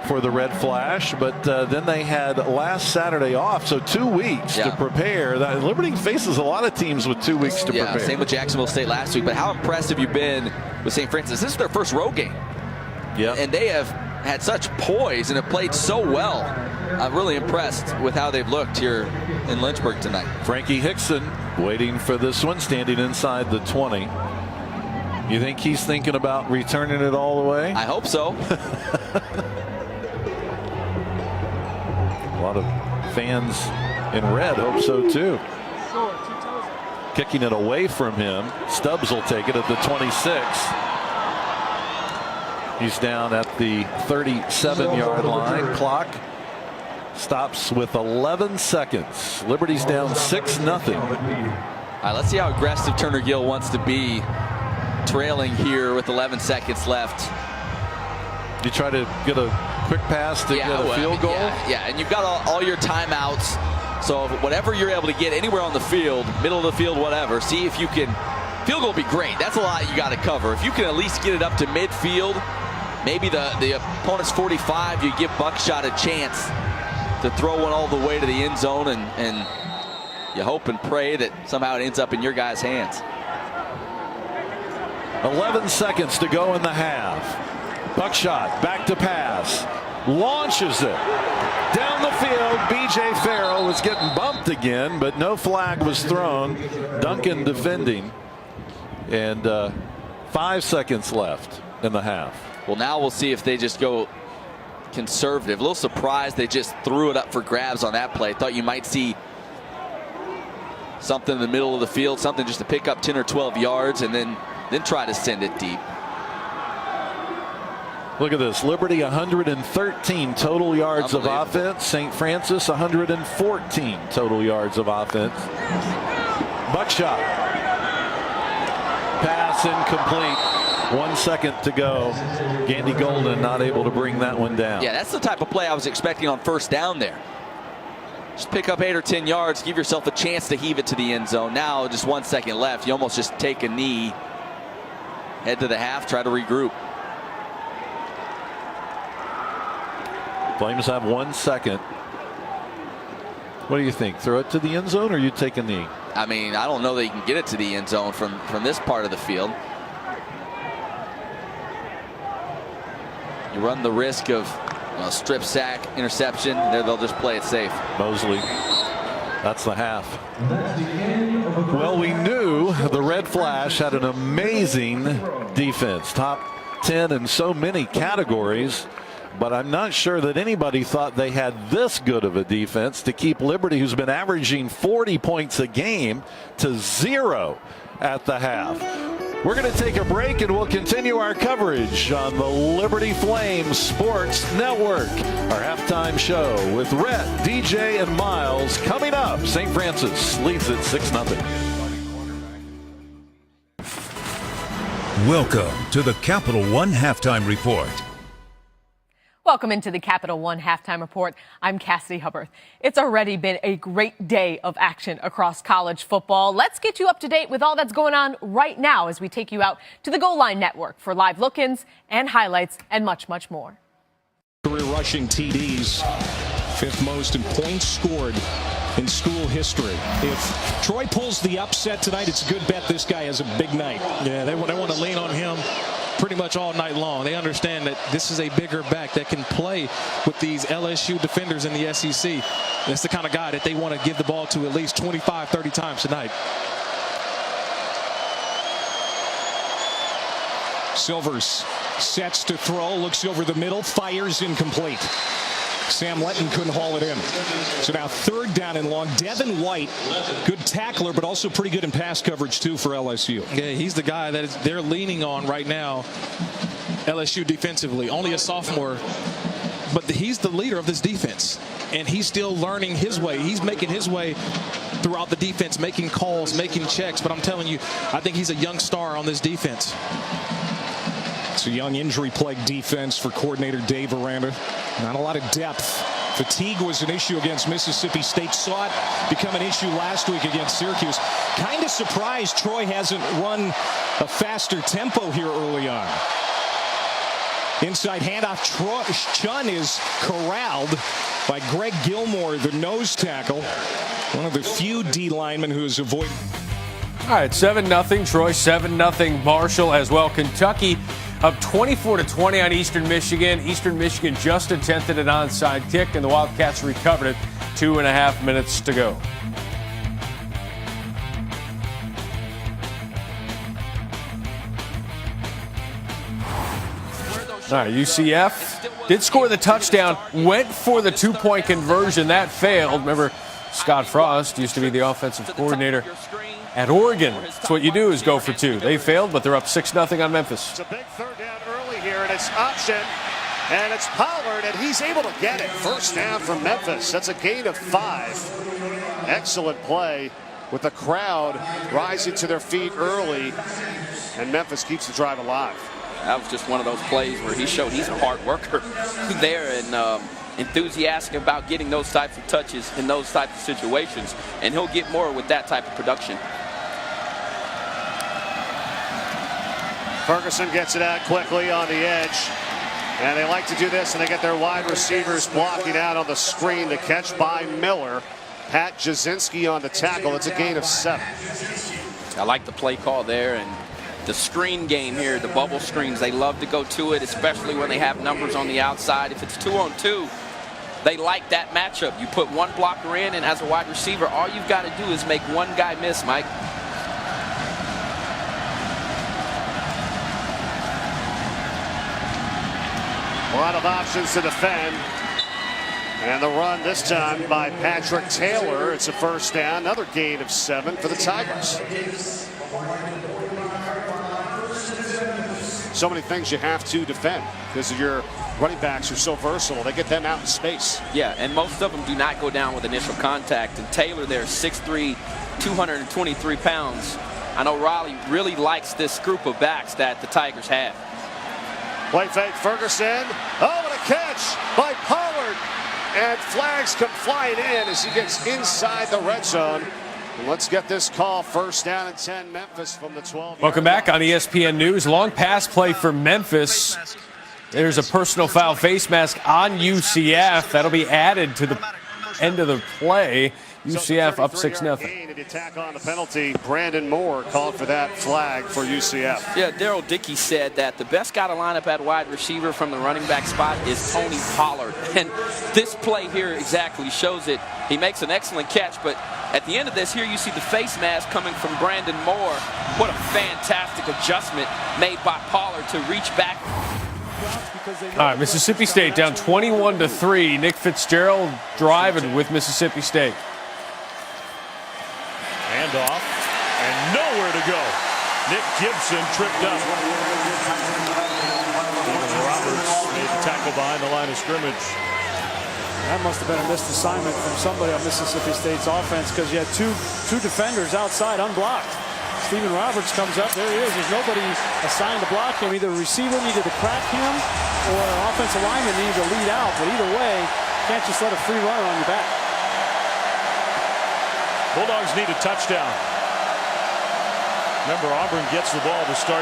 for the Red Flash, but then they had last Saturday off, so 2 weeks to prepare. Liberty faces a lot of teams with 2 weeks to prepare. Same with Jacksonville State last week, but how impressed have you been with St. Francis? This is their first road game. Yeah, and they have had such poise and have played so well. I'm really impressed with how they've looked here in Lynchburg tonight. Frankie Hickson waiting for this one, standing inside the 20. You think he's thinking about returning it all the way? I hope so. A lot of fans in red hope so too. Kicking it away from him. Stubbs will take it at the 26. He's down at the 37-yard line. Clock stops with 11 seconds. Liberty's down 6-0. All right, let's see how aggressive Turner Gill wants to be, trailing here with 11 seconds left. You try to get a quick pass to get a field goal? Yeah, and you've got all your timeouts. So whatever you're able to get anywhere on the field, middle of the field, whatever, see if you can. Field goal would be great. That's a lot you got to cover. If you can at least get it up to midfield, maybe the opponent's 45, you give Buckshot a chance to throw one all the way to the end zone, and you hope and pray that somehow it ends up in your guys' hands. 11 seconds to go in the half. Buckshot back to pass. Launches it down the field. A.J. Farrell was getting bumped again, but no flag was thrown. Duncan defending. And 5 seconds left in the half. Well, now we'll see if they just go conservative. A little surprised they just threw it up for grabs on that play. Thought you might see something in the middle of the field, something just to pick up 10 or 12 yards and then try to send it deep. Look at this. Liberty 113 total yards of offense. St. Francis 114 total yards of offense. Buckshot. Pass incomplete. 1 second to go. Gandy Golden not able to bring that one down. Yeah, that's the type of play I was expecting on first down there. Just pick up 8 or 10 yards, give yourself a chance to heave it to the end zone. Now just 1 second left. You almost just take a knee, head to the half, try to regroup. Flames have 1 second. What do you think? Throw it to the end zone or you take a knee? I mean, I don't know that you can get it to the end zone from this part of the field. You run the risk of strip sack, interception. They'll just play it safe. Mosley. That's the half. Well, we knew the Red Flash had an amazing defense. Top 10 in so many categories. But I'm not sure that anybody thought they had this good of a defense to keep Liberty, who's been averaging 40 points a game, to 0 at the half. We're going to take a break and we'll continue our coverage on the Liberty Flames Sports Network. Our halftime show with Rhett, DJ, and Miles coming up. St. Francis leads it 6-0. Welcome to the Capital One Halftime Report. Welcome into the Capital One Halftime Report. I'm Cassidy Hubbard. It's already been a great day of action across college football. Let's get you up to date with all that's going on right now as we take you out to the Goal Line Network for live look-ins and highlights and much, much more. Career rushing TDs, 5th most in points scored in school history. If Troy pulls the upset tonight, it's a good bet this guy has a big night. Yeah, they want to lean on him pretty much all night long. They understand that this is a bigger back that can play with these LSU defenders in the SEC. That's the kind of guy that they want to give the ball to at least 25, 30 times tonight. Silvers sets to throw, looks over the middle, fires incomplete. Sam Letton couldn't haul it in. So now 3rd down and long. Devin White, good tackler, but also pretty good in pass coverage, too, for LSU. Yeah, he's the guy that they're leaning on right now, LSU defensively. Only a sophomore, but he's the leader of this defense, and he's still learning his way. He's making his way throughout the defense, making calls, making checks, but I'm telling you, I think he's a young star on this defense. It's a young injury-plagued defense for coordinator Dave Aranda. Not a lot of depth. Fatigue was an issue against Mississippi State. Saw it become an issue last week against Syracuse. Kind of surprised Troy hasn't run a faster tempo here early on. Inside handoff. Chun is corralled by Greg Gilmore, the nose tackle. One of the few D linemen who has avoided. All right, 7-0. Troy 7-0. Marshall as well. Kentucky up 24-20 on Eastern Michigan. Eastern Michigan just attempted an onside kick, and the Wildcats recovered it. 2.5 minutes to go. All right, UCF did score the touchdown, went for the 2-point conversion. That failed. Remember, Scott Frost used to be the offensive coordinator at Oregon. That's what you do, is go for 2. They failed, but they're up 6-0 on Memphis. It's a big 3rd down early here, and it's option, and it's Pollard, and he's able to get it. 1st down from Memphis. That's a gain of 5. Excellent play with the crowd rising to their feet early, and Memphis keeps the drive alive. That was just one of those plays where he showed he's a hard worker there and enthusiastic about getting those types of touches in those types of situations, and he'll get more with that type of production. Ferguson gets it out quickly on the edge, and they like to do this, and they get their wide receivers blocking out on the screen. The catch by Miller. Pat Jasinski on the tackle. It's a gain of 7. I like the play call there, and the screen game here, the bubble screens, they love to go to it, especially when they have numbers on the outside. If it's 2-on-2, they like that matchup. You put one blocker in, and as a wide receiver, all you've got to do is make one guy miss, Mike. A lot of options to defend. And the run this time by Patrick Taylor. It's a first down. Another gain of 7 for the Tigers. So many things you have to defend because your running backs are so versatile. They get them out in space. Yeah, and most of them do not go down with initial contact. And Taylor there, 6'3", 223 pounds. I know Raleigh really likes this group of backs that the Tigers have. Play fake Ferguson. Oh, what a catch by Pollard. And flags come flying in as he gets inside the red zone. And let's get this call. First down and 10, Memphis from the 12. Welcome back on ESPN News. Long pass play for Memphis. There's a personal foul face mask on UCF. That'll be added to the end of the play. UCF up 6-0. Attack on the penalty. Brandon Moore called for that flag for UCF. Yeah, Daryl Dickey said that the best guy to line up at wide receiver from the running back spot is Tony Pollard. And this play here exactly shows it. He makes an excellent catch, but at the end of this, here you see the face mask coming from Brandon Moore. What a fantastic adjustment made by Pollard to reach back. All right, Mississippi State down 21-3. Nick Fitzgerald driving with Mississippi State. Handoff and nowhere to go. Nick Gibson tripped up. Roberts made the tackle behind the line of scrimmage. That must have been a missed assignment from somebody on Mississippi State's offense because you had two defenders outside unblocked. Stephen Roberts comes up. There he is. There's nobody assigned to block him. Either a receiver needed to crack him or an offensive lineman needed to lead out. But either way, you can't just let a free runner on your back. Bulldogs need a touchdown. Remember, Auburn gets the ball to start.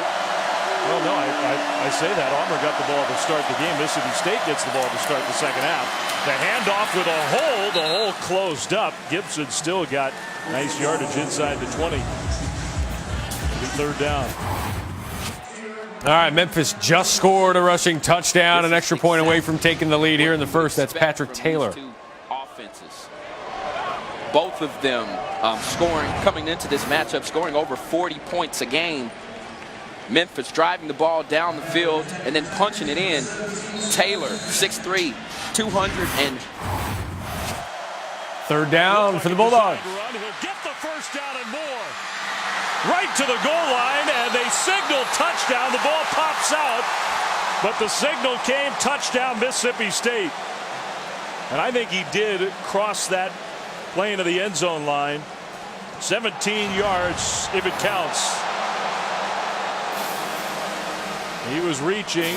Well, no, I say that. Auburn got the ball to start the game. Mississippi State gets the ball to start the second half. The handoff with a hole. The hole closed up. Gibson still got nice yardage inside the 20. Third down. All right, Memphis just scored a rushing touchdown, an extra point away from taking the lead here in the first. That's Patrick Taylor. Offenses. Both of them scoring, coming into this matchup, scoring over 40 points a game. Memphis driving the ball down the field and then punching it in. Taylor, 6'3", 200 and... Third down for the Bulldogs. He'll get the first down and more. Right to the goal line, and they signal touchdown. The ball pops out, but the signal came touchdown Mississippi State. And I think he did cross that lane of the end zone line. 17 yards if it counts. He was reaching,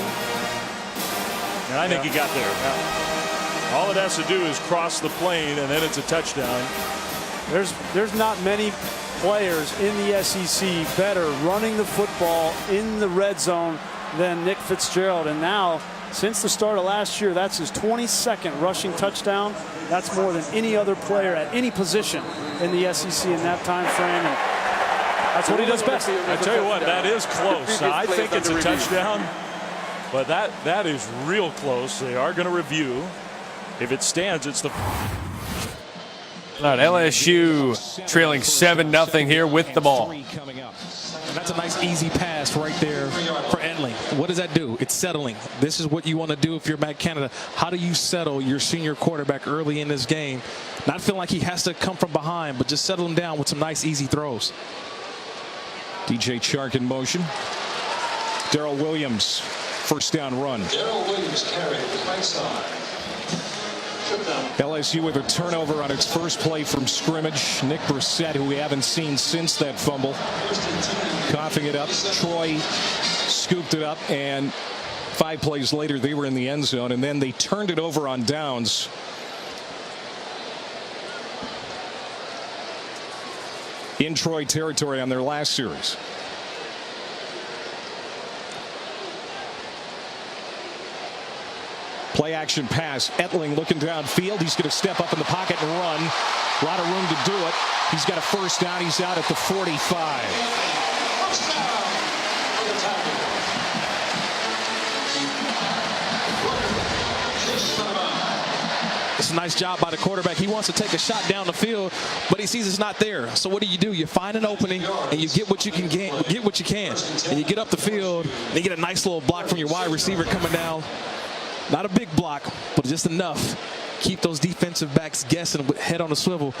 and I think he got there. Yeah. All it has to do is cross the plane, and then it's a touchdown. There's not many players in the SEC better running the football in the red zone than Nick Fitzgerald. And now, since the start of last year, that's his 22nd rushing touchdown. That's more than any other player at any position in the SEC in that time frame. And that's what he does best. I tell you what, that is close. Now, I think it's a touchdown, but that is real close. They are going to review. If it stands, it's the... All right, LSU trailing 7-0 here with the ball. And that's a nice easy pass right there for Endling. What does that do? It's settling. This is what you want to do if you're Matt Canada. How do you settle your senior quarterback early in this game? Not feeling like he has to come from behind, but just settle him down with some nice easy throws. DJ Chark in motion. Darrell Williams, first down run. Darrell Williams carrying the right side. LSU with a turnover on its first play from scrimmage. Nick Brissett, who we haven't seen since that fumble, coughing it up. Troy scooped it up, and 5 plays later they were in the end zone, and then they turned it over on downs. In Troy territory on their last series. Play action pass. Ettling looking downfield. He's going to step up in the pocket and run. A lot of room to do it. He's got a first down. He's out at the 45. That's a nice job by the quarterback. He wants to take a shot down the field, but he sees it's not there. So what do? You find an opening, and you get what you can get what you can. And you get up the field, and you get a nice little block from your wide receiver coming down. Not a big block, but just enough. Keep those defensive backs guessing with head on a swivel.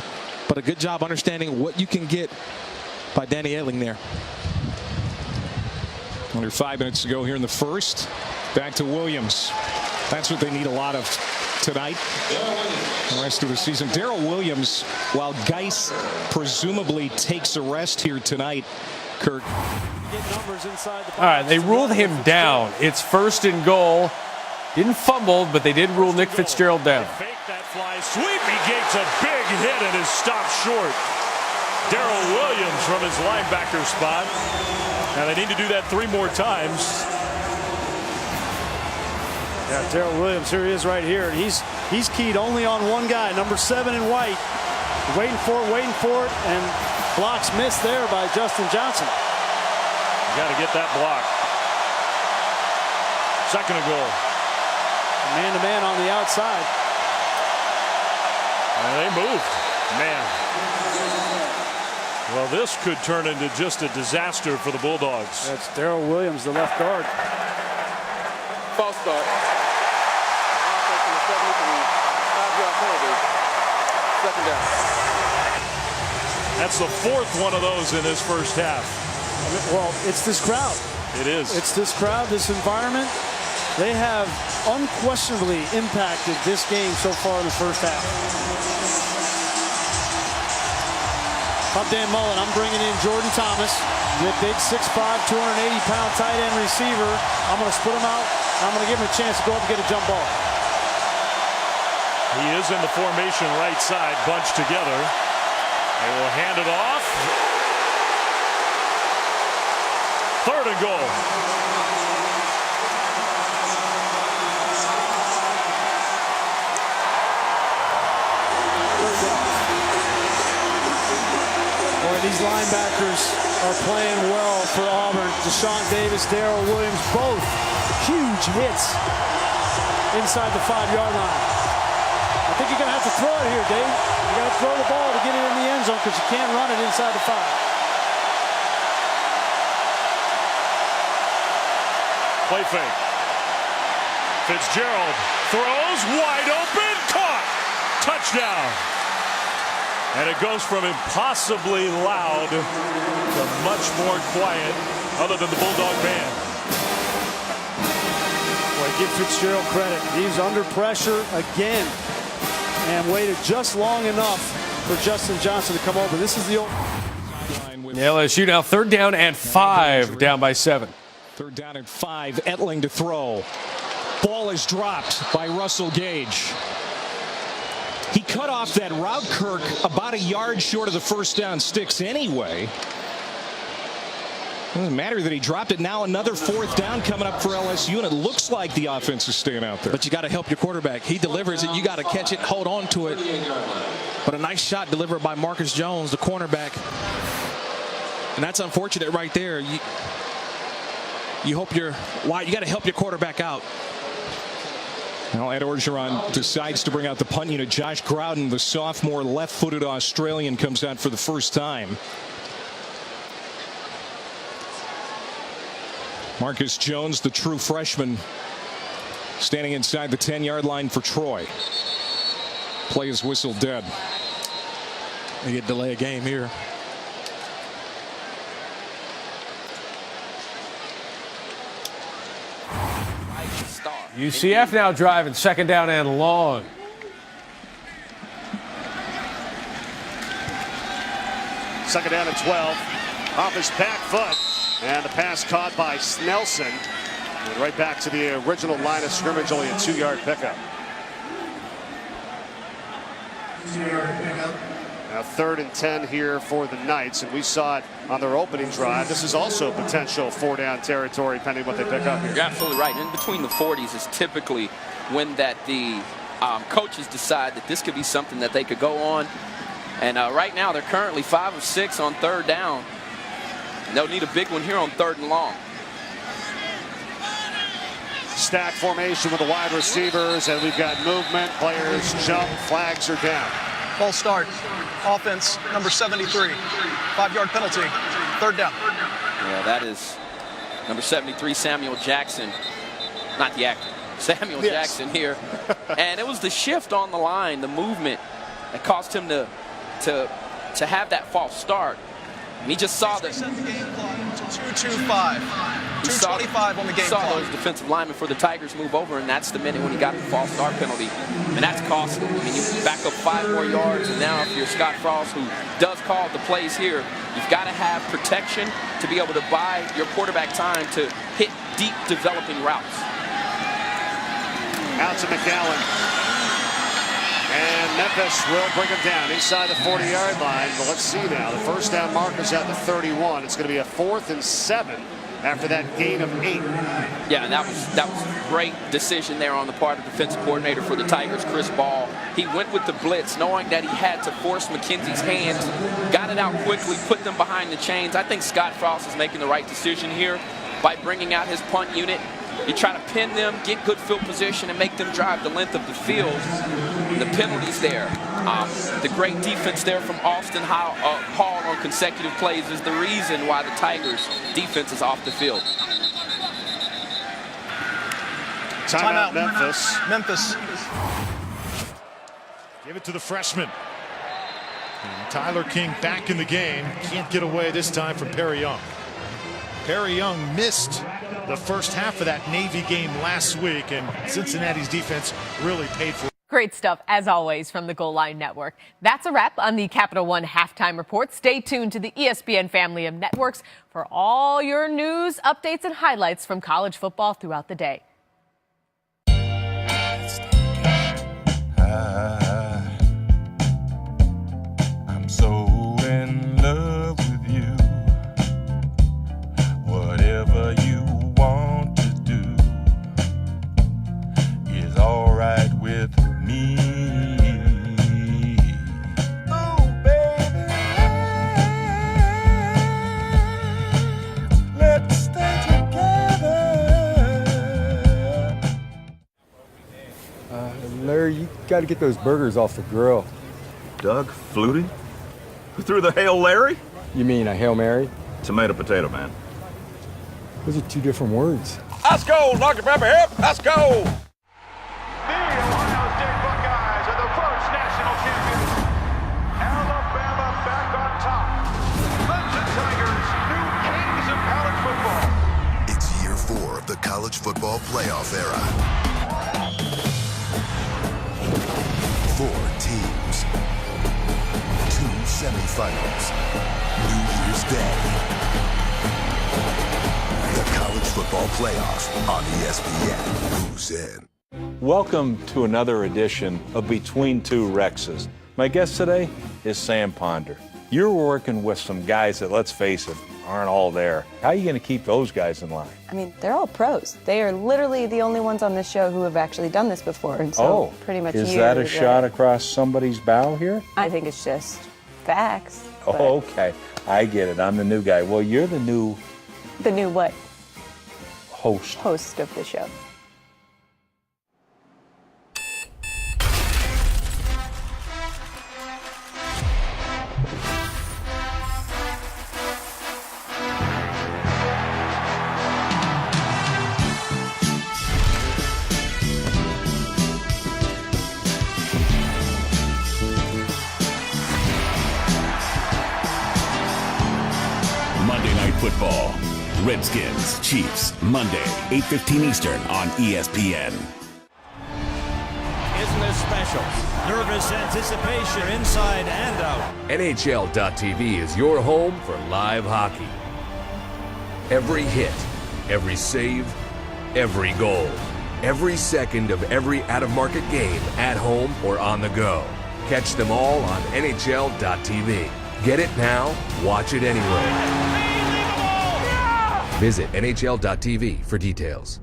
But a good job understanding what you can get by Danny Edling there. Under 5 minutes to go here in the first. Back to Williams. That's what they need a lot of tonight. The rest of the season. Darrell Williams, while Geis presumably takes a rest here tonight, Kirk. All right, they ruled him down. It's 1st and goal. Didn't fumble, but they did rule Nick Fitzgerald down. Fake that fly sweep. He gets a big hit and is stopped short. Darrell Williams from his linebacker spot. And they need to do that 3 more times. Yeah, Darrell Williams, here he is right here. And he's keyed only on one guy, number 7 in white. Waiting for it, and blocks missed there by Justin Johnson. You got to get that block. 2nd and goal. Man-to-man on the outside. And they moved. Man. Well, this could turn into just a disaster for the Bulldogs. That's Darrell Williams, the left guard. False start. Second down. That's the 4th one of those in this first half. Well, it's this crowd. It is. It's this crowd, this environment. They have unquestionably impacted this game so far in the first half. I'm Dan Mullen. I'm bringing in Jordan Thomas, the big 6'5", 280-pound tight end receiver. I'm going to split him out. I'm going to give him a chance to go up and get a jump ball. He is in the formation right side, bunched together. They will hand it off. 3rd and goal. These linebackers are playing well for Auburn. Deshaun Davis, Darrell Williams, both huge hits inside the 5-yard line. I think you're going to have to throw it here, Dave. You got to throw the ball to get it in the end zone because you can't run it inside the 5. Play fake. Fitzgerald throws wide open, caught. Touchdown. And it goes from impossibly loud to much more quiet, other than the Bulldog band. Boy, give Fitzgerald credit. He's under pressure again and waited just long enough for Justin Johnson to come over. This is the old. LSU now 3rd down and 5, down by 7. 3rd down and 5. Edling to throw. Ball is dropped by Russell Gage. He cut off that route, Kirk, about a yard short of the first down sticks anyway. Doesn't matter that he dropped it. Now another 4th down coming up for LSU, and it looks like the offense is staying out there. But you got to help your quarterback. He delivers it. You got to catch it, hold on to it. But a nice shot delivered by Marcus Jones, the cornerback. And that's unfortunate right there. You hope you got to help your quarterback out. Now Ed Orgeron decides to bring out the punt unit. Josh Groudon, the sophomore left-footed Australian, comes out for the first time. Marcus Jones, the true freshman, standing inside the 10-yard line for Troy. Play is whistled dead. They get delay a game here. UCF now driving 2nd down and long. Second down and 12. Off his back foot. And the pass caught by Snelson. And right back to the original line of scrimmage, only a 2-yard pickup. Now 3rd and 10 here for the Knights, and we saw it on their opening drive. This is also potential 4-down territory, pending what they pick up here. You're absolutely right. In between the 40s is typically when the coaches decide that this could be something that they could go on. And right now they're currently 5 of 6 on 3rd down. And they'll need a big one here on 3rd and long. stack formation with the wide receivers, and we've got movement. Players jump, flags are down. False start. Offense, number 73. 5-yard penalty. 3rd down. Yeah, that is number 73, Samuel Jackson. Not the actor. Samuel Jackson here. And it was the shift on the line, the movement, that caused him to have that false start. And he just saw the 2-2-5. 2:25 on the game clock. clock. Those defensive linemen for the Tigers move over, and that's the minute when he got the false start penalty. And that's costly. I mean, you back up 5 more yards, and now if you're Scott Frost, who does call the plays here, you've got to have protection to be able to buy your quarterback time to hit deep developing routes. Out to McAllen. And Memphis will bring him down inside the 40-yard line. But let's see now. The first down mark is at the 31. It's going to be a 4th and 7 after that gain of 8. Yeah, and that was a great decision there on the part of defensive coordinator for the Tigers, Chris Ball. He went with the blitz, knowing that he had to force McKenzie's hands, got it out quickly, put them behind the chains. I think Scott Frost is making the right decision here by bringing out his punt unit. You try to pin them, get good field position, and make them drive the length of the field. The penalties there. The great defense there from Austin Hall on consecutive plays is the reason why the Tigers' defense is off the field. Timeout, Memphis. Memphis. Give it to the freshman. And Tyler King back in the game. Can't get away this time from Perry Young. Perry Young missed the first half of that Navy game last week, and Cincinnati's defense really paid for it. Great stuff, as always, from the Goal Line Network. That's a wrap on the Capital One Halftime Report. Stay tuned to the ESPN family of networks for all your news, updates, and highlights from college football throughout the day. I'm so in love with you. Whatever you want to do is all right with me. Oh, baby, let's stay together. Larry, you got to get those burgers off the grill. Doug Flutie? Who threw the Hail Larry? You mean a Hail Mary? Tomato, potato, man. Those are 2 different words. Let's go, Dr. Pepper, hip! Let's go! It's year 4 of the college football playoff era. 4 teams, 2 semifinals, New Year's Day. The college football playoff on ESPN. Who's in? Welcome to another edition of Between Two Rexes. My guest today is Sam Ponder. You're working with some guys that, let's face it, aren't all there. How are you going to keep those guys in line? I mean, they're all pros. They are literally the only ones on this show who have actually done this before. And so pretty much is that a shot across somebody's bow here? I think it's just facts. Oh, okay. I get it. I'm the new guy. Well, you're the new... The new what? Host. Host of the show. Monday Night Football. Redskins, Chiefs, Monday, 8:15 Eastern on ESPN. Isn't this special? Nervous anticipation inside and out. NHL.tv is your home for live hockey. Every hit, every save, every goal, every second of every out-of-market game at home or on the go. Catch them all on NHL.tv. Get it now, watch it anywhere. Visit NHL.tv for details.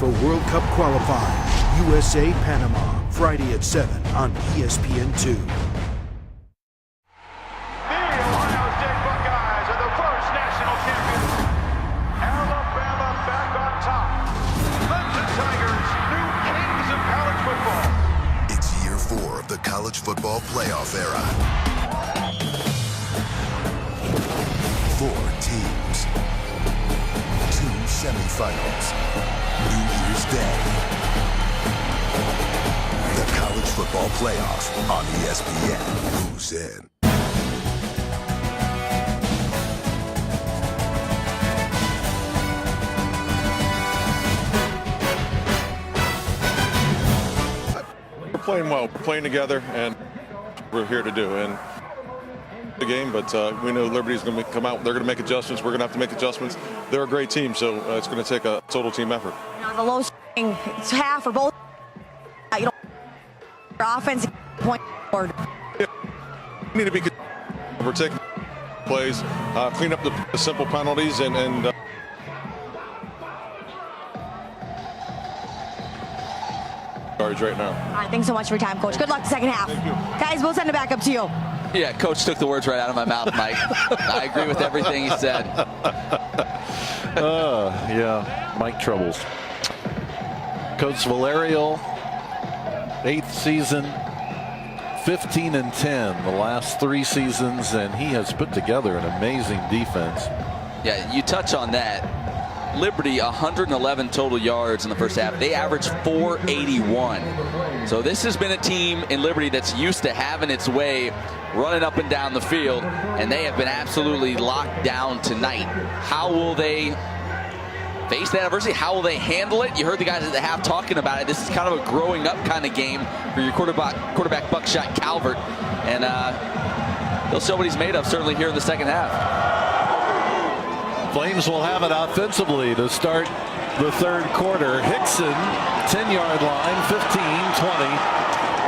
for World Cup qualifying. USA Panama, Friday at 7 on ESPN2. The college football playoff era. 4 teams, 2 semifinals, New Year's Day. The college football playoff on ESPN. Who's in? Playing well, playing together, and we're here to do. And the game, but we know Liberty's going to come out. They're going to make adjustments. We're going to have to make adjustments. They're a great team, so it's going to take a total team effort. The low scoring, it's half or both. You know, offense point forward. We need to be. We're taking plays, clean up the simple penalties, and right now. All right, thanks so much for your time, Coach. Good luck the second half. Guys, we'll send it back up to you. Yeah, Coach took the words right out of my mouth, Mike. I agree with everything he said. Yeah, Mike Troubles. Coach Valerio, 8th season, 15-10 the last 3 seasons, and he has put together an amazing defense. Yeah, you touch on that. Liberty 111 total yards in the first half. They averaged 481. So this has been a team in Liberty that's used to having its way running up and down the field, and they have been absolutely locked down tonight. How will they face that adversity? How will they handle it? You heard the guys at the half talking about it. This is kind of a growing up kind of game for your quarterback Buckshot Calvert, and he'll show what he's made of certainly here in the second half. Flames will have it offensively to start the third quarter. Hickson, 10-yard line, 15, 20,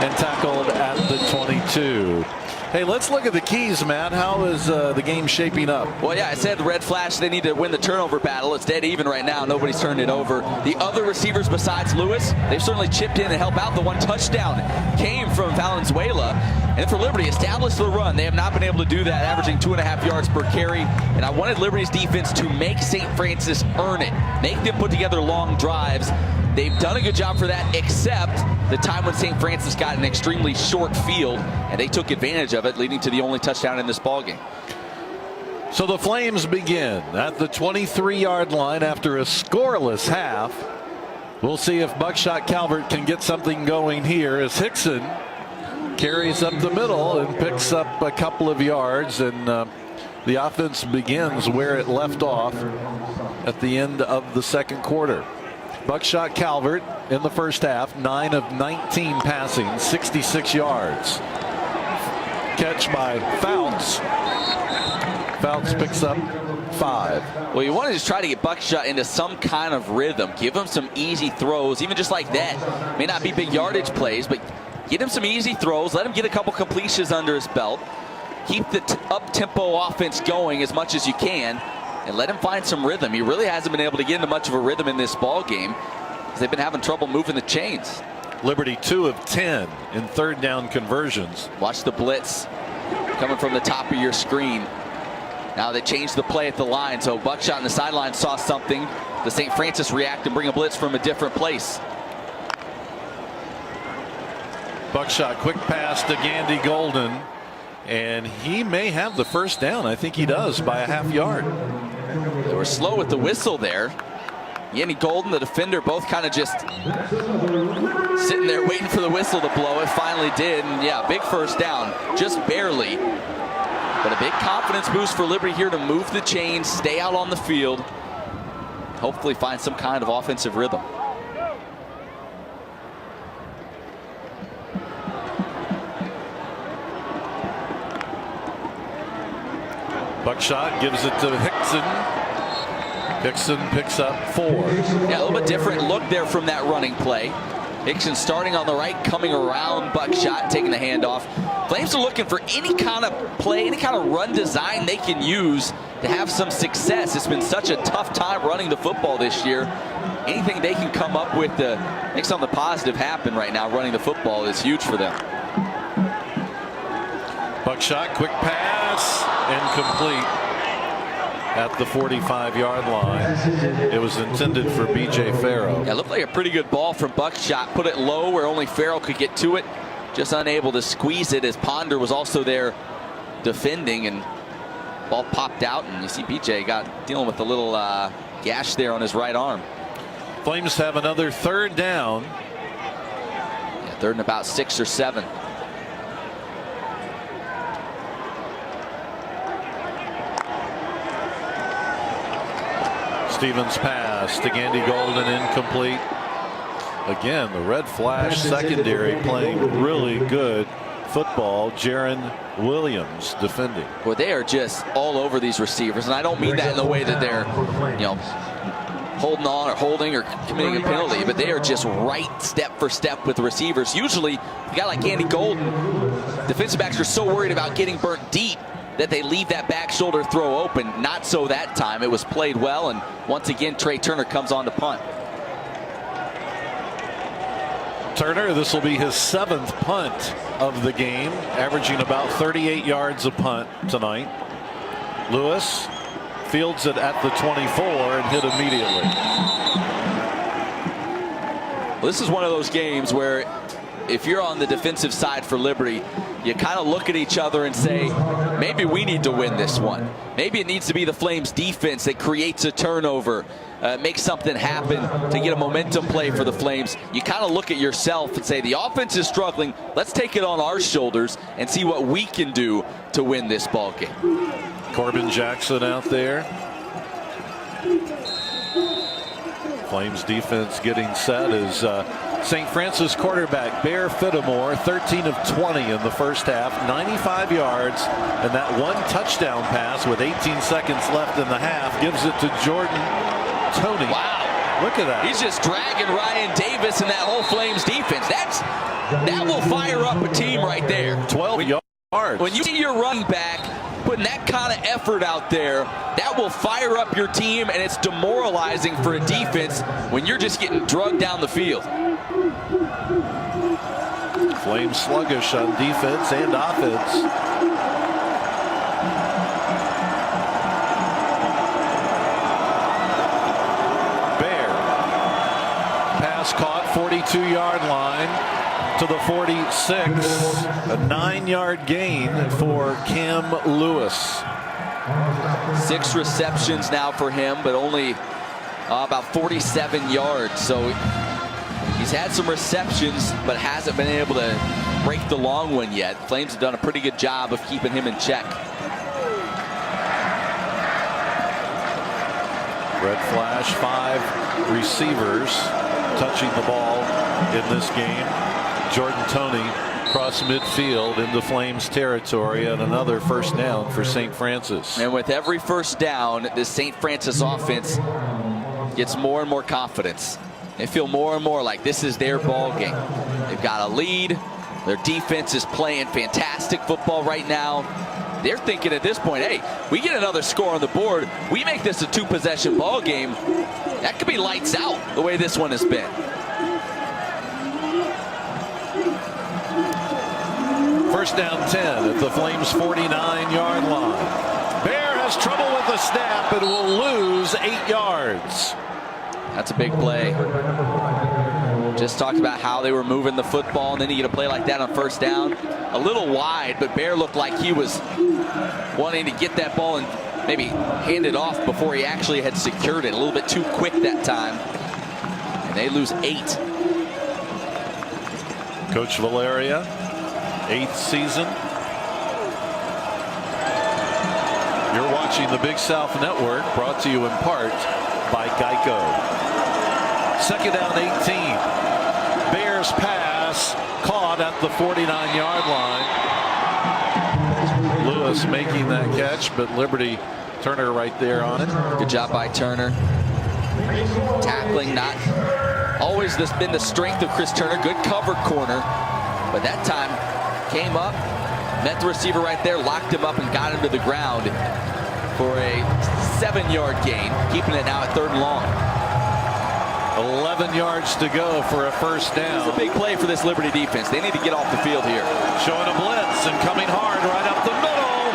and tackled at the 22. Hey, let's look at the keys, Matt. How is the game shaping up? Well, yeah, I said the red flash, they need to win the turnover battle. It's dead even right now. Nobody's turned it over. The other receivers besides Lewis, they've certainly chipped in and helped out. The one touchdown came from Valenzuela. And for Liberty, establish the run. They have not been able to do that, averaging 2.5 yards per carry. And I wanted Liberty's defense to make St. Francis earn it, make them put together long drives. They've done a good job for that, except the time when St. Francis got an extremely short field, and they took advantage of it, leading to the only touchdown in this ballgame. So the Flames begin at the 23-yard line after a scoreless half. We'll see if Buckshot Calvert can get something going here as Hickson carries up the middle and picks up a couple of yards, and the offense begins where it left off at the end of the second quarter. Buckshot Calvert in the first half, 9 of 19 passing, 66 yards. Catch by Fouts. Fouts picks up 5. Well, you want to just try to get Buckshot into some kind of rhythm. Give him some easy throws, even just like that. May not be big yardage plays, but get him some easy throws. Let him get a couple completions under his belt. Keep the up-tempo offense going as much as you can, and let him find some rhythm. He really hasn't been able to get into much of a rhythm in this ball game because they've been having trouble moving the chains. Liberty 2 of 10 in third down conversions. Watch the blitz coming from the top of your screen. Now they changed the play at the line, so Buckshot on the sideline saw something. The St. Francis react and bring a blitz from a different place. Buckshot, quick pass to Gandy Golden, and he may have the first down. I think he does by a half yard. They were slow with the whistle there. Yanni Golden, the defender, both kind of just sitting there waiting for the whistle to blow. It finally did, and yeah, big first down, just barely. But a big confidence boost for Liberty here to move the chains, stay out on the field, hopefully find some kind of offensive rhythm. Buckshot gives it to Hickson. Hickson picks up 4. Yeah, a little bit different look there from that running play. Hickson starting on the right, coming around Buckshot, taking the handoff. Flames are looking for any kind of play, any kind of run design they can use to have some success. It's been such a tough time running the football this year. anything they can come up with to make something positive happen right now running the football is huge for them. Buckshot, quick pass, incomplete at the 45-yard line. It was intended for B.J. Farrow. Yeah, it looked like a pretty good ball from Buckshot. Put it low where only Farrow could get to it. Just unable to squeeze it as Ponder was also there defending, and ball popped out, and you see B.J. got dealing with a little gash there on his right arm. Flames have another third down. Yeah, third and about 6 or 7. Stevens pass to Gandy Golden, incomplete. Again, the Red Flash secondary playing really good football. Jaron Williams defending. Well, they are just all over these receivers, and I don't mean that in the way that they're, holding on or holding or committing a penalty, but they are just right step for step with the receivers. Usually, a guy like Gandy Golden, defensive backs are so worried about getting burnt deep that they leave that back shoulder throw open. Not so that time. It was played well, and once again, Trey Turner comes on to punt. Turner, this will be his 7th punt of the game, averaging about 38 yards a punt tonight. Lewis fields it at the 24 and hit immediately. Well, this is one of those games where if you're on the defensive side for Liberty, you kind of look at each other and say, maybe we need to win this one. Maybe it needs to be the Flames defense that creates a turnover, makes something happen to get a momentum play for the Flames. You kind of look at yourself and say, the offense is struggling. Let's take it on our shoulders and see what we can do to win this ball game. Corbin Jackson out there. Flames defense getting set as St. Francis quarterback Bear Fittimore, 13 of 20 in the first half, 95 yards, and that one touchdown pass with 18 seconds left in the half gives it to Jordan Toney. Wow. Look at that. He's just dragging Ryan Davis and that whole Flames defense. That will fire up a team right there. 12 yards. When you see your running back putting that kind of effort out there, that will fire up your team, and it's demoralizing for a defense when you're just getting drugged down the field. Flames sluggish on defense and offense. Bear. Pass caught, 42-yard line to the 46. A 9-yard gain for Cam Lewis. 6 receptions now for him, but only about 47 yards. So he's had some receptions, but hasn't been able to break the long one yet. Flames have done a pretty good job of keeping him in check. Red Flash, 5 receivers touching the ball in this game. Jordan Toney across midfield into Flames territory, and another first down for St. Francis. And with every first down, the St. Francis offense gets more and more confidence. They feel more and more like this is their ball game. They've got a lead. Their defense is playing fantastic football right now. They're thinking at this point, hey, we get another score on the board. We make this a 2-possession ball game. That could be lights out the way this one has been. First down 10 at the Flames 49-yard line. Bear has trouble with the snap and will lose 8 yards. That's a big play. Just talked about how they were moving the football, and then you get a play like that on first down. A little wide, but Bear looked like he was wanting to get that ball and maybe hand it off before he actually had secured it. A little bit too quick that time. And they lose 8. Coach Valeria, 8th season. You're watching the Big South Network, brought to you in part by Geico. Second down 18. Bears pass caught at the 49-yard line. Lewis making that catch, but Liberty, Turner right there on it. Good job by Turner. Tackling, not always been the strength of Chris Turner. Good cover corner, but that time came up, met the receiver right there, locked him up and got him to the ground for a 7-yard gain, keeping it now at 3rd and long. 11 yards to go for a first down. It's a big play for this Liberty defense. They need to get off the field here. Showing a blitz and coming hard right up the middle.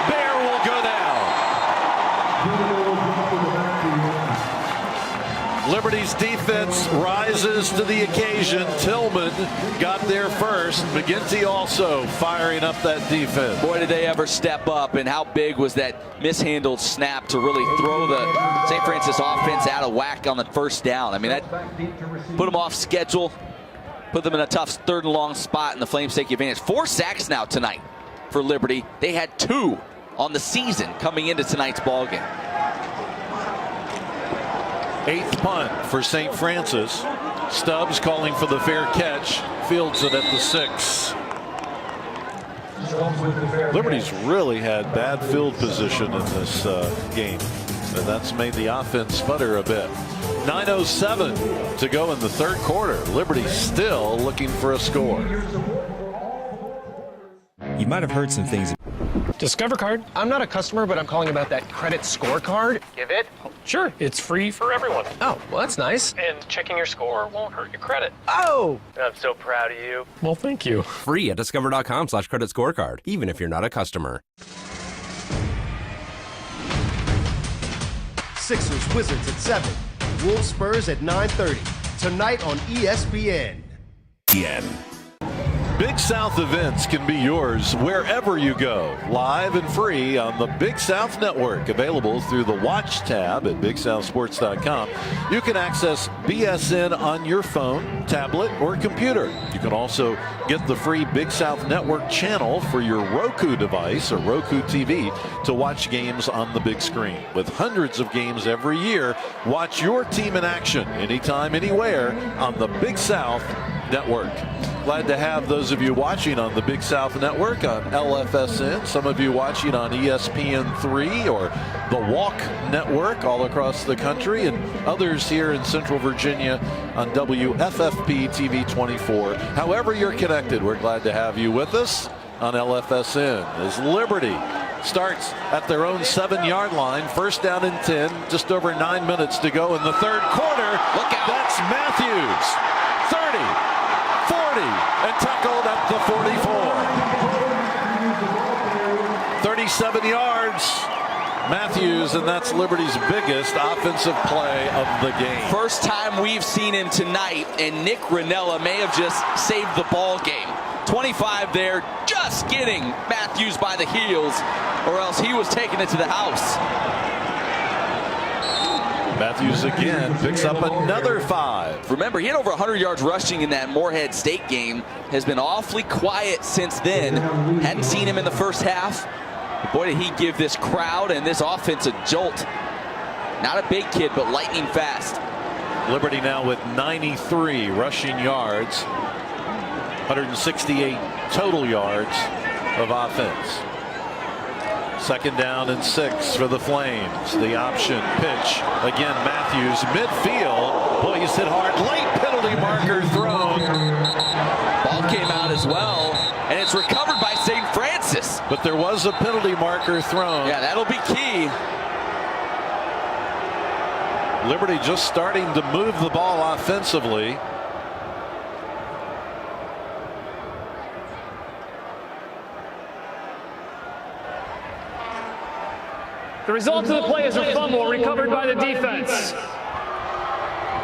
Bear will go down. Liberty's defense rises to the occasion. Tillman got there first. McGinty also firing up that defense. Boy, did they ever step up, and how big was that mishandled snap to really throw the St. Francis offense out of whack on the first down. I mean, that put them off schedule, put them in a tough third and long spot, and the Flames take advantage. 4 sacks now tonight for Liberty. They had 2 on the season coming into tonight's ballgame. 8th punt for St. Francis. Stubbs calling for the fair catch. Fields it at the 6. Liberty's really had bad field position in this game, and that's made the offense sputter a bit. 9:07 to go in the third quarter. Liberty still looking for a score. You might have heard some things. Discover card. I'm not a customer, but I'm calling about that credit scorecard. Give it? Sure, it's free for everyone. Oh, well, that's nice. And checking your score won't hurt your credit. Oh! I'm so proud of you. Well, thank you. Free at discover.com/credit scorecard, even if you're not a customer. Sixers Wizards at 7. Wolves Spurs at 9:30. Tonight on ESPN. Big South events can be yours wherever you go. Live and free on the Big South Network. Available through the Watch tab at BigSouthSports.com. You can access BSN on your phone, tablet, or computer. You can also get the free Big South Network channel for your Roku device or Roku TV to watch games on the big screen. With hundreds of games every year, watch your team in action anytime, anywhere on the Big South Network. Glad to have those of you watching on the Big South Network on LFSN, some of you watching on ESPN3 or the Walk Network all across the country, and others here in Central Virginia on WFFP TV 24. However you're connected, we're glad to have you with us on LFSN as Liberty starts at their own 7-yard line. First down and 10, just over 9 minutes to go in the third quarter. Look out. That's Matthews. 30, 40, and tackled at the 44. 37 yards. Matthews, and that's Liberty's biggest offensive play of the game. First time we've seen him tonight, and Nick Ranella may have just saved the ball game. 25 there, just getting Matthews by the heels, or else he was taking it to the house. Matthews again picks up another 5. Remember, he had over 100 yards rushing in that Moorhead State game. Has been awfully quiet since then. Hadn't seen him in the first half. Boy, did he give this crowd and this offense a jolt. Not a big kid, but lightning fast. Liberty now with 93 rushing yards, 168 total yards of offense. Second down and 6 for the Flames. The option pitch. Again, Matthews midfield. Boy, he's hit hard. Late penalty marker thrown. Ball came out as well, and it's recovered by St. Francis. But there was a penalty marker thrown. Yeah, that'll be key. Liberty just starting to move the ball offensively. The result of the play is a fumble recovered by the defense.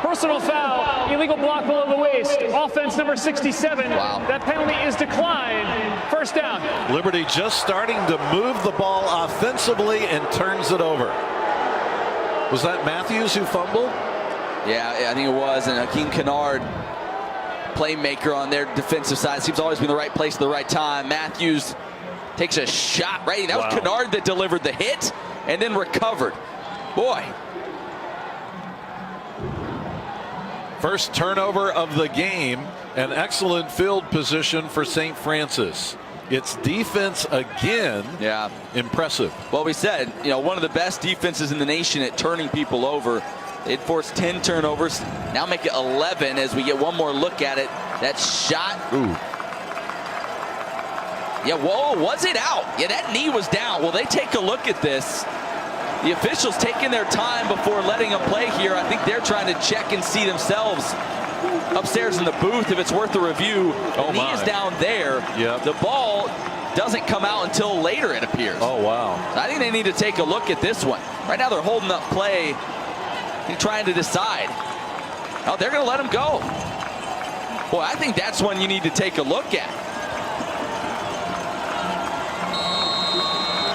Personal foul, illegal block below the waist. Offense number 67. Wow. That penalty is declined. First down. Liberty just starting to move the ball offensively and turns it over. Was that Matthews who fumbled? Yeah, I think it was. And Hakeem Kennard, playmaker on their defensive side, seems to always be in the right place at the right time. Matthews takes a shot right. That was Kennard that delivered the hit and then recovered. Boy. First turnover of the game. An excellent field position for St. Francis. It's defense again. Yeah. Impressive. Well, we said, one of the best defenses in the nation at turning people over. They'd forced 10 turnovers. Now make it 11 as we get one more look at it. That shot. Ooh. Yeah, whoa, was it out? Yeah, that knee was down. Well, they take a look at this. The officials taking their time before letting them play here. I think they're trying to check and see themselves upstairs in the booth if it's worth a review. Oh, knee is down there. Yep. The ball doesn't come out until later, it appears. Oh, wow. I think they need to take a look at this one. Right now they're holding up play and trying to decide. Oh, they're going to let him go. Boy, I think that's one you need to take a look at.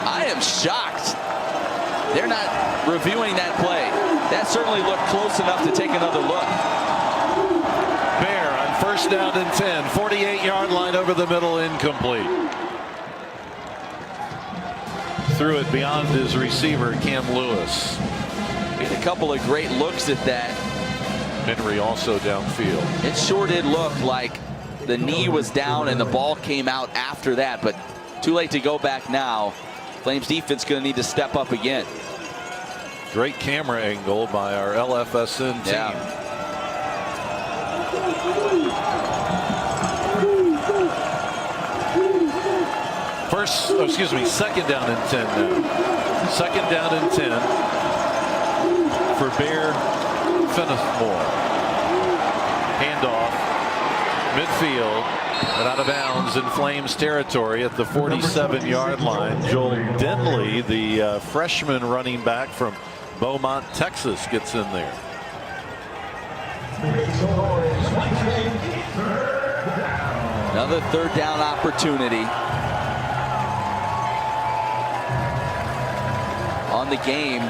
I am shocked they're not reviewing that play. That certainly looked close enough to take another look. Bear on first down and 10, 48-yard line over the middle, incomplete. Threw it beyond his receiver, Cam Lewis. He had a couple of great looks at that. Henry also downfield. It sure did look like the knee was down and the ball came out after that, but too late to go back now. Flames defense going to need to step up again. Great camera angle by our LFSN team. Yeah. Second down and 10 now. Second down and 10 for Bear Fenimore. Handoff, midfield, and out of bounds in Flames territory at the 47-yard line. Joel Denley, the freshman running back from Beaumont, Texas, gets in there. Another third down opportunity. On the game,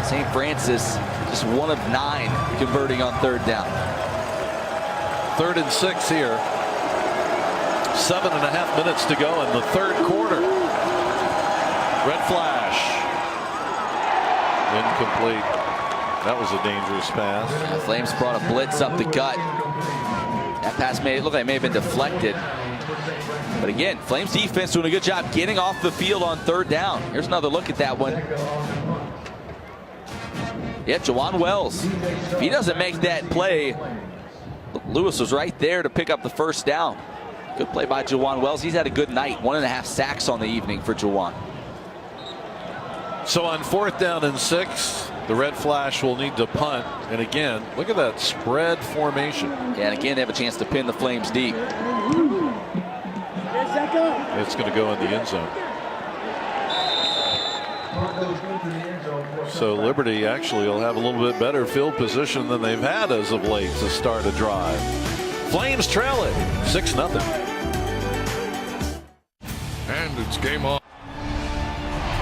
St. Francis just 1 of 9 converting on third down. 3rd and 6 here. 7.5 minutes to go in the third quarter. Red flash. Incomplete. That was a dangerous pass. The Flames brought a blitz up the gut. That pass made it look like it may have been deflected. But again, Flames defense doing a good job getting off the field on third down. Here's another look at that one. Yeah, Jawan Wells. If he doesn't make that play, Lewis was right there to pick up the first down. Good play by Jawan Wells. He's had a good night. 1.5 sacks on the evening for Jawan. So on 4th down and 6, the red flash will need to punt. And again, look at that spread formation. Yeah, and again, they have a chance to pin the Flames deep. It's going to go in the end zone. So Liberty actually will have a little bit better field position than they've had as of late to start a drive. Flames trail it 6-0. And it's game on.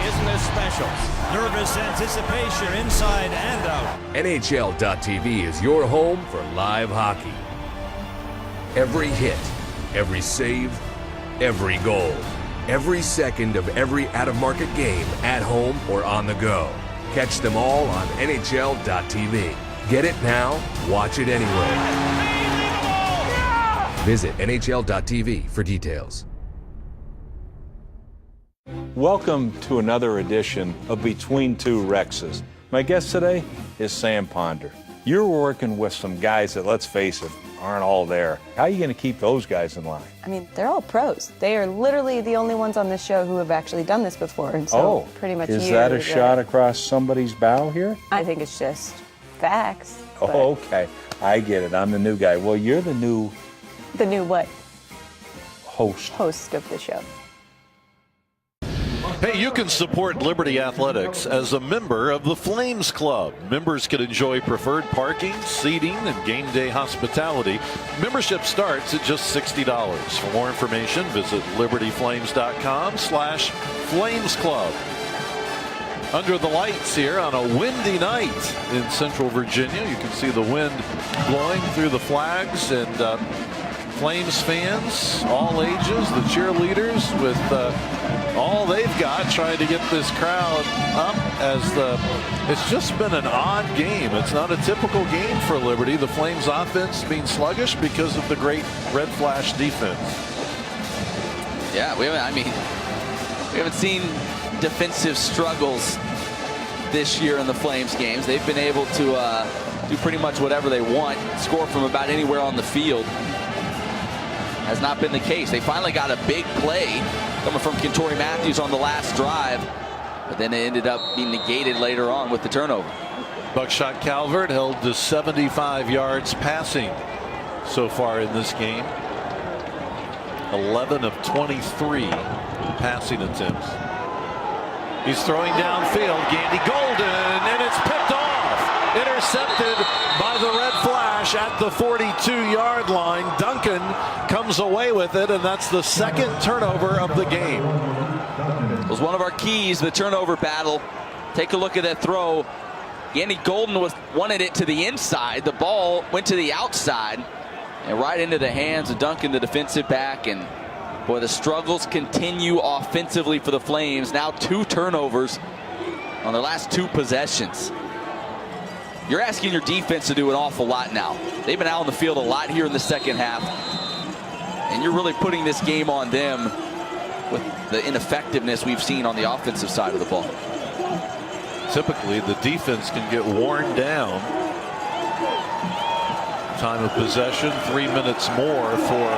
Isn't this special? Nervous anticipation inside and out. NHL.tv is your home for live hockey. Every hit, every save, every goal, every second of every out-of-market game at home or on the go. Catch them all on NHL.tv. Get it now, watch it anywhere. Visit NHL.tv for details. Welcome to another edition of Between Two Rexes. My guest today is Sam Ponder. You're working with some guys that, let's face it, aren't all there. How are you going to keep those guys in line? I mean, they're all pros. They are literally the only ones on this show who have actually done this before. And so pretty much is that a shot across somebody's bow here? I think it's just facts. Oh, okay. I get it. I'm the new guy. Well, you're the new... The new what? Host of the show. Hey, you can support Liberty Athletics as a member of the Flames Club. Members can enjoy preferred parking, seating, and game day hospitality. Membership starts at just $60. For more information, visit libertyflames.com/Flames Club. Under the lights here on a windy night in Central Virginia. You can see the wind blowing through the flags, and Flames fans, all ages, the cheerleaders with all they've got trying to get this crowd up as it's just been an odd game. It's not a typical game for Liberty. The Flames offense being sluggish because of the great red flash defense. Yeah, we haven't seen defensive struggles this year in the Flames games. They've been able to do pretty much whatever they want, score from about anywhere on the field. Has not been the case. They finally got a big play coming from Kentori Matthews on the last drive. but then it ended up being negated later on with the turnover. Buckshot Calvert held to 75 yards passing so far in this game. 11 of 23 passing attempts. He's throwing downfield. Gandy Golden, and it's picked off. Intercepted by the red flash at the 42-yard line. Duncan comes away with it, and that's the second turnover of the game. It was one of our keys, the turnover battle. Take a look at that throw. Gandy Golden wanted it to the inside. The ball went to the outside and right into the hands of Duncan, the defensive back. And boy, the struggles continue offensively for the Flames. Now 2 turnovers on their last 2 possessions. You're asking your defense to do an awful lot now. They've been out on the field a lot here in the second half. And you're really putting this game on them with the ineffectiveness we've seen on the offensive side of the ball. Typically, the defense can get worn down. Time of possession, 3 minutes more for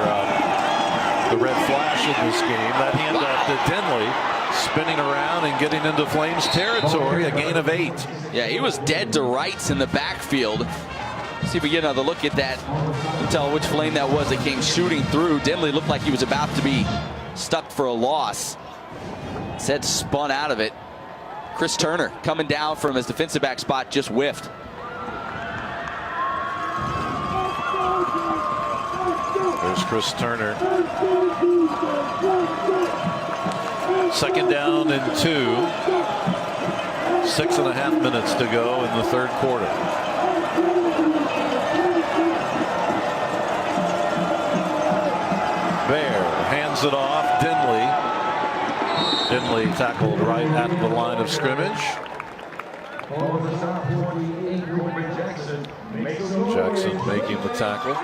the red flash in this game. That handoff to Denley, spinning around and getting into Flames territory, a gain of 8. Yeah, he was dead to rights in the backfield. See if we get another look at that. You can tell which Flame that was that came shooting through. Denley looked like he was about to be stuck for a loss. Instead, spun out of it. Chris Turner coming down from his defensive back spot, just whiffed. There's Chris Turner. 2nd down and 2. 6.5 minutes to go in the 3rd quarter. Bear hands it off. Denley tackled right at the line of scrimmage. Jackson making the tackle.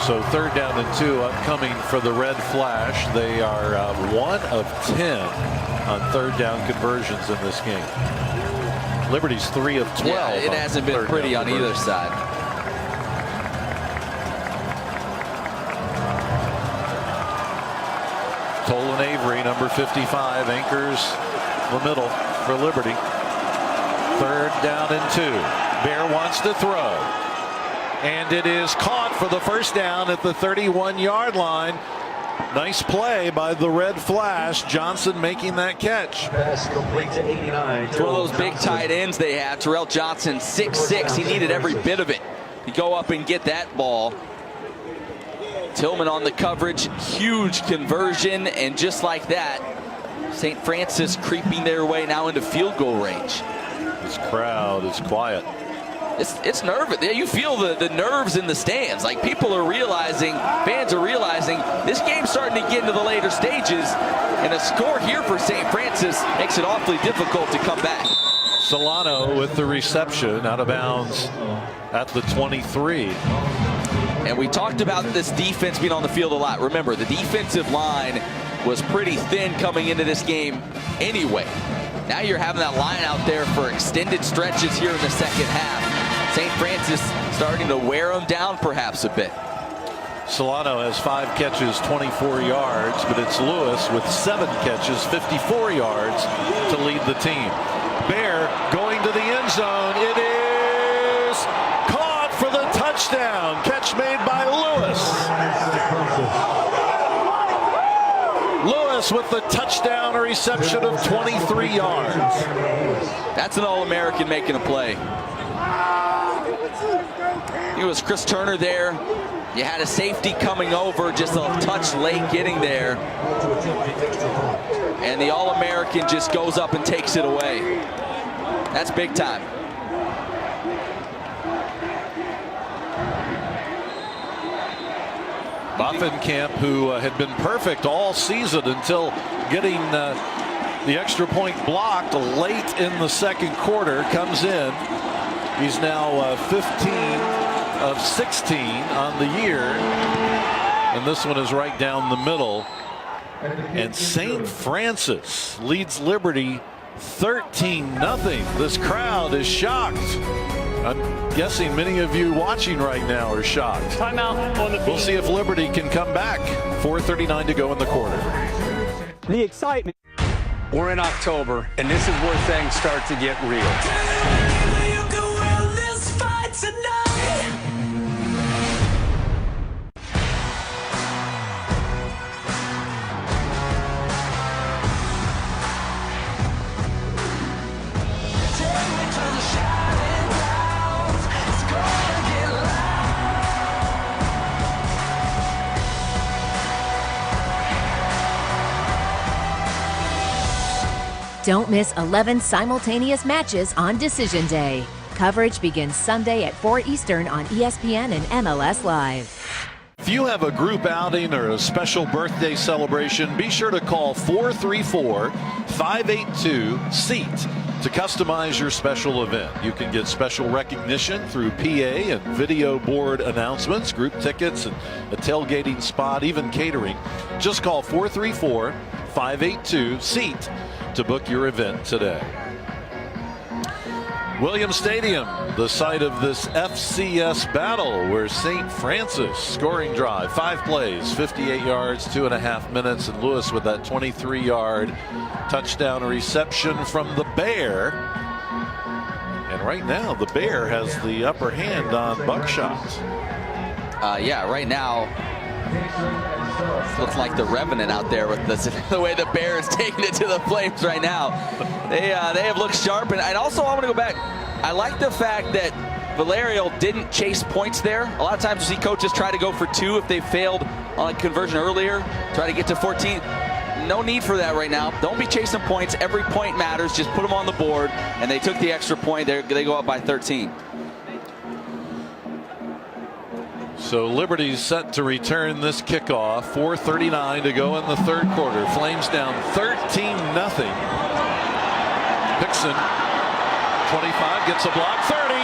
So 3rd down and 2 upcoming for the red flash. They are 1 of 10 on 3rd down conversions in this game. Liberty's 3 of 12. Yeah, it hasn't been pretty on either side. Tolan Avery, number 55, anchors the middle for Liberty. 3rd down and 2. Bear wants to throw. And it is caught for the 1st down at the 31-yard line. Nice play by the red flash. Johnson making that catch. It's one of those big tight ends they have. Terrell Johnson, 6'6". He needed every bit of it to go up and get that ball. Tillman on the coverage, huge conversion, and just like that, St. Francis creeping their way now into field goal range. This crowd is quiet. It's nervous. You feel the nerves in the stands. Like, people are realizing, fans are realizing, this game's starting to get into the later stages, and a score here for St. Francis makes it awfully difficult to come back. Solano with the reception, out of bounds at the 23. And we talked about this defense being on the field a lot. Remember, the defensive line was pretty thin coming into this game anyway. Now you're having that line out there for extended stretches here in the second half. St. Francis starting to wear them down perhaps a bit. Solano has 5 catches, 24 yards, but it's Lewis with 7 catches, 54 yards to lead the team. Bear going to the end zone. It is caught for the touchdown. Catch made by Lewis. Lewis with the touchdown reception of 23 yards. That's an All-American making a play. It was Chris Turner there. You had a safety coming over, just a touch late getting there. And the All-American just goes up and takes it away. That's big time. Boffenkamp, who had been perfect all season until getting the extra point blocked late in the 2nd quarter, comes in. He's now 15 of 16 on the year. And this one is right down the middle. And St. Francis leads Liberty 13-0. This crowd is shocked. I'm guessing many of you watching right now are shocked. Timeout on the field. We'll see if Liberty can come back. 4:39 to go in the quarter. the excitement. We're in October, and this is where things start to get real. Don't miss 11 simultaneous matches on Decision Day. Coverage begins Sunday at 4 Eastern on ESPN and MLS Live. If you have a group outing or a special birthday celebration, be sure to call 434-582-SEAT to customize your special event. You can get special recognition through PA and video board announcements, group tickets, and a tailgating spot, even catering. Just call 434-582-SEAT to book your event today. Williams Stadium, the site of this FCS battle, where St. Francis scoring drive, 5 plays, 58 yards, 2.5 minutes, and Lewis with that 23-yard touchdown reception from the Bear. And right now, the Bear has the upper hand on Buckshot. Yeah, right now, looks like the Revenant out there with the way the Bear is taking it to the Flames right now. They have looked sharp, and also I want to go back. I like the fact that Valerio didn't chase points there. A lot of times you see coaches try to go for 2 if they failed on a conversion earlier, try to get to 14. No need for that right now. Don't be chasing points. Every point matters. Just put them on the board, and they took the extra point. They go up by 13. So Liberty's set to return this kickoff. 4:39 to go in the third quarter. Flames down 13-0. Hickson, 25, gets a block, 30.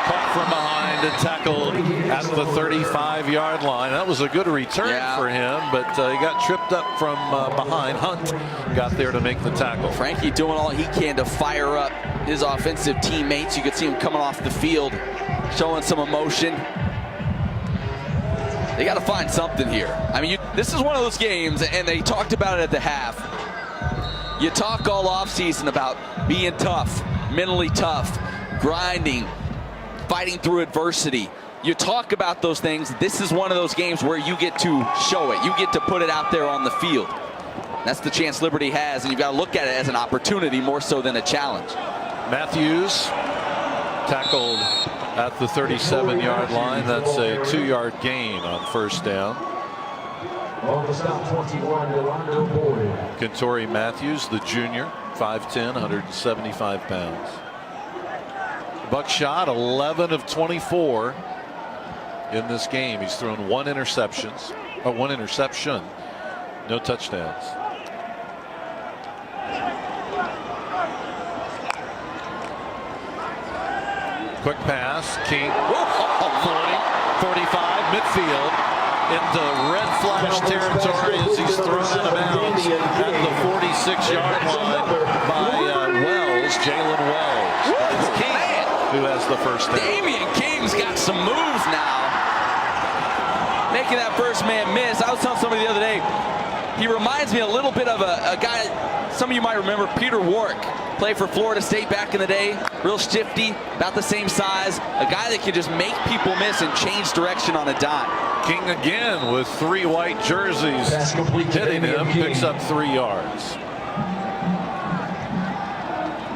Caught from behind and tackled at the 35-yard line. That was a good return for him, but he got tripped up from behind. Hunt got there to make the tackle. Frankie doing all he can to fire up his offensive teammates. You could see him coming off the field, showing some emotion. They got to find something here. I mean, this is one of those games, and they talked about it at the half. You talk all offseason about being tough, mentally tough, grinding, fighting through adversity. You talk about those things. This is one of those games where you get to show it. You get to put it out there on the field. That's the chance Liberty has, and you've got to look at it as an opportunity more so than a challenge. Matthews tackled at the 37-yard line. That's a 2-yard gain on first down. Kentori Matthews, the junior, 5'10", 175 pounds. Buckshot, 11 of 24 in this game. He's thrown one interception, no touchdowns. Quick pass, King, 40, 45, midfield, into red flash territory as he's thrown out of bounds at the 46-yard line by Wells, Jalen Wells. It's King who has the first down. Damian King's got some moves now, making that first man miss. I was telling somebody the other day, he reminds me a little bit of a guy, some of you might remember, Peter Warwick. Played for Florida State back in the day. Real shifty, about the same size. A guy that can just make people miss and change direction on a dime. King again with 3 white jerseys hitting him. Picks up 3 yards.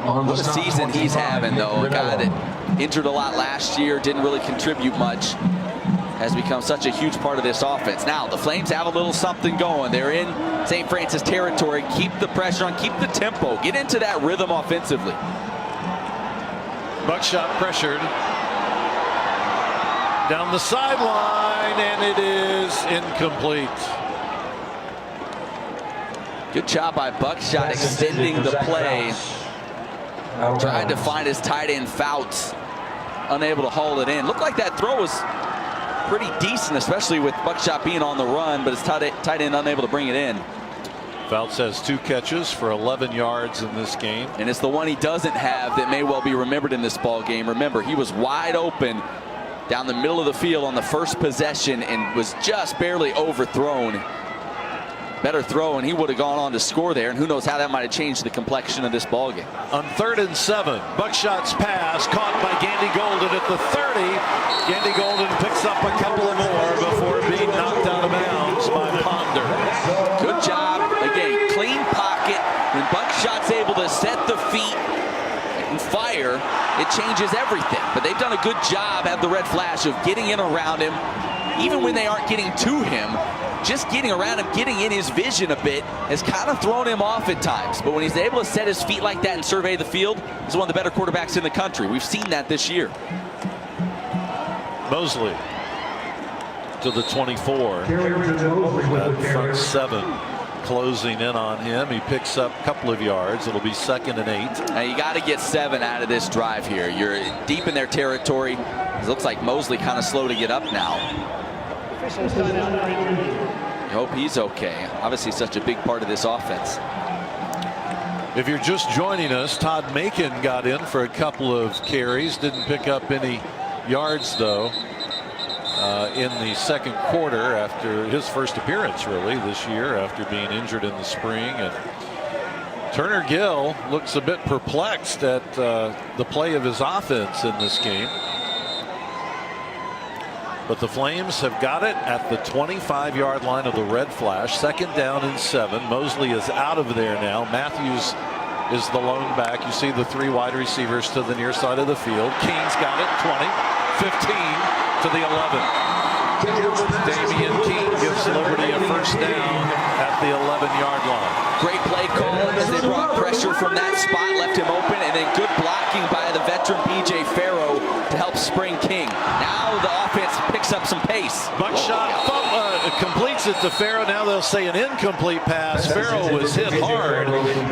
What a season he's having, though. A guy that injured a lot last year, didn't really contribute much, has become such a huge part of this offense. Now, the Flames have a little something going. They're in St. Francis territory. Keep the pressure on, keep the tempo, get into that rhythm offensively. Buckshot pressured down the sideline, and it is incomplete. Good job by Buckshot extending the play, trying to find his tight end Fouts, unable to haul it in. Looked like that throw was pretty decent, especially with Buckshot being on the run, but his tight end unable to bring it in. Fouts has 2 catches for 11 yards in this game. And it's the one he doesn't have that may well be remembered in this ball game. Remember, he was wide open down the middle of the field on the first possession and was just barely overthrown. better throw, and he would have gone on to score there. And who knows how that might have changed the complexion of this ball game. On 3rd and 7, Buckshot's pass caught by Gandy Golden at the 30. Gandy Golden picks up a couple of more before being knocked out of bounds by Ponder. Good job. Again, clean pocket. When Buckshot's able to set the feet and fire, it changes everything. But they've done a good job, have the red flash, of getting in around him. Even when they aren't getting to him, just getting around him, getting in his vision a bit, has kind of thrown him off at times. But when he's able to set his feet like that and survey the field, he's one of the better quarterbacks in the country. We've seen that this year. Mosley to the 24. That front 7 closing in on him. He picks up a couple of yards. It'll be 2nd and 8. Now you got to get 7 out of this drive here. You're deep in their territory. It looks like Mosley kind of slow to get up now. I hope he's okay. Obviously such a big part of this offense. If you're just joining us, Todd Macon got in for a couple of carries. Didn't pick up any yards though in the 2nd quarter after his first appearance really this year after being injured in the spring. And Turner Gill looks a bit perplexed at the play of his offense in this game. But the Flames have got it at the 25-yard line of the red flash. 2nd down and 7. Mosley is out of there now. Matthews is the lone back. You see the 3 wide receivers to the near side of the field. King's got it. 20, 15 to the 11. Damian King gives Liberty a first down at the 11-yard line. Great play call as they brought pressure from that spot, left him open, and then good blocking by the veteran PJ Farrow to help spring King. Now the offense picks up some pace. Buckshot completes it to Farrow. Now they'll say an incomplete pass. Farrow was hit hard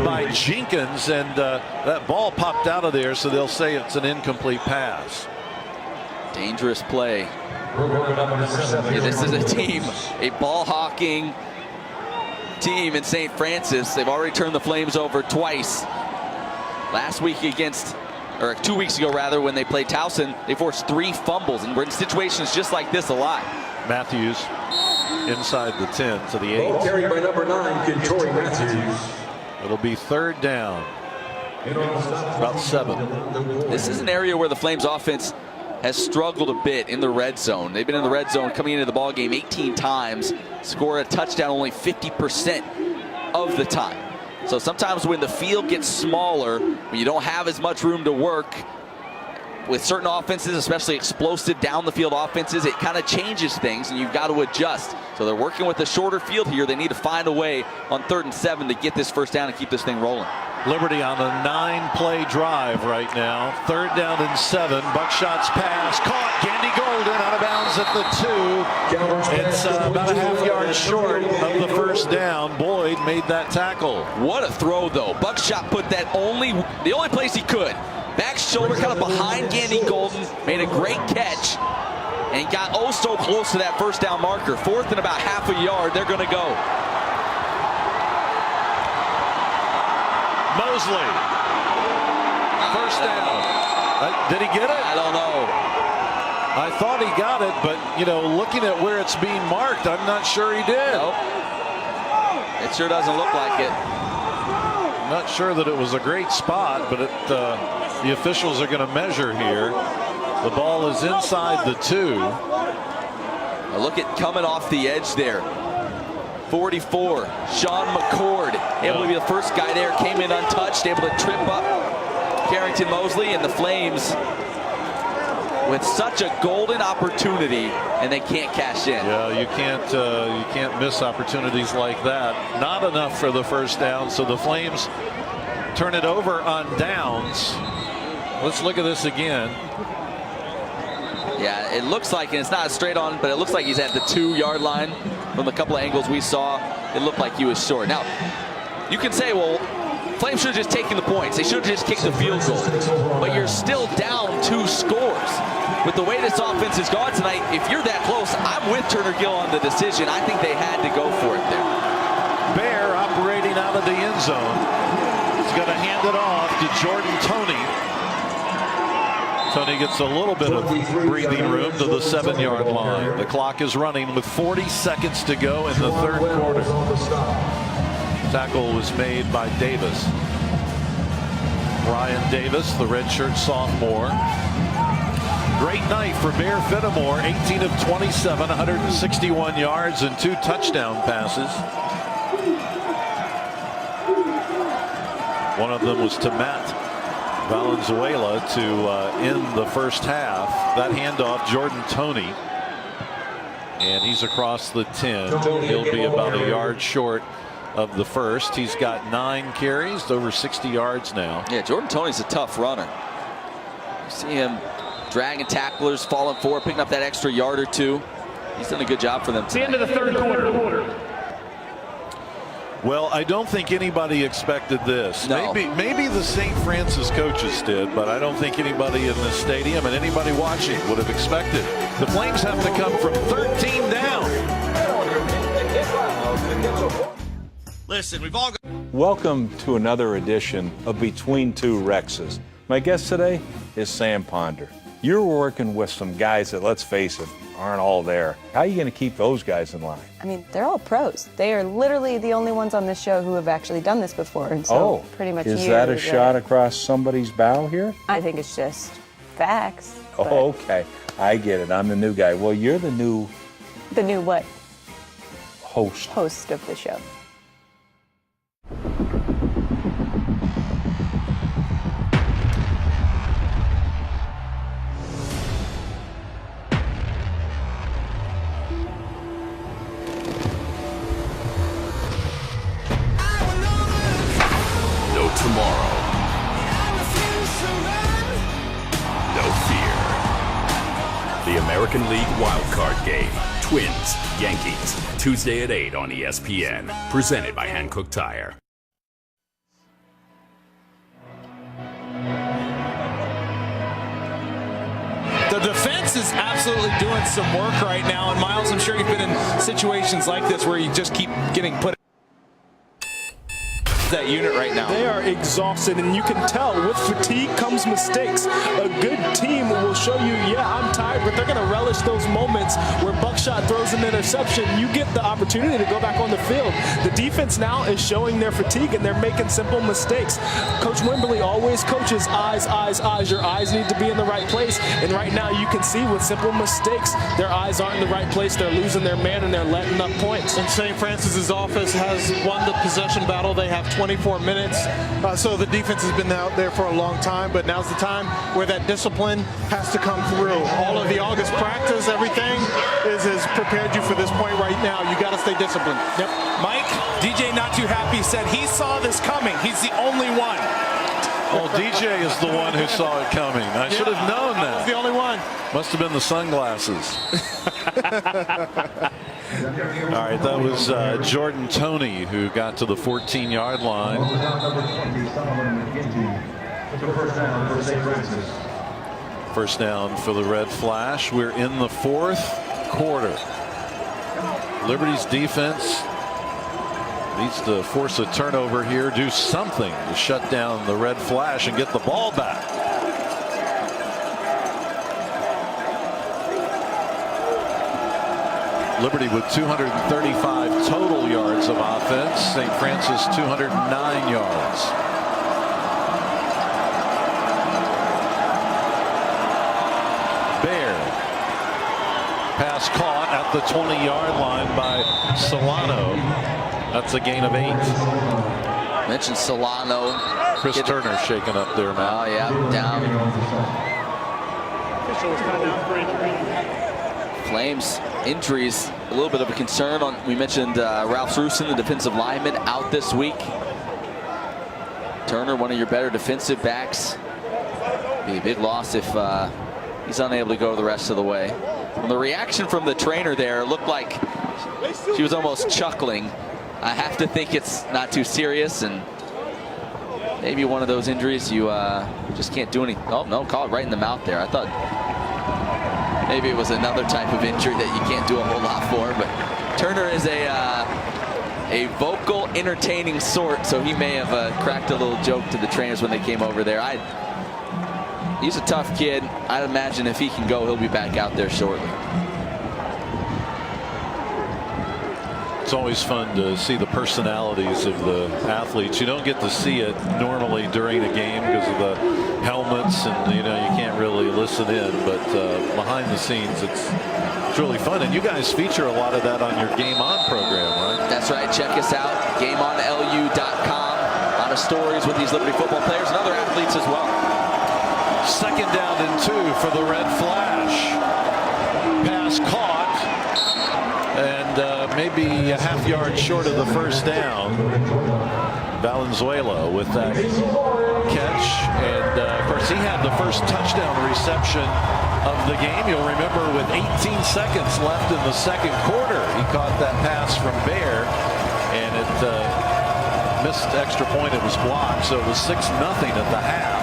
by Jenkins, and that ball popped out of there, so they'll say it's an incomplete pass. Dangerous play. Yeah, this is a team, a ball-hawking team in St. Francis. They've already turned the Flames over twice. Last week against, or 2 weeks ago rather, when they played Towson, they forced 3 fumbles, and we're in situations just like this a lot. Matthews inside the 10 to the 8. Ball carried by number 9, Kentori Matthews. It'll be 3rd down. About 7. This is an area where the Flames offense has struggled a bit in the red zone. They've been in the red zone coming into the ball game 18 times, score a touchdown only 50% of the time. So sometimes when the field gets smaller, when you don't have as much room to work with certain offenses, especially explosive down the field offenses, it kind of changes things and you've got to adjust. So they're working with a shorter field here. They need to find a way on 3rd and 7 to get this first down and keep this thing rolling. Liberty on a 9-play drive right now. 3rd down and 7. Buckshot's pass caught. Gandy Golden out of bounds at the 2. It's about a half-yard short of the first down. Boyd made that tackle. What a throw, though. Buckshot put that the only place he could. Back shoulder kind of behind Gandy Golden. Made a great catch and got oh so close to that first down marker. 4th and about half a yard. They're going to go. Mosley. First down. Did he get it? I don't know. I thought he got it, but, you know, looking at where it's being marked, I'm not sure he did. Nope. It sure doesn't look like it. I'm not sure that it was a great spot, but the officials are going to measure here. The ball is inside the 2. Now look at coming off the edge there. 44, Sean McCord, able to be the first guy there, came in untouched, able to trip up Carrington Mosley, and the Flames with such a golden opportunity, and they can't cash in. Yeah, you can't miss opportunities like that. Not enough for the first down, so the Flames turn it over on downs. Let's look at this again. Yeah, it looks like, and it's not straight on, but it looks like he's at the 2-yard line. From the couple of angles we saw, it looked like he was short. Now, you can say, well, Flames should have just taken the points. They should have just kicked the field goal. But you're still down 2 scores. With the way this offense has gone tonight, if you're that close, I'm with Turner Gill on the decision. I think they had to go for it there. Bear operating out of the end zone. He's going to hand it off to Jordan Toney. Tony gets a little bit of breathing room to the 7-yard line. The clock is running with 40 seconds to go in the third quarter. Tackle was made by Davis. Ryan Davis, the redshirt sophomore. Great night for Bear Fenimore. 18 of 27, 161 yards and 2 touchdown passes. One of them was to Matt Valenzuela to end the first half. That handoff, Jordan Toney. And he's across the 10. He'll be about a yard short of the first. He's got 9 carries, over 60 yards now. Yeah, Jordan Toney's a tough runner. You see him dragging tacklers, falling forward, picking up that extra yard or 2. He's done a good job for them tonight. The end of the third quarter. Well, I don't think anybody expected this. No. Maybe the St. Francis coaches did, but I don't think anybody in the stadium and anybody watching would have expected. The Flames have to come from 13 down. Listen, we've all got... Welcome to another edition of Between Two Rexes. My guest today is Sam Ponder. You're working with some guys that, let's face it, aren't all there. How are you going to keep those guys in line? I mean, they're all pros. They are literally the only ones on this show who have actually done this before. And so pretty much is that a shot across somebody's bow here? I think it's just facts. Oh, okay. I get it. I'm the new guy. Well, you're the new... The new what? Host. Host of the show. Tomorrow. No fear. The American League wildcard game. Twins, Yankees. Tuesday at 8 on ESPN. Presented by Hankook Tire. The defense is absolutely doing some work right now. And Miles, I'm sure you've been in situations like this where you just keep getting put that unit right now. They are exhausted, and you can tell with fatigue comes mistakes. A good team will show you, yeah, I'm tired, but they're going to relish those moments where Buckshot throws an interception. You get the opportunity to go back on the field. The defense now is showing their fatigue, and they're making simple mistakes. Coach Wimberly always coaches eyes, eyes, eyes. Your eyes need to be in the right place, and right now you can see with simple mistakes, their eyes aren't in the right place. They're losing their man, and they're letting up points. And St. Francis's offense has won the possession battle. They have 24 minutes. So the defense has been out there for a long time, but now's the time where that discipline has to come through. All of the August practice, everything has prepared you for this point right now. You got to stay disciplined. Yep. Mike, DJ not too happy, said he saw this coming. He's the only one. Well, DJ is the one who saw it coming. I should have known that. I was the only one. Must have been the sunglasses. All right, that was Jordan Toney who got to the 14-yard line. First down for the Red Flash. We're in the fourth quarter. Liberty's defense needs to force a turnover here, do something to shut down the Red Flash and get the ball back. Liberty with 235 total yards of offense. St. Francis 209 yards. Bear. Pass caught at the 20-yard line by Solano. That's a gain of 8. Mentioned Solano. Chris Turner shaking up there, man. Oh, yeah, down. Flames injuries, a little bit of a concern. We mentioned Ralph Rusin, the defensive lineman, out this week. Turner, one of your better defensive backs. Be a big loss if he's unable to go the rest of the way. And the reaction from the trainer there looked like she was almost chuckling. I have to think it's not too serious, and maybe one of those injuries you just can't do anything. Oh, no, call it right in the mouth there. I thought maybe it was another type of injury that you can't do a whole lot for, but Turner is a vocal, entertaining sort, so he may have cracked a little joke to the trainers when they came over there. He's a tough kid. I'd imagine if he can go, he'll be back out there shortly. It's always fun to see the personalities of the athletes. You don't get to see it normally during a game because of the helmets, and you can't really listen in. But behind the scenes, it's really fun. And you guys feature a lot of that on your Game On program, right? That's right. Check us out, GameOnLU.com. A lot of stories with these Liberty football players and other athletes as well. 2nd down and 2 for the Red Flash. Pass caught. And maybe a half yard short of the first down. Valenzuela with that catch. And, of course, he had the first touchdown reception of the game. You'll remember with 18 seconds left in the second quarter, he caught that pass from Bear. And it missed extra point. It was blocked. So it was 6-0 at the half.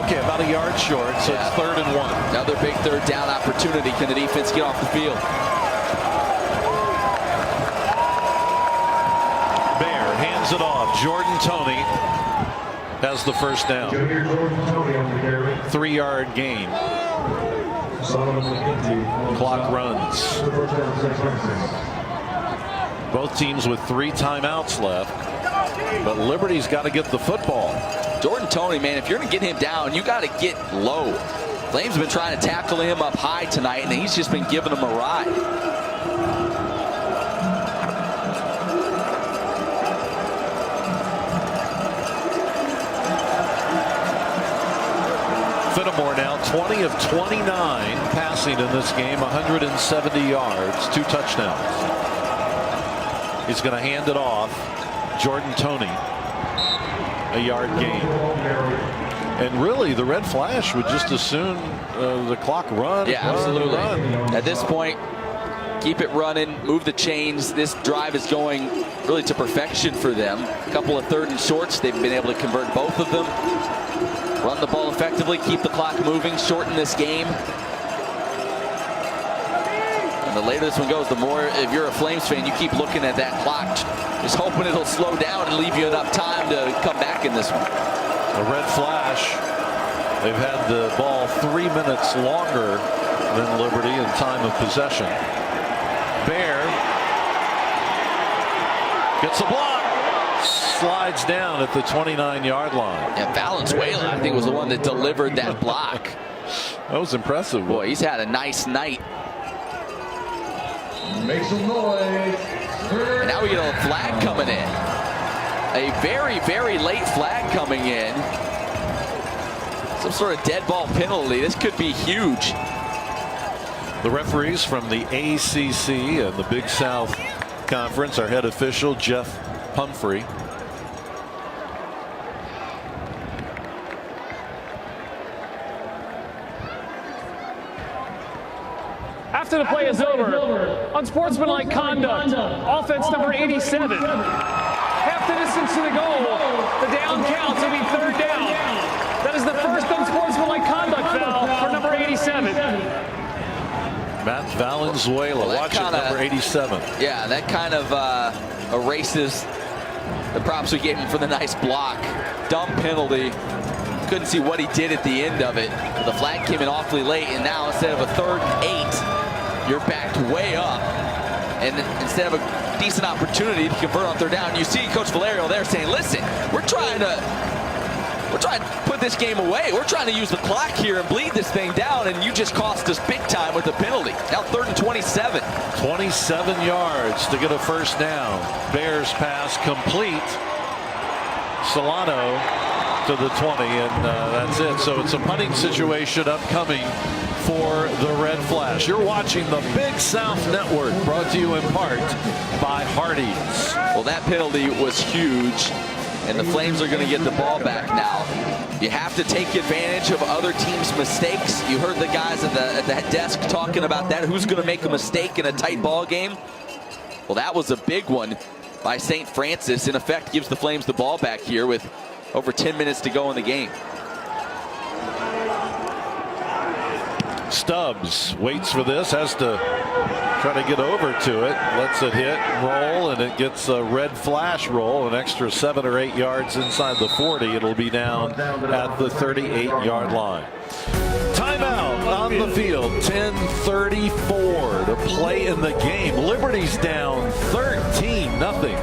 Okay, about a yard short. So it's 3rd and 1. Another big 3rd down opportunity. Can the defense get off the field? Hands it off. Jordan Toney has the first down. 3-yard gain. Clock runs. Both teams with 3 timeouts left. But Liberty's got to get the football. Jordan Toney, man, if you're going to get him down, you got to get low. Flames have been trying to tackle him up high tonight, and he's just been giving them a ride. Fittimore now 20 of 29 passing in this game, 170 yards, 2 touchdowns. He's going to hand it off. Jordan Toney, a yard gain. And really, the Red Flash would just as soon the clock run. Yeah, absolutely. At this point, keep it running, move the chains. This drive is going really to perfection for them. A couple of 3rd and shorts. They've been able to convert both of them. Run the ball effectively, keep the clock moving, shorten this game. And the later this one goes, the more, if you're a Flames fan, you keep looking at that clock, just hoping it'll slow down and leave you enough time to come back in this one. The Red Flash, they've had the ball 3 minutes longer than Liberty in time of possession. Bear gets a block. Slides down at the 29-yard line. Yeah, Valenzuela, I think, was the one that delivered that block. That was impressive. Boy, he's had a nice night. Make some noise. And now we get a flag coming in. A very, very late flag coming in. Some sort of dead ball penalty. This could be huge. The referees from the ACC and the Big South Conference, our head official, Jeff Pumphrey. After the play is over, unsportsmanlike conduct, offense number 87. Half the distance to the goal, the down counts, it'll be 3rd down. That is the first unsportsmanlike conduct foul for number 87. Matt Valenzuela, watch it, number 87. Yeah, that kind of erases the props we gave him for the nice block. Dumb penalty. Couldn't see what he did at the end of it. The flag came in awfully late, and now instead of a 3rd and 8, you're backed way up. And instead of a decent opportunity to convert on 3rd down, you see Coach Valerio there saying, listen, we're trying to put this game away. We're trying to use the clock here and bleed this thing down, and you just cost us big time with the penalty. Now 3rd and 27. 27 yards to get a first down. Bears pass complete. Solano to the 20, and that's it. So it's a punting situation upcoming for the Red Flash. You're watching the Big South Network, brought to you in part by Hardee's. Well, that penalty was huge, and the Flames are going to get the ball back now. You have to take advantage of other teams' mistakes. You heard the guys at the desk talking about that. Who's going to make a mistake in a tight ball game? Well, that was a big one by St. Francis. In effect, gives the Flames the ball back here with over 10 minutes to go in the game. Stubbs waits for this, has to Try to get over to it. Lets it hit, roll, and it gets a red flash roll. An extra 7 or 8 yards inside the 40. It'll be down at the 38-yard line. Timeout on the field. 10:34 to play in the game. Liberty's down 13-0.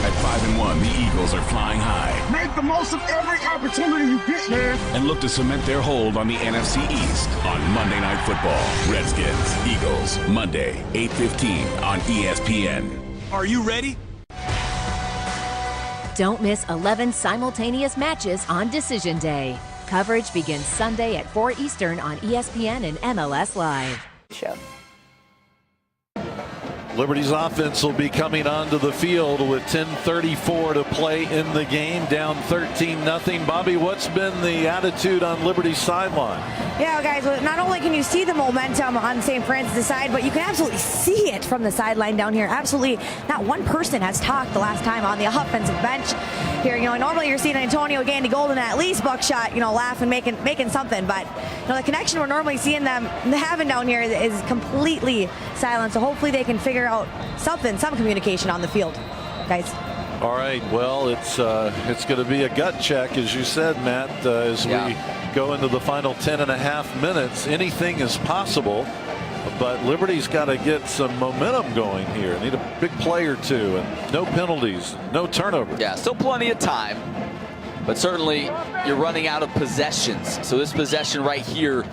At 5-1, the Eagles are flying high. Make the most of every opportunity you get, man. And look to cement their hold on the NFC East on Monday Night Football. Redskins, Eagles, Monday, 8:15 on ESPN. Are you ready? Don't miss 11 simultaneous matches on Decision Day. Coverage begins Sunday at 4 Eastern on ESPN and MLS Live. Show. Liberty's offense will be coming onto the field with 10:34 to play in the game, down 13-0. Bobby, what's been the attitude on Liberty's sideline? Yeah, guys, not only can you see the momentum on St. Francis' side, but you can absolutely see it from the sideline down here. Absolutely not one person has talked the last time on the offensive bench here. Normally you're seeing Antonio Gandy Golden, at least Buckshot, laughing, making something, but the connection we're normally seeing them having down here is completely silent. So hopefully they can figure out something, some communication on the field, guys. All right, well, it's going to be a gut check, as you said, Matt, as we go into the final 10.5 minutes. Anything is possible, but Liberty's got to get some momentum going here. Need a big play or two, and no penalties, no turnovers. Yeah, still plenty of time, but certainly you're running out of possessions. So this possession right here,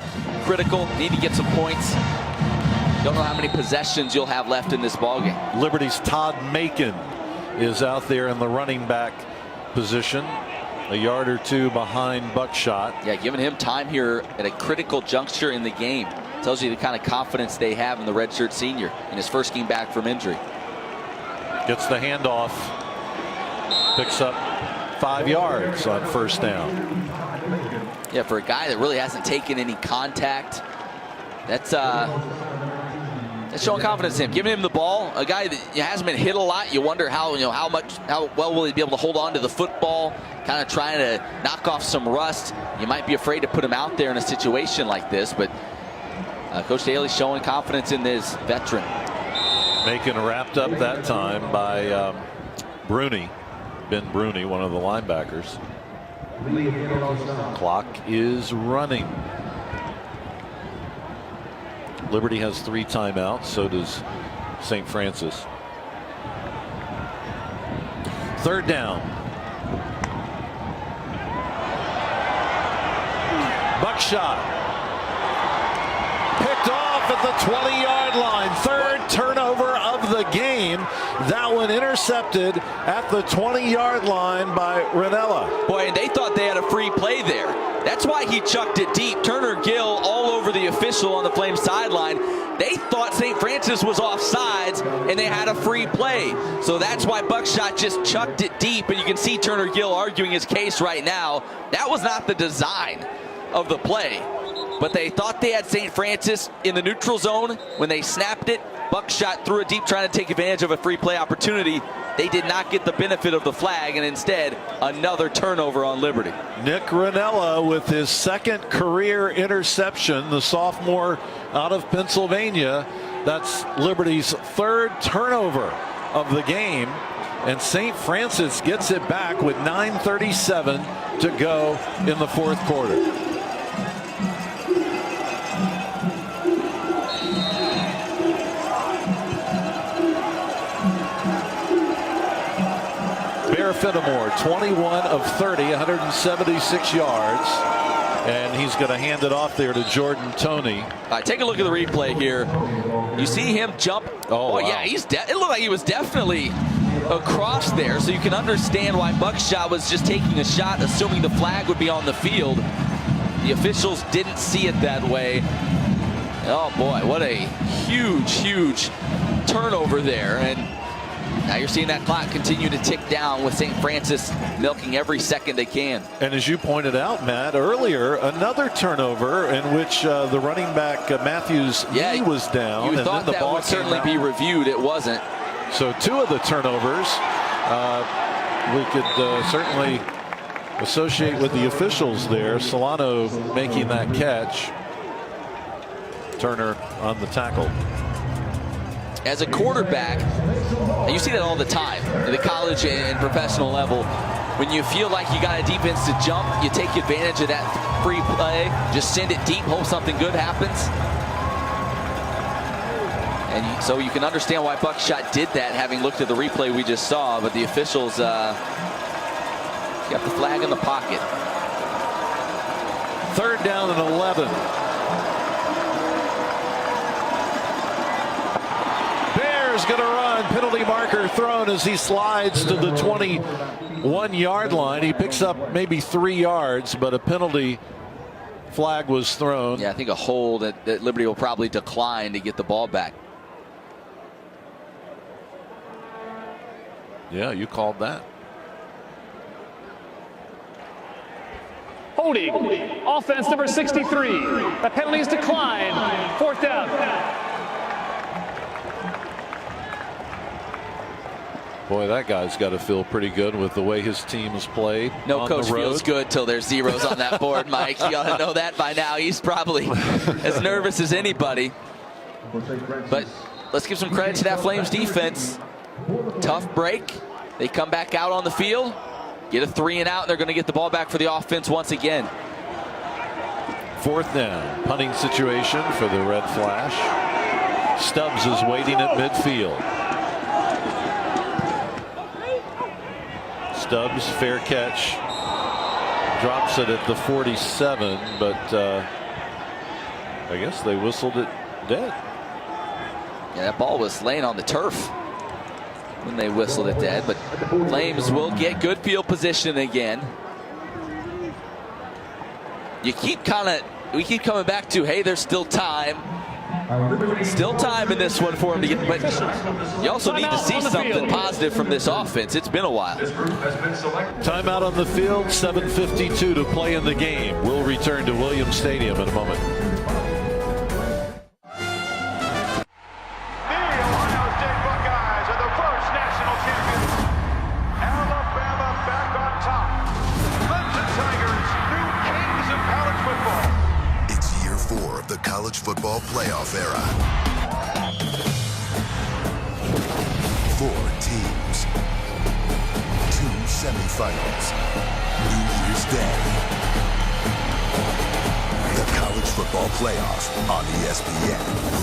critical. Need to get some points. Don't know how many possessions you'll have left in this ballgame. Liberty's Todd Macon is out there in the running back position, a yard or two behind Buckshot. Yeah, giving him time here at a critical juncture in the game. Tells you the kind of confidence they have in the redshirt senior in his first game back from injury. Gets the handoff. Picks up 5 yards on first down. Yeah, for a guy that really hasn't taken any contact, that's showing confidence in him. Giving him the ball, a guy that hasn't been hit a lot. You wonder how well will he be able to hold on to the football, kind of trying to knock off some rust. You might be afraid to put him out there in a situation like this, but Coach Daly's showing confidence in this veteran. Macon wrapped up that time by Bruni, Ben Bruni, one of the linebackers. Clock is running. Liberty has 3 timeouts, so does St. Francis. Third down. Buckshot. Picked off at the 20-yard line. Third turnover of the game. That one intercepted at the 20-yard line by Ranella. Boy, and they thought they had a free play there. That's why he chucked it deep. Turner Gill all over the official on the Flames sideline. They thought St. Francis was offsides and they had a free play. So that's why Buckshot just chucked it deep. And you can see Turner Gill arguing his case right now. That was not the design of the play. But they thought they had St. Francis in the neutral zone when they snapped it. Buckshot threw it deep trying to take advantage of a free play opportunity. They did not get the benefit of the flag, and instead another turnover on Liberty. Nick Ranella with his second career interception, the sophomore out of Pennsylvania. That's Liberty's third turnover of the game, and St. Francis gets it back with 9:37 to go in the fourth quarter. Fenimore, 21 of 30, 176 yards, and he's going to hand it off there to Jordan Toney. All right, take a look at the replay here. You see him jump. Oh, wow. Yeah, it looked like he was definitely across there, so you can understand why Buckshot was just taking a shot, assuming the flag would be on the field. The officials didn't see it that way. Oh boy, what a huge turnover there. And now you're seeing that clock continue to tick down with St. Francis milking every second they can. And as you pointed out, Matt, earlier, another turnover in which the running back Matthews knee was down. You and thought then the that ball would certainly be reviewed. It wasn't. So 2 of the turnovers we could certainly associate with the officials there. Solano making that catch. Turner on the tackle. as a quarterback, and you see that all the time at the college and professional level, when you feel like you got a defense to jump, you take advantage of that free play, just send it deep, hope something good happens. And so you can understand why Buckshot did that, having looked at the replay we just saw, but the officials got the flag in the pocket. 3rd down and 11. Bears going to run. Penalty marker thrown as he slides to the 21-yard line. He picks up maybe 3 yards, but a penalty flag was thrown. Yeah, I think a hold that Liberty will probably decline to get the ball back. Yeah, you called that. Holding. Offense number 63. The penalty is declined. 4th down. Boy, that guy's got to feel pretty good with the way his team has played. No coach feels good till there's zeros on that board, Mike. You ought to know that by now. He's probably as nervous as anybody. But let's give some credit to that Flames defense. Tough break. They come back out on the field, get a 3 and out, and they're going to get the ball back for the offense once again. 4th down. Punting situation for the Red Flash. Stubbs is waiting at midfield. Stubbs, fair catch. Drops it at the 47, but I guess they whistled it dead. Yeah, that ball was laying on the turf when they whistled it dead, but Flames will get good field position again. We keep coming back to, hey, there's still time. Still time in this one for him to get, but you also need to see something positive from this offense. It's been a while. Timeout on the field, 7:52 to play in the game. We'll return to Williams Stadium in a moment. College football playoff era. 4 teams, 2 semifinals, New Year's Day. The College Football Playoff on ESPN.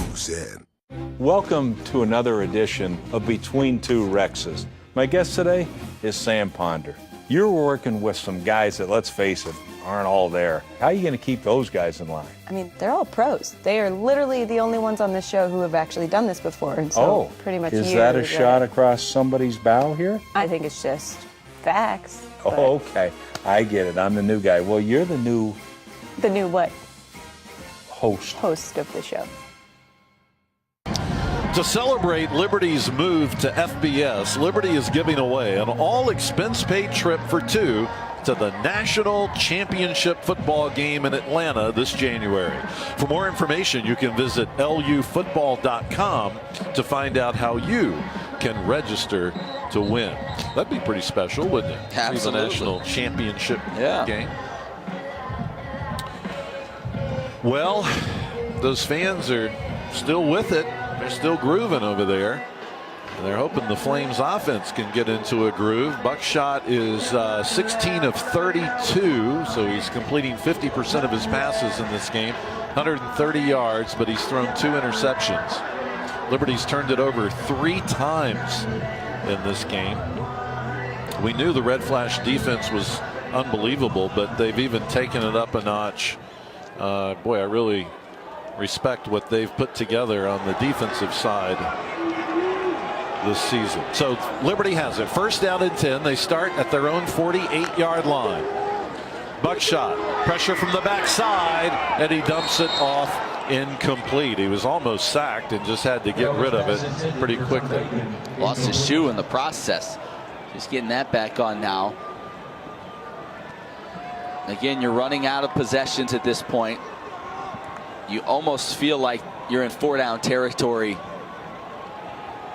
Who's in? Welcome to another edition of Between Two Rexes. My guest today is Sam Ponder. You're working with some guys that, let's face it, aren't all there. How are you going to keep those guys in line? I mean, they're all pros. They are literally the only ones on this show who have actually done this before. And so pretty much is that a shot across somebody's bow here? I think it's just facts. Oh, okay. I get it. I'm the new guy. Well, you're the new... The new what? Host. Host of the show. To celebrate Liberty's move to FBS, Liberty is giving away an all-expense-paid trip for 2 to the National Championship Football game in Atlanta this January. For more information, you can visit lufootball.com to find out how you can register to win. That'd be pretty special, wouldn't it? Absolutely. The National Championship game. Well, those fans are still with it. They're still grooving over there. And they're hoping the Flames offense can get into a groove. Buckshot is 16 of 32, so he's completing 50% of his passes in this game. 130 yards, but he's thrown 2 interceptions. Liberty's turned it over 3 times in this game. We knew the Red Flash defense was unbelievable, but they've even taken it up a notch. Boy, I really respect what they've put together on the defensive side this season. So Liberty has it. 1st down and 10. They start at their own 48-yard line. Buckshot, pressure from the backside, and he dumps it off incomplete. He was almost sacked and just had to get rid of it pretty quickly. Lost his shoe in the process. Just getting that back on now. Again, you're running out of possessions at this point. You almost feel like you're in 4-down territory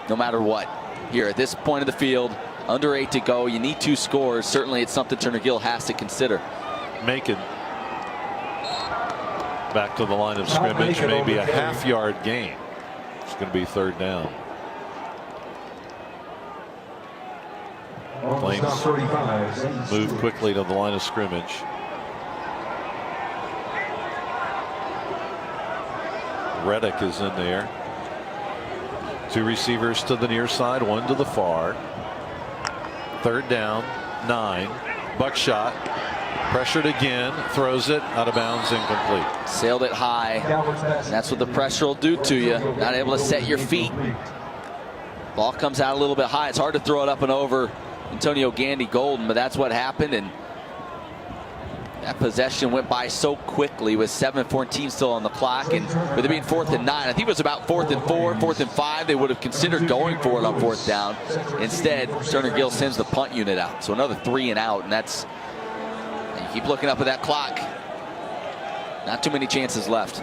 no matter what. Here at this point of the field, under 8 to go, you need 2 scores. Certainly it's something Turner Gill has to consider. Macon back to the line of scrimmage, maybe a half-yard gain. It's going to be 3rd down. Flames move quickly to the line of scrimmage. Reddick is in there. 2 receivers to the near side, 1 to the far. 3rd down, 9. Buckshot pressured again, throws it out of bounds, incomplete. Sailed it high. And that's what the pressure will do to you. Not able to set your feet. Ball comes out a little bit high. It's hard to throw it up and over Antonio Gandy Golden, but that's what happened. And that possession went by so quickly with 7:14 still on the clock, and with it being 4th and 9, I think it was about 4th and 4, 4th and 5. They would have considered going for it on 4th down. Instead, Turner Gill sends the punt unit out, so another 3 and out, and that's, you keep looking up at that clock. Not too many chances left.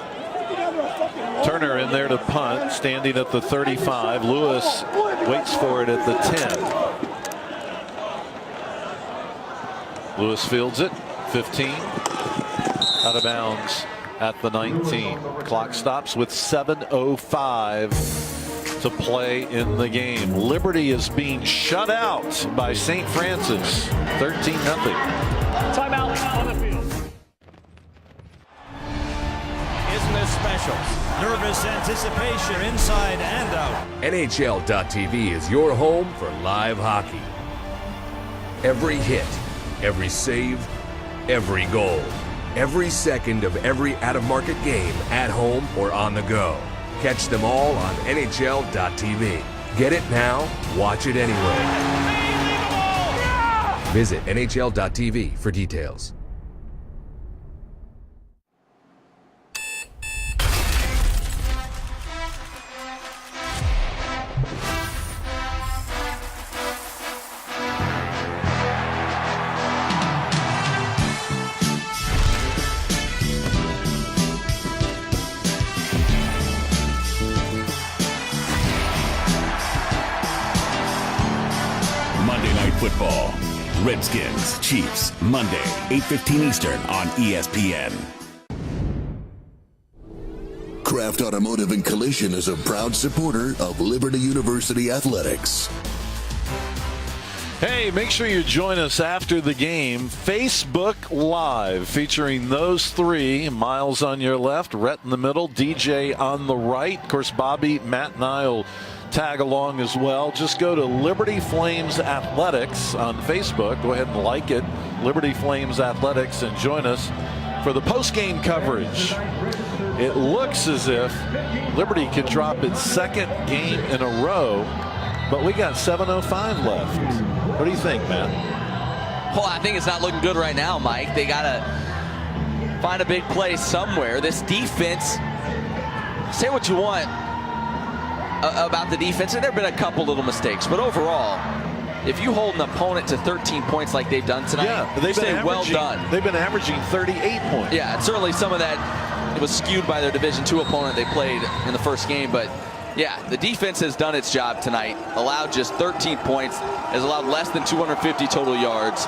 Turner in there to punt, standing at the 35. Lewis waits for it at the 10. Lewis fields it. 15 out of bounds at the 19. Clock stops with 7:05 to play in the game. Liberty is being shut out by St. Francis, 13-0. Timeout on the field. Isn't this special? Nervous anticipation inside and out. NHL.tv is your home for live hockey. Every hit, every save, every goal, every second of every out-of-market game, at home or on the go. Catch them all on NHL.tv. Get it now, watch it anywhere. Visit NHL.tv for details. Football. Redskins, Chiefs, Monday, 8:15 Eastern on ESPN. Kraft Automotive and Collision is a proud supporter of Liberty University Athletics. Hey, make sure you join us after the game. Facebook Live featuring those 3. Miles on your left, Rhett in the middle, DJ on the right. Of course, Bobby, Matt, and I will tag along as well. Just go to Liberty Flames Athletics on Facebook. Go ahead and like it, Liberty Flames Athletics, and join us for the post-game coverage. It looks as if Liberty could drop its 2nd game in a row, but we got 7:05 left. What do you think, Matt? Well, I think it's not looking good right now, Mike. They got to find a big play somewhere. This defense, say what you want about the defense, and there have been a couple little mistakes, but overall, if you hold an opponent to 13 points like they've done tonight, they've been well done. They've been averaging 38 points. Yeah, and certainly some of that it was skewed by their Division II opponent they played in the first game, but yeah, the defense has done its job tonight. Allowed just 13 points, has allowed less than 250 total yards.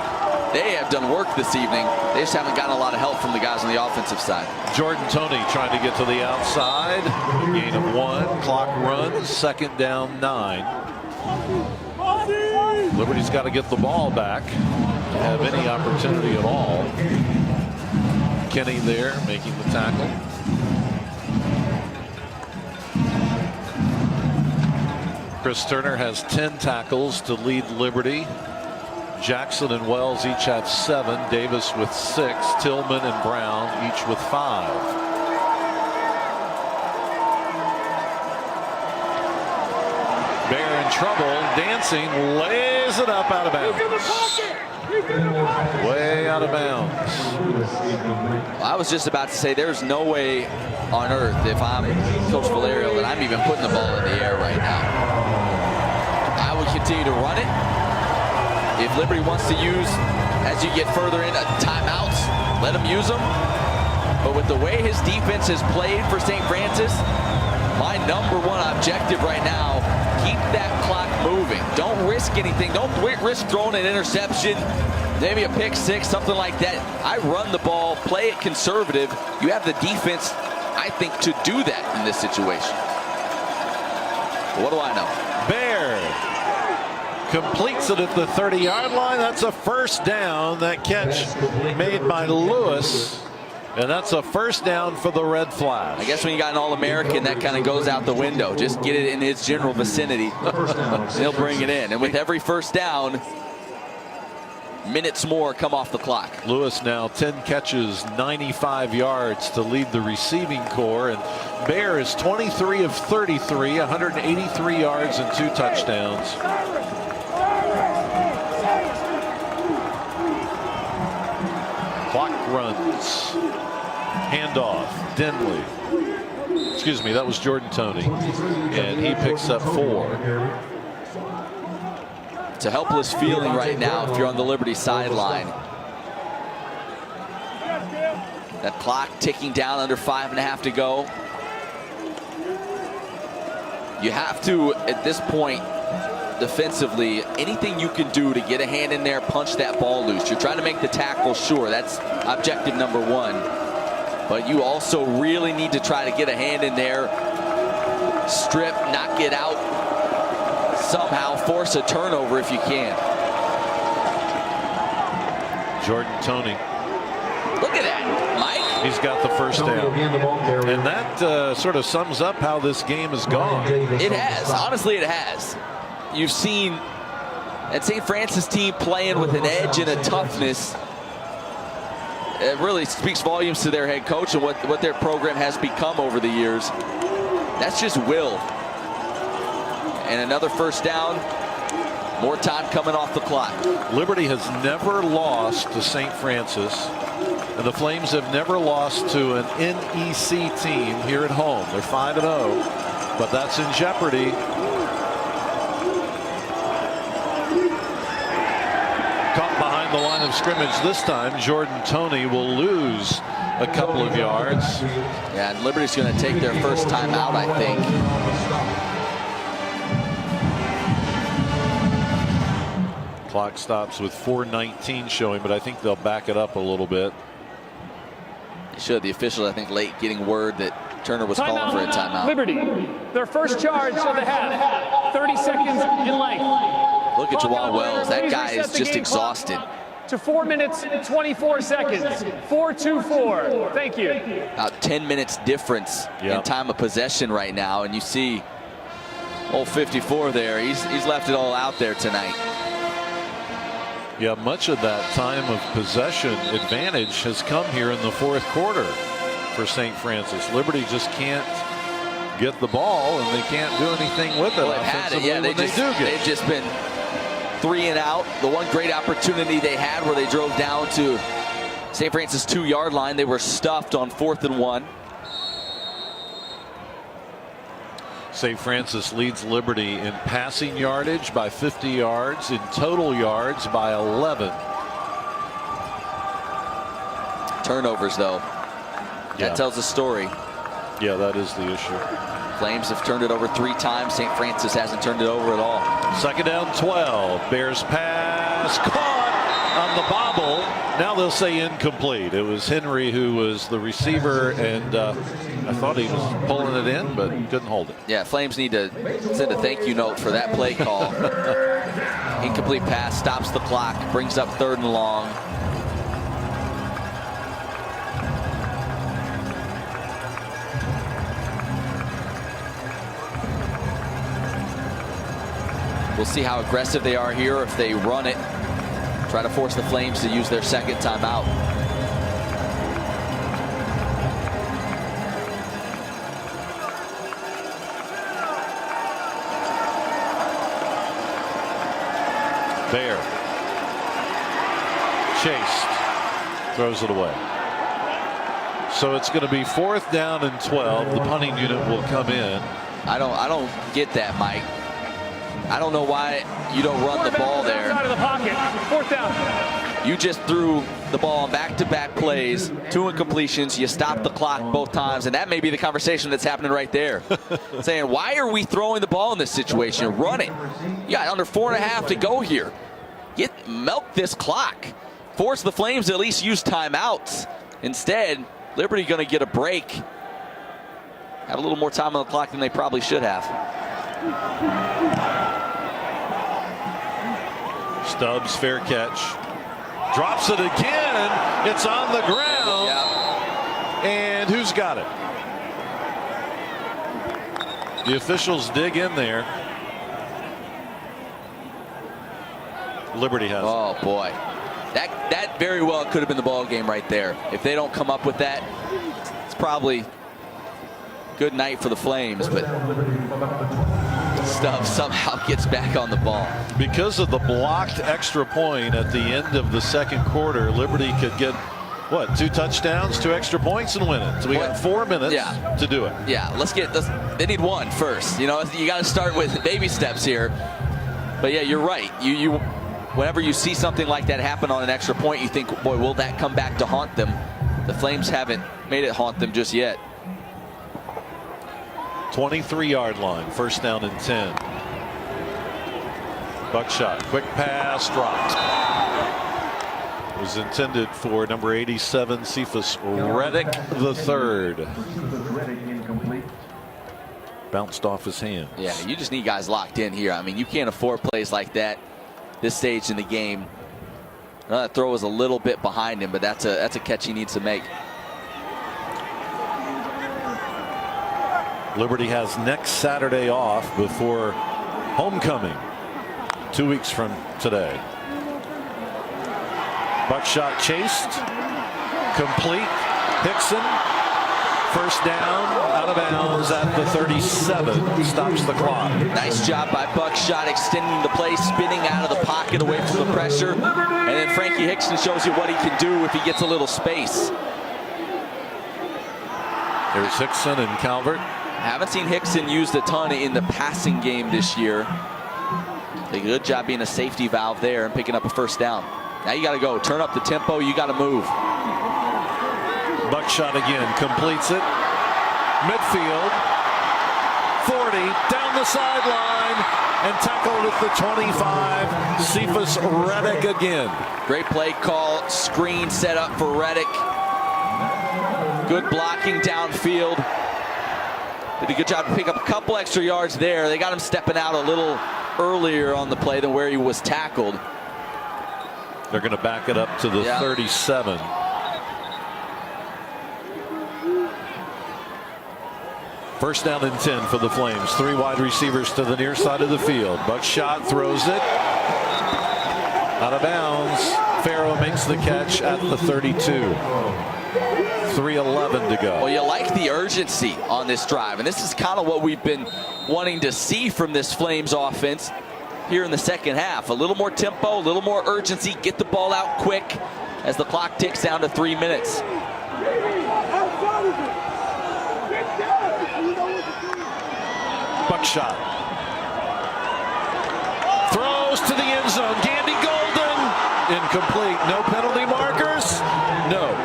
They have done work this evening. They just haven't gotten a lot of help from the guys on the offensive side. Jordan Toney trying to get to the outside. Gain of 1. Clock runs. 2nd down, 9. Liberty's got to get the ball back to have any opportunity at all. Kenny there making the tackle. Chris Turner has 10 tackles to lead Liberty. Jackson and Wells each have 7. Davis with 6. Tillman and Brown each with 5. Bear in trouble. Dancing lays it up out of bounds. Way out of bounds. I was just about to say there's no way on earth if I'm Coach Valerio that I'm even putting the ball in the air right now. I would continue to run it. If Liberty wants to use, as you get further into timeouts, let them use them. But with the way his defense has played for St. Francis, my #1 objective right now, keep that clock moving. Don't risk anything. Don't risk throwing an interception, maybe a pick 6, something like that. I run the ball, play it conservative. You have the defense, I think, to do that in this situation. But what do I know? Bear completes it at the 30-yard line. That's a first down. That catch made by Lewis. And that's a first down for the Red Flash. I guess when you got an All-American, that kind of goes out the window. Just get it in his general vicinity. He'll bring it in. And with every first down, minutes more come off the clock. Lewis now 10 catches, 95 yards to lead the receiving corps. And Bear is 23 of 33, 183 yards and 2 touchdowns. Clock runs. Handoff. Denley. Excuse me, that was Jordan Toney. And he picks up 4. It's a helpless feeling right now if you're on the Liberty sideline. That clock ticking down, under 5.5 to go. You have to, at this point, defensively, anything you can do to get a hand in there, punch that ball loose. You're trying to make the tackle, sure, that's objective number 1. But you also really need to try to get a hand in there, strip, knock it out, somehow force a turnover if you can. Jordan Toney. Look at that, Mike. He's got the first down. And that sort of sums up how this game has gone. It has. Honestly, it has. You've seen that St. Francis team playing with an edge and a toughness. It really speaks volumes to their head coach and what their program has become over the years. That's just will. And another first down. More time coming off the clock. Liberty has never lost to St. Francis. And the Flames have never lost to an NEC team here at home. They're 5-0. But that's in jeopardy. Caught behind the line of scrimmage this time. Jordan Toney will lose a couple of yards. Yeah, and Liberty's going to take their first time out, I think. Clock stops with 4:19 showing, but I think they'll back it up a little bit. They should. The officials, I think, late getting word that Turner was calling for a timeout. Liberty, their first charge of the half, 30 seconds in length. Look at Jawan Wells. That guy is just exhausted. To 4 minutes, 24 seconds. 4:24. Thank you. About 10 minutes difference in time of possession right now. And you see old 54 there. He's left it all out there tonight. Yeah, much of that time of possession advantage has come here in the fourth quarter for St. Francis. Liberty just can't get the ball, and they can't do anything with it. Well, they've had it. Yeah, they've just been 3 and out. The one great opportunity they had where they drove down to St. Francis 2-yard line, they were stuffed on 4th and 1. St. Francis leads Liberty in passing yardage by 50 yards, in total yards by 11. Turnovers, though. That tells a story. Yeah, that is the issue. Flames have turned it over 3 times. St. Francis hasn't turned it over at all. 2nd down, 12. Bears pass caught on the bobble. Now they'll say incomplete. It was Henry who was the receiver, and I thought he was pulling it in, but couldn't hold it. Yeah, Flames need to send a thank you note for that play call. Incomplete pass, stops the clock, brings up 3rd and long. We'll see how aggressive they are here, if they run it. Try to force the Flames to use their 2nd timeout. Bear. Chased. Throws it away. So it's going to be 4th down and 12. The punting unit will come in. I don't get that, Mike. I don't know why you don't run the ball there. Out of the pocket. 4th down. You just threw the ball on back-to-back plays, 2 incompletions. You stopped the clock both times, and that may be the conversation that's happening right there. Saying, why are we throwing the ball in this situation? Run it. You got under 4.5 to go here. Milk this clock. Force the Flames to at least use timeouts. Instead, Liberty going to get a break. Had a little more time on the clock than they probably should have. Stubbs, fair catch. Drops it again. It's on the ground. Yeah. And who's got it? The officials dig in there. Liberty has it. Oh boy, that very well could have been the ball game right there. If they don't come up with that, it's probably good night for the Flames. But Stubbs somehow gets back on the ball. Because of the blocked extra point at the end of the second quarter, Liberty could get, what, 2 touchdowns, 2 extra points, and win it. So we got 4 minutes to do it. Yeah, they need 1 first. You know, you got to start with baby steps here. But yeah, you're right. Whenever you see something like that happen on an extra point, you think, boy, will that come back to haunt them? The Flames haven't made it haunt them just yet. 23-yard line, first down and 10. Buckshot, quick pass, dropped. It was intended for number 87, Cephas Reddick III. Bounced off his hands. Yeah, you just need guys locked in here. I mean, you can't afford plays like that this stage in the game. That throw was a little bit behind him, but that's a catch he needs to make. Liberty has next Saturday off before homecoming 2 weeks from today. Buckshot chased, complete. Hickson, first down, out of bounds at the 37. Stops the clock. Nice job by Buckshot extending the play, spinning out of the pocket away from the pressure. And then Frankie Hickson shows you what he can do if he gets a little space. There's Hickson and Calvert. Haven't seen Hickson used a ton in the passing game this year. Did a good job being a safety valve there and picking up a first down. Now you got to go. Turn up the tempo. You got to move. Buckshot again, completes it. Midfield, 40, down the sideline, and tackled at the 25. Cephas Reddick again. Great play call, screen set up for Reddick. Good blocking downfield. Did a good job to pick up a couple extra yards there. They got him stepping out a little earlier on the play than where he was tackled. They're going to back it up to the 37. First down and 10 for the Flames. 3 wide receivers to the near side of the field. Buckshot throws it out of bounds. Farrow makes the catch at the 32. 3:11 to go. Well, you like the urgency on this drive, and this is kind of what we've been wanting to see from this Flames offense here in the second half. A little more tempo, a little more urgency, get the ball out quick as the clock ticks down to 3 minutes. Buckshot throws to the end zone. Gandy Golden, incomplete. No penalty markers. No.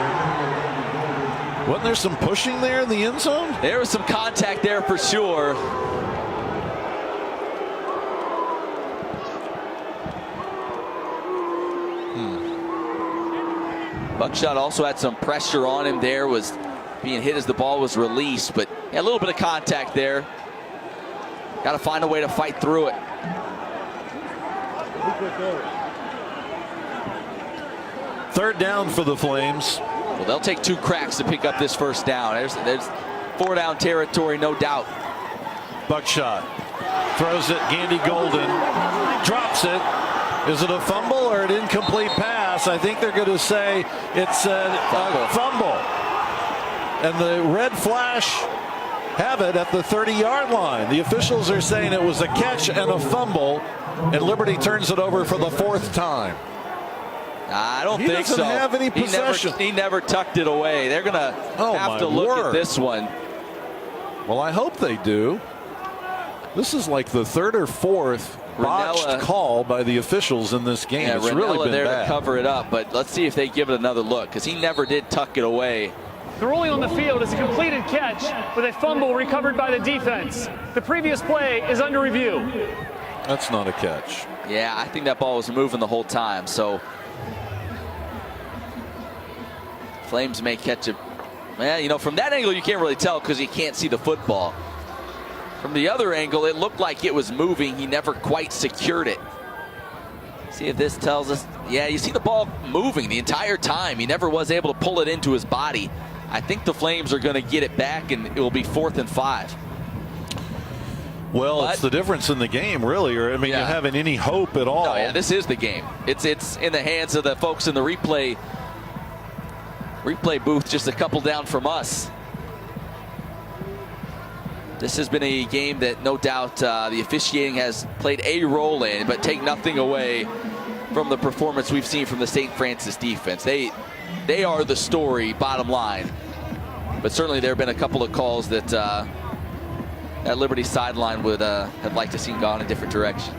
Wasn't there some pushing there in the end zone? There was some contact there for sure. Buckshot also had some pressure on him there, was being hit as the ball was released, but yeah, a little bit of contact there. Got to find a way to fight through it. Third down for the Flames. Well, they'll take 2 cracks to pick up this first down. There's 4 down territory, no doubt. Buckshot throws it. Gandy Golden drops it. Is it a fumble or an incomplete pass? I think they're going to say it's a fumble. And the red flash have it at the 30-yard line. The officials are saying it was a catch and a fumble, and Liberty turns it over for the 4th time. I don't think so. He doesn't have any possession. He never tucked it away. They're going to have to look at this one. Well, I hope they do. This is like the 3rd or 4th botched call by the officials in this game. Yeah, it's really been there bad. To cover it up, but let's see if they give it another look, because he never did tuck it away. The ruling on the field is a completed catch with a fumble recovered by the defense. The previous play is under review. That's not a catch. Yeah, I think that ball was moving the whole time, so Flames may catch it. Well, you know, from that angle you can't really tell because you can't see the football. From the other angle, it looked like it was moving. He never quite secured it. See if this tells us. Yeah, you see the ball moving the entire time. He never was able to pull it into his body. I think the Flames are going to get it back, and it will be 4th and 5. Well, it's the difference in the game, really. Or I mean, you having any hope at all? No, yeah, this is the game. It's in the hands of the folks in the replay booth, just a couple down from us. This has been a game that no doubt the officiating has played a role in, but take nothing away from the performance we've seen from the St. Francis defense. They are the story, bottom line. But certainly there have been a couple of calls that that Liberty sideline would have liked to see gone in a different direction.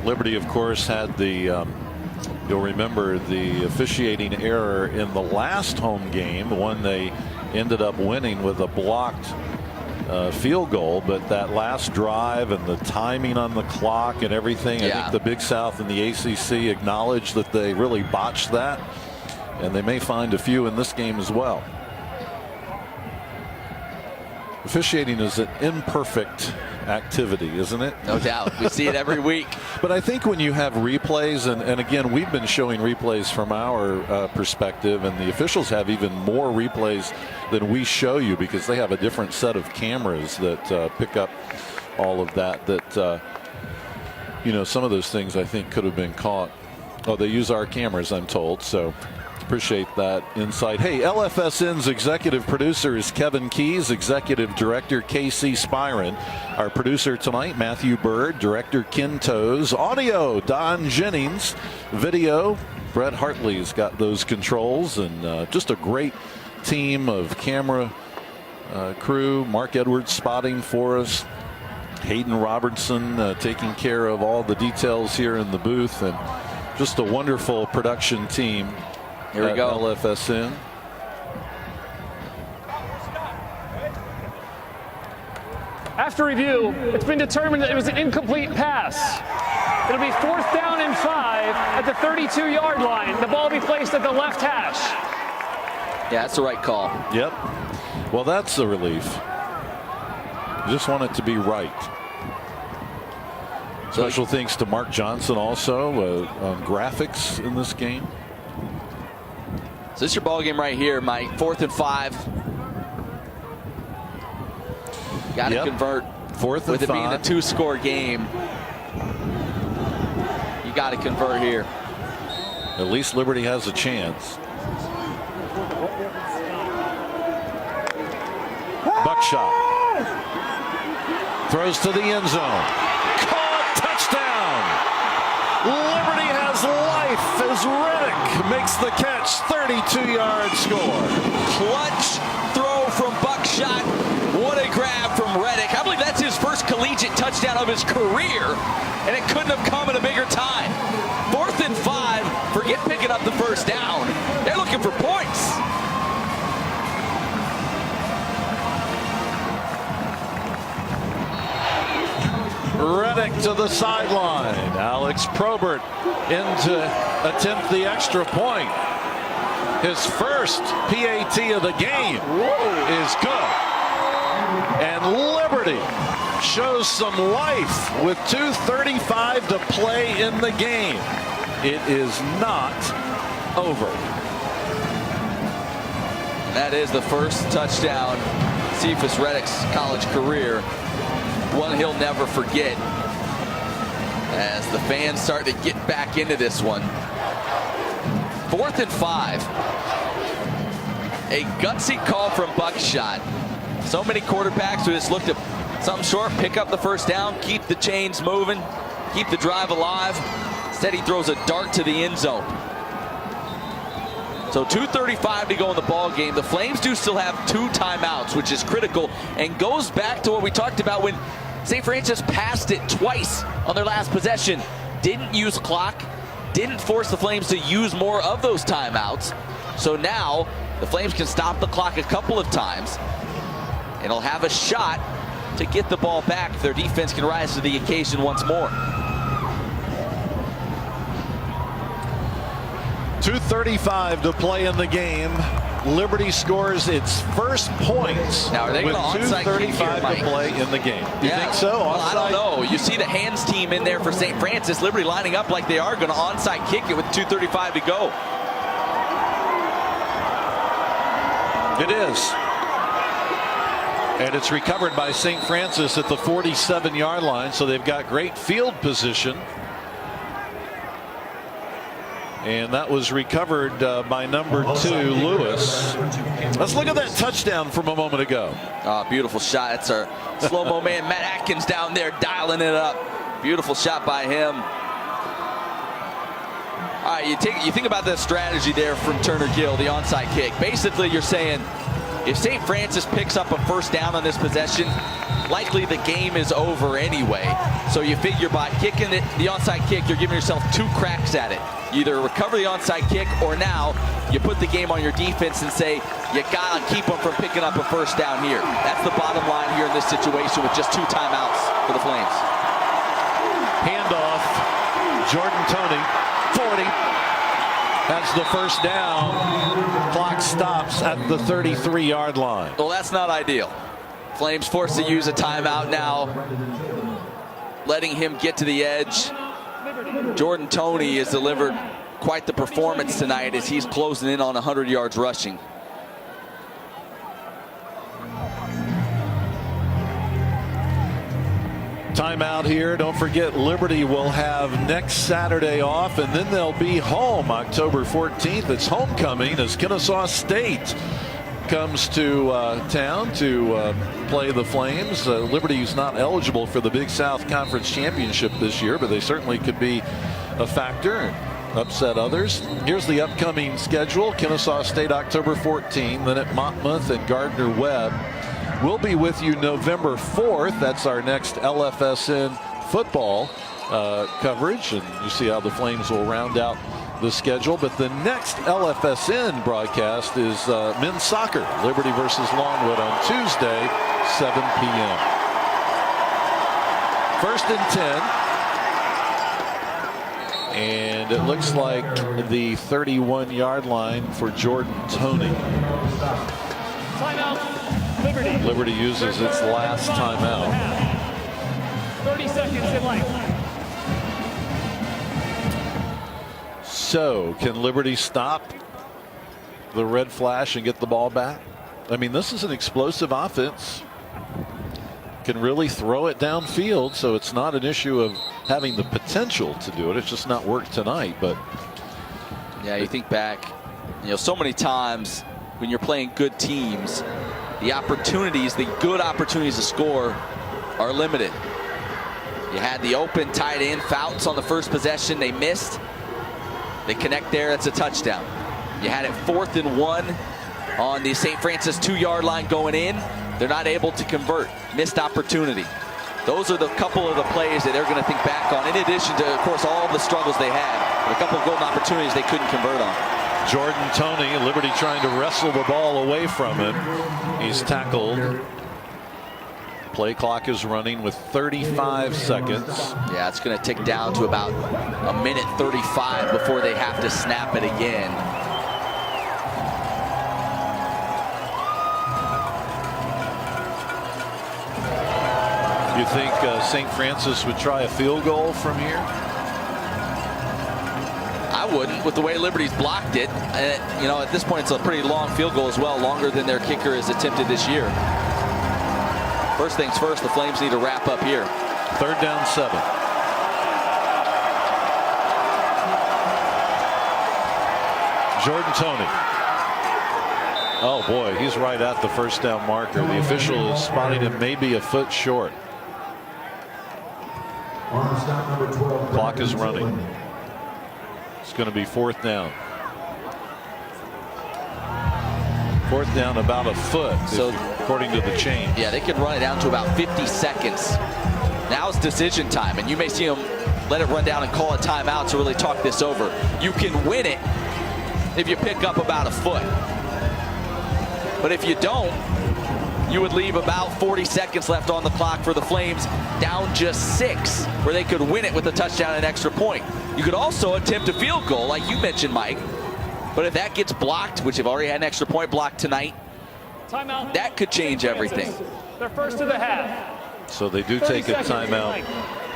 Liberty, of course, had the, you'll remember the officiating error in the last home game, the one they ended up winning with a blocked field goal, but that last drive and the timing on the clock and everything, I think the Big South and the ACC acknowledged that they really botched that, and they may find a few in this game as well. Officiating is an imperfect activity, isn't it? No doubt. We see it every week. But I think when you have replays, and again, we've been showing replays from our perspective, and the officials have even more replays than we show you because they have a different set of cameras that pick up all of that. You know, some of those things I think could have been caught. Oh, they use our cameras, I'm told, so appreciate that insight. Hey, LFSN's executive producer is Kevin Keys, executive director Casey Spyron. Our producer tonight, Matthew Bird, director Ken Toes, audio Don Jennings, video Brett Hartley's got those controls, and just a great team of camera crew. Mark Edwards spotting for us, Hayden Robertson taking care of all the details here in the booth, and just a wonderful production team. Here we go. LFSN. After review, it's been determined that it was an incomplete pass. It'll be 4th down and 5 at the 32-yard line. The ball will be placed at the left hash. Yeah, that's the right call. Yep. Well, that's the relief. You just want it to be right. Special thanks to Mark Johnson also on graphics in this game. So this is your ball game right here, Mike. 4th and 5. Got to convert. 4th and 5. With it being a 2-score game, you got to convert here. At least Liberty has a chance. Buckshot throws to the end zone. Caught, touchdown. Liberty has life as Reddick makes the catch. 32-yard score. Clutch throw from Buckshot. What a grab from Reddick. I believe that's his first collegiate touchdown of his career, and it couldn't have come at a bigger time. 4th and 5. Forget picking up the first down. They're looking for points. Reddick to the sideline. Alex Probert in to attempt the extra point. His first PAT of the game is good. And Liberty shows some life with 2:35 to play in the game. It is not over. That is the first touchdown Cephas Reddick's college career. One he'll never forget as the fans start to get back into this one. 4th and 5. A gutsy call from Buckshot. So many quarterbacks who just looked at something short, pick up the first down, keep the chains moving, keep the drive alive. Instead, he throws a dart to the end zone. So 2:35 to go in the ball game. The Flames do still have 2 timeouts, which is critical, and goes back to what we talked about when St. Francis passed it twice on their last possession. Didn't use clock, didn't force the Flames to use more of those timeouts. So now the Flames can stop the clock a couple of times, and they'll have a shot to get the ball back if their defense can rise to the occasion once more. 2:35 to play in the game. Liberty scores its first points now, are they with going to onside kick here, 2:35 to play in the game. Do you think so? Well, I don't know. You see the hands team in there for St. Francis. Liberty lining up like they are going to onside kick it with 2:35 to go. It is. And it's recovered by St. Francis at the 47-yard line, so they've got great field position. And that was recovered by number 2, Lewis. Let's look at that touchdown from a moment ago. Oh, beautiful shot. That's our slow-mo man, Matt Atkins, down there dialing it up. Beautiful shot by him. All right, you think about the strategy there from Turner Gill, the onside kick. Basically, you're saying if St. Francis picks up a first down on this possession, likely the game is over anyway. So you figure by kicking it, the onside kick, you're giving yourself 2 cracks at it. You either recover the onside kick, or now you put the game on your defense and say, you gotta keep them from picking up a first down here. That's the bottom line here in this situation with just 2 timeouts for the Flames. Handoff, Jordan Toney, 40. That's the first down. Clock stops at the 33-yard line. Well, that's not ideal. Flames forced to use a timeout now, letting him get to the edge. Jordan Toney has delivered quite the performance tonight as he's closing in on 100 yards rushing. Timeout here. Don't forget, Liberty will have next Saturday off, and then they'll be home October 14th. It's homecoming as Kennesaw State comes to town to play the Flames. Liberty's not eligible for the Big South Conference Championship this year, but they certainly could be a factor and upset others. Here's the upcoming schedule. Kennesaw State October 14, then at Monmouth and Gardner-Webb. We'll be with you November 4th. That's our next LFSN football coverage, and you see how the Flames will round out the schedule. But the next LFSN broadcast is men's soccer, Liberty versus Longwood on Tuesday, 7 p.m. 1st and 10. And it looks like the 31-yard line for Jordan Toney. Timeout. Liberty uses its last timeout. 30 seconds in life. So, can Liberty stop the red flash and get the ball back? I mean, this is an explosive offense. Can really throw it downfield, so it's not an issue of having the potential to do it. It's just not worked tonight. But yeah, you think back, so many times when you're playing good teams, the opportunities, the good opportunities to score are limited. You had the open tight end, Fountains on the first possession. They missed. They connect there. That's a touchdown. You had it 4th and 1 on the St. Francis 2-yard line going in. They're not able to convert. Missed opportunity. Those are the couple of the plays that they're going to think back on, in addition to, of course, all the struggles they had. A couple of golden opportunities they couldn't convert on. Jordan Toney, Liberty trying to wrestle the ball away from him. He's tackled. Play clock is running with 35 seconds. Yeah, it's going to tick down to about 1:35 before they have to snap it again. You think St. Francis would try a field goal from here? I wouldn't, with the way Liberty's blocked it. At this point, it's a pretty long field goal as well, longer than their kicker has attempted this year. First things first, the Flames need to wrap up here. 3rd down 7. Jordan Toney. Oh boy, he's right at the first down marker. The official is spotting him maybe a foot short. Clock is running. It's going to be 4th down. 4th down about a foot, so according to the chain. Yeah, they could run it down to about 50 seconds. Now it's decision time, and you may see them let it run down and call a timeout to really talk this over. You can win it if you pick up about a foot. But if you don't, you would leave about 40 seconds left on the clock for the Flames, down just 6, where they could win it with a touchdown and extra point. You could also attempt a field goal, like you mentioned, Mike. But if that gets blocked, which they've already had an extra point blocked tonight, Timeout. that could change everything. Their first of the half. So they do take a timeout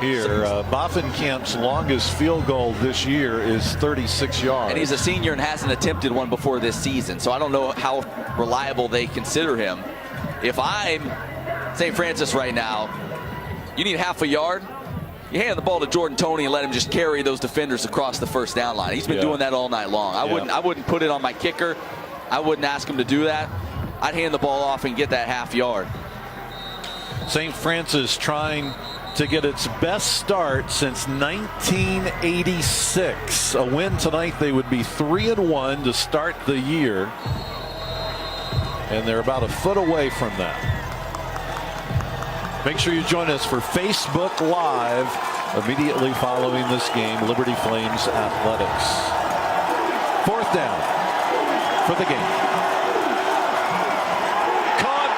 here. Boffenkamp's longest field goal this year is 36 yards. And he's a senior and hasn't attempted one before this season. So I don't know how reliable they consider him. If I'm St. Francis right now, you need half a yard. You hand the ball to Jordan Toney and let him just carry those defenders across the first down line. He's been doing that all night long. I wouldn't put it on my kicker. I wouldn't ask him to do that. I'd hand the ball off and get that half yard. St. Francis trying to get its best start since 1986. A win tonight, they would be 3-1 to start the year. And they're about a foot away from that. Make sure you join us for Facebook Live immediately following this game, Liberty Flames Athletics. 4th down for the game. Caught.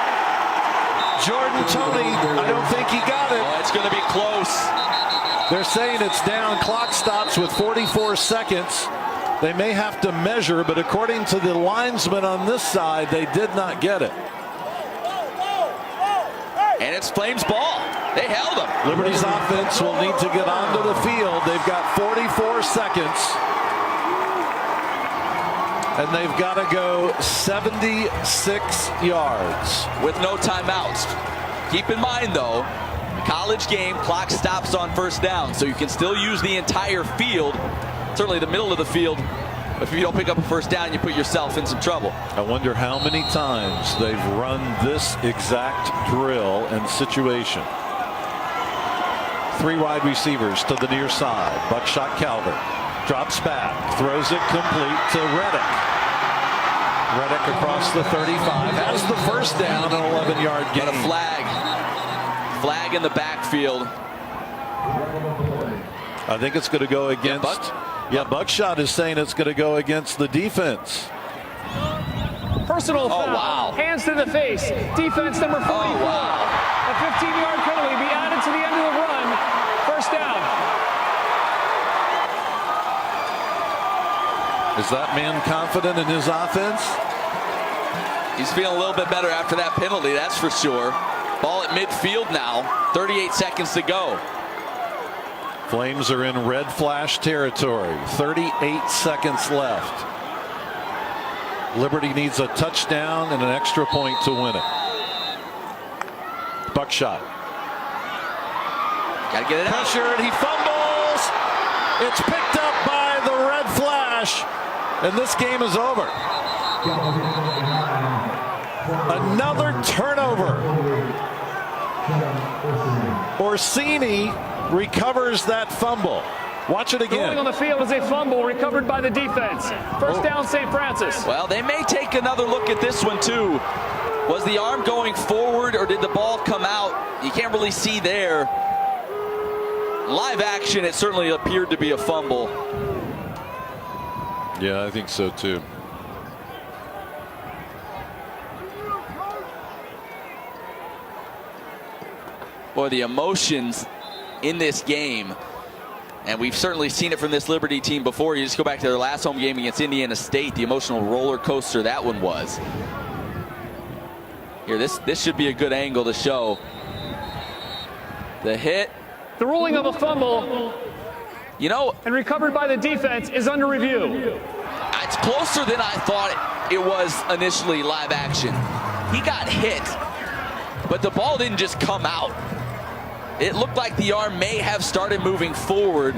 Jordan Toney, I don't think he got it. Oh, it's going to be close. They're saying it's down. Clock stops with 44 seconds. They may have to measure, but according to the linesman on this side, they did not get it. And it's Flames ball. They held him. Liberty's offense will need to get onto the field. They've got 44 seconds. And they've got to go 76 yards. With no timeouts. Keep in mind, though, college game, clock stops on first down, so you can still use the entire field, certainly the middle of the field. If you don't pick up a first down, you put yourself in some trouble. I wonder how many times they've run this exact drill and situation. 3 wide receivers to the near side. Buckshot Calvert drops back, throws it complete to Reddick. Reddick across the 35 has the first down, an 11-yard gain. But a flag in the backfield. I think it's going to go against. Yeah, Buckshot is saying it's going to go against the defense. Personal foul. Wow. Hands to the face. Defense number 44. A 15-yard penalty be added to the end of the run. First down. Is that man confident in his offense? He's feeling a little bit better after that penalty, that's for sure. Ball at midfield now. 38 seconds to go. Flames are in red flash territory. 38 seconds left. Liberty needs a touchdown and an extra point to win it. Buckshot. Got to get it out. Pressured, he fumbles. It's picked up by the red flash, and this game is over. Another turnover. Orsini recovers that fumble. Watch it again. Going on the field is a fumble recovered by the defense. First down, St. Francis. Well, they may take another look at this one too. Was the arm going forward or did the ball come out? You can't really see there. Live action, it certainly appeared to be a fumble. Yeah, I think so too. Boy, the emotions in this game, and we've certainly seen it from this Liberty team before. You just go back to their last home game against Indiana State, the emotional roller coaster that one was. Here, this should be a good angle to show. The hit. The ruling of a fumble, you know, and recovered by the defense is under review. It's closer than I thought it was initially live action. He got hit, but the ball didn't just come out. It looked like the arm may have started moving forward.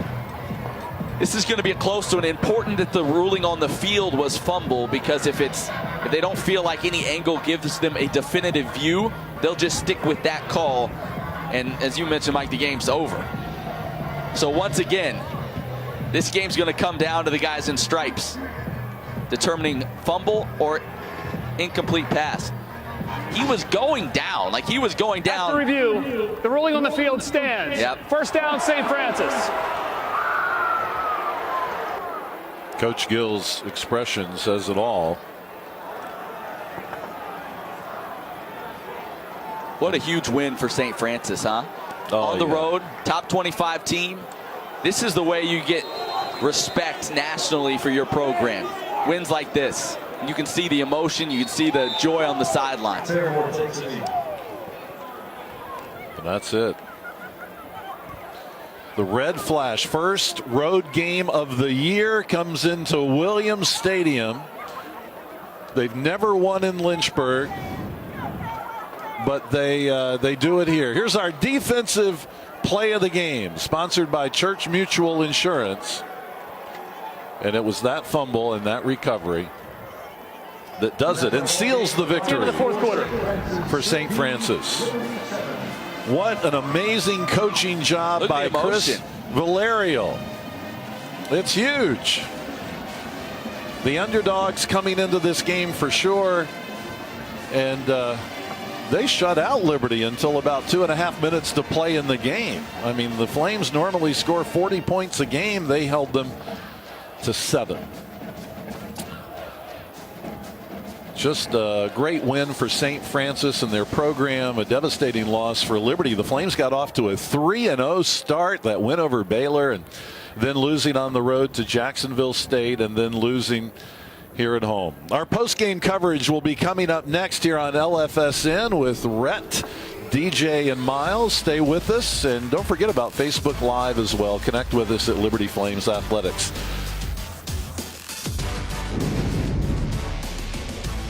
This is going to be a close one. Important that the ruling on the field was fumble, because if they don't feel like any angle gives them a definitive view, they'll just stick with that call. And as you mentioned, Mike, the game's over. So once again, this game's going to come down to the guys in stripes determining fumble or incomplete pass. He was going down, like he was going down. After review, the ruling on the field stands. Yep. First down, St. Francis. Coach Gill's expression says it all. What a huge win for St. Francis, huh? On the road, top 25 team. This is the way you get respect nationally for your program. wins like this. You can see the emotion, you can see the joy on the sidelines. And that's it. The red flash, first road game of the year, comes into Williams Stadium. They've never won in Lynchburg, but they do it here. Here's our defensive play of the game, sponsored by Church Mutual Insurance. And it was that fumble and that recovery that does it and seals the victory the fourth quarter for St. Francis. What an amazing coaching job by Chris Valerio. It's huge. The underdogs coming into this game for sure. And they shut out Liberty until about 2.5 minutes to play in the game. I mean, the Flames normally score 40 points a game. They held them to 7. Just a great win for St. Francis and their program, a devastating loss for Liberty. The Flames got off to a 3-0 start, that win over Baylor, and then losing on the road to Jacksonville State, and then losing here at home. Our post-game coverage will be coming up next here on LFSN with Rhett, DJ, and Miles. Stay with us, and don't forget about Facebook Live as well. Connect with us at Liberty Flames Athletics.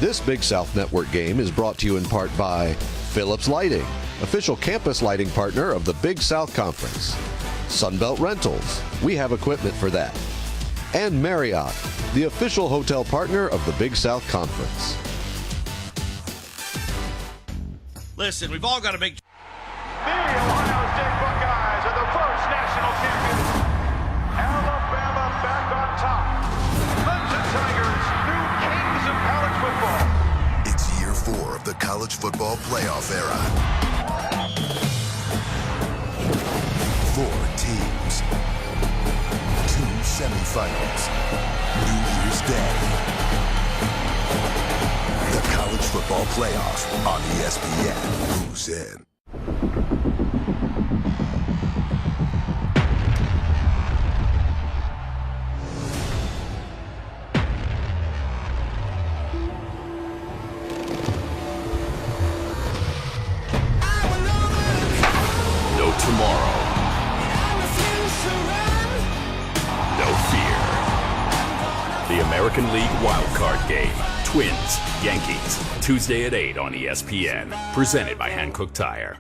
This Big South Network game is brought to you in part by Phillips Lighting, official campus lighting partner of the Big South Conference. Sunbelt Rentals, we have equipment for that. And Marriott, the official hotel partner of the Big South Conference. Listen, we've all got to make... The Ohio State Buckeyes are the first national champions. Alabama back on top. Clemson Tigers, new kings of college football. It's year 4 of the college football playoff era. 4 teams. 2 semifinals. New Year's Day. The college football playoff on ESPN. Who's in? No tomorrow. No fear. The American League wildcard game. Twins, Yankees. Tuesday at 8 on ESPN. Presented by Hankook Tire.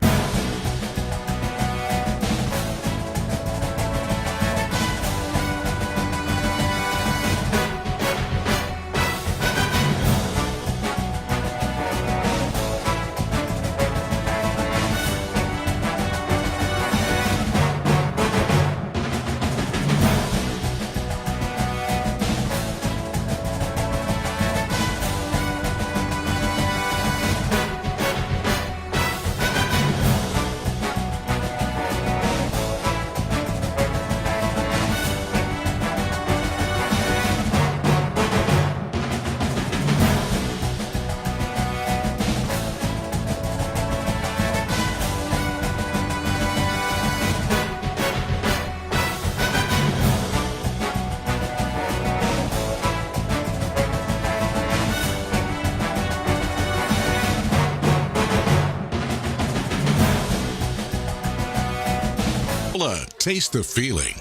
Taste the feeling.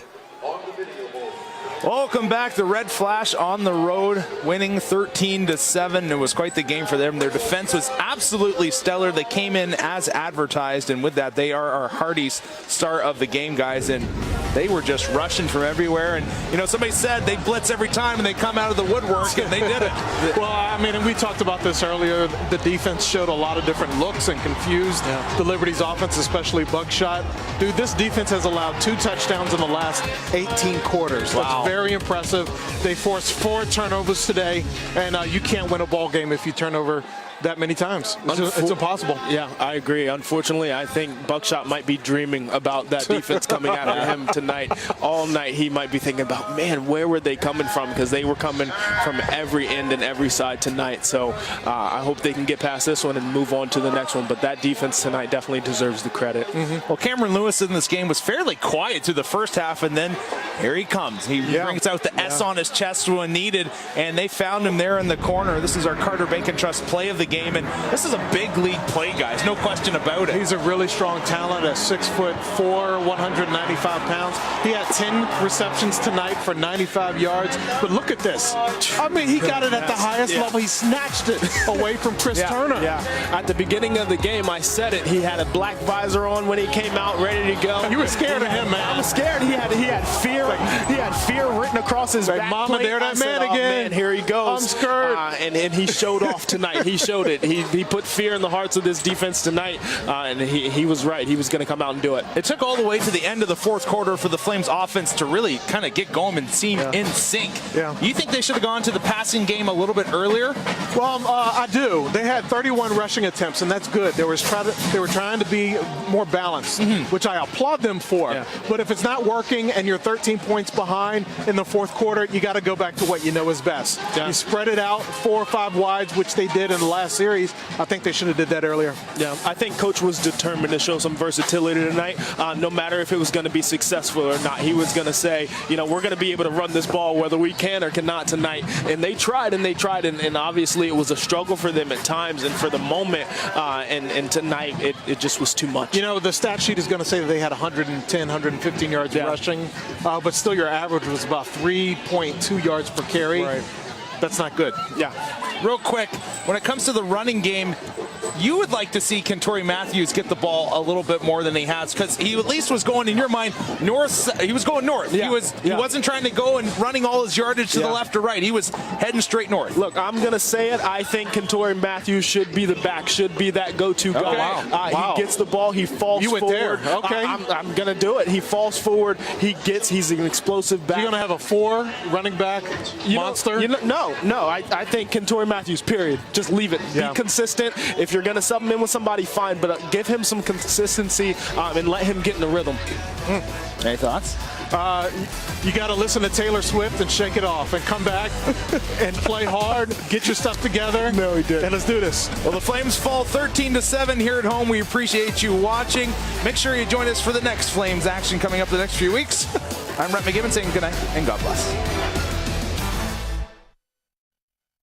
Welcome back. The Red Flash on the road, winning 13-7. It was quite the game for them. Their defense was absolutely stellar. They came in as advertised, and with that, they are our Hardy's star of the game, guys. And they were just rushing from everywhere. And, you know, somebody said they blitz every time and they come out of the woodwork, and they did it. Well, I mean, and we talked about this earlier. The defense showed a lot of different looks and confused the Liberty's offense, especially Buckshot. Dude, this defense has allowed 2 touchdowns in the last 18 quarters. Wow. That's very impressive. They forced 4 turnovers today, and you can't win a ball game if you turn over that many times. It's impossible. Yeah, I agree. Unfortunately, I think Buckshot might be dreaming about that defense coming out of him tonight. All night, he might be thinking about, man, where were they coming from? Because they were coming from every end and every side tonight. So I hope they can get past this one and move on to the next one. But that defense tonight definitely deserves the credit. Well, Cameron Lewis in this game was fairly quiet through the first half, and then Here he comes. He brings out the S on his chest when needed, and they found him there in the corner. This is our Carter Bacon Trust play of the game, and this is a big league play, guys. No question about it. He's a really strong talent at 6'4", 195 pounds. He had 10 receptions tonight for 95 yards. But look at this. I mean, he got it at the highest level. He snatched it away from Chris Turner. Yeah. At the beginning of the game, I said it. He had a black visor on when he came out, ready to go. You were scared of him, man. I was scared. He had fear. He had fear written across his back. Mama, there that man again. Man, here he goes. I'm scared. And he showed off tonight. He showed it. He put fear in the hearts of this defense tonight, and he was right. He was going to come out and do it. It took all the way to the end of the fourth quarter for the Flames offense to really kind of get going and seem in sync. Yeah. You think they should have gone to the passing game a little bit earlier? Well, I do. They had 31 rushing attempts, and that's good. They were trying to be more balanced, which I applaud them for. Yeah. But if it's not working and you're 13 points behind in the fourth quarter, you got to go back to what you know is best. Yeah. You spread it out 4 or 5 wides, which they did in the last series. I think they should have did that earlier. Yeah, I think Coach was determined to show some versatility tonight. No matter if it was going to be successful or not, he was going to say, we're going to be able to run this ball whether we can or cannot tonight. And they tried, and obviously it was a struggle for them at times and for the moment. And tonight it just was too much. The stat sheet is going to say that they had 110, 115 yards rushing, but still your average was about 3.2 yards per carry. Right. That's not good. Yeah. Real quick, when it comes to the running game, you would like to see Kentori Matthews get the ball a little bit more than he has, because he at least was going, in your mind, north. He was going north. Yeah. He wasn't trying to go and running all his yardage to the left or right. He was heading straight north. Look, I'm going to say it. I think Kentori Matthews should be the back, should be that go-to guy. Wow. He gets the ball. He falls You went forward. there. Okay. I'm going to do it. He falls forward. He's an explosive back. You're going to have a 4 running back monster? No. I think Kentori Matthews, period. Just leave it. Yeah. Be consistent. If you're going to sub him in with somebody, fine, but give him some consistency and let him get in the rhythm. Any thoughts? You got to listen to Taylor Swift and shake it off and come back and play hard, get your stuff together. No, he did. And let's do this. Well, the Flames fall 13-7 here at home. We appreciate you watching. Make sure you join us for the next Flames action coming up the next few weeks. I'm Rhett McGibbon saying good night and God bless.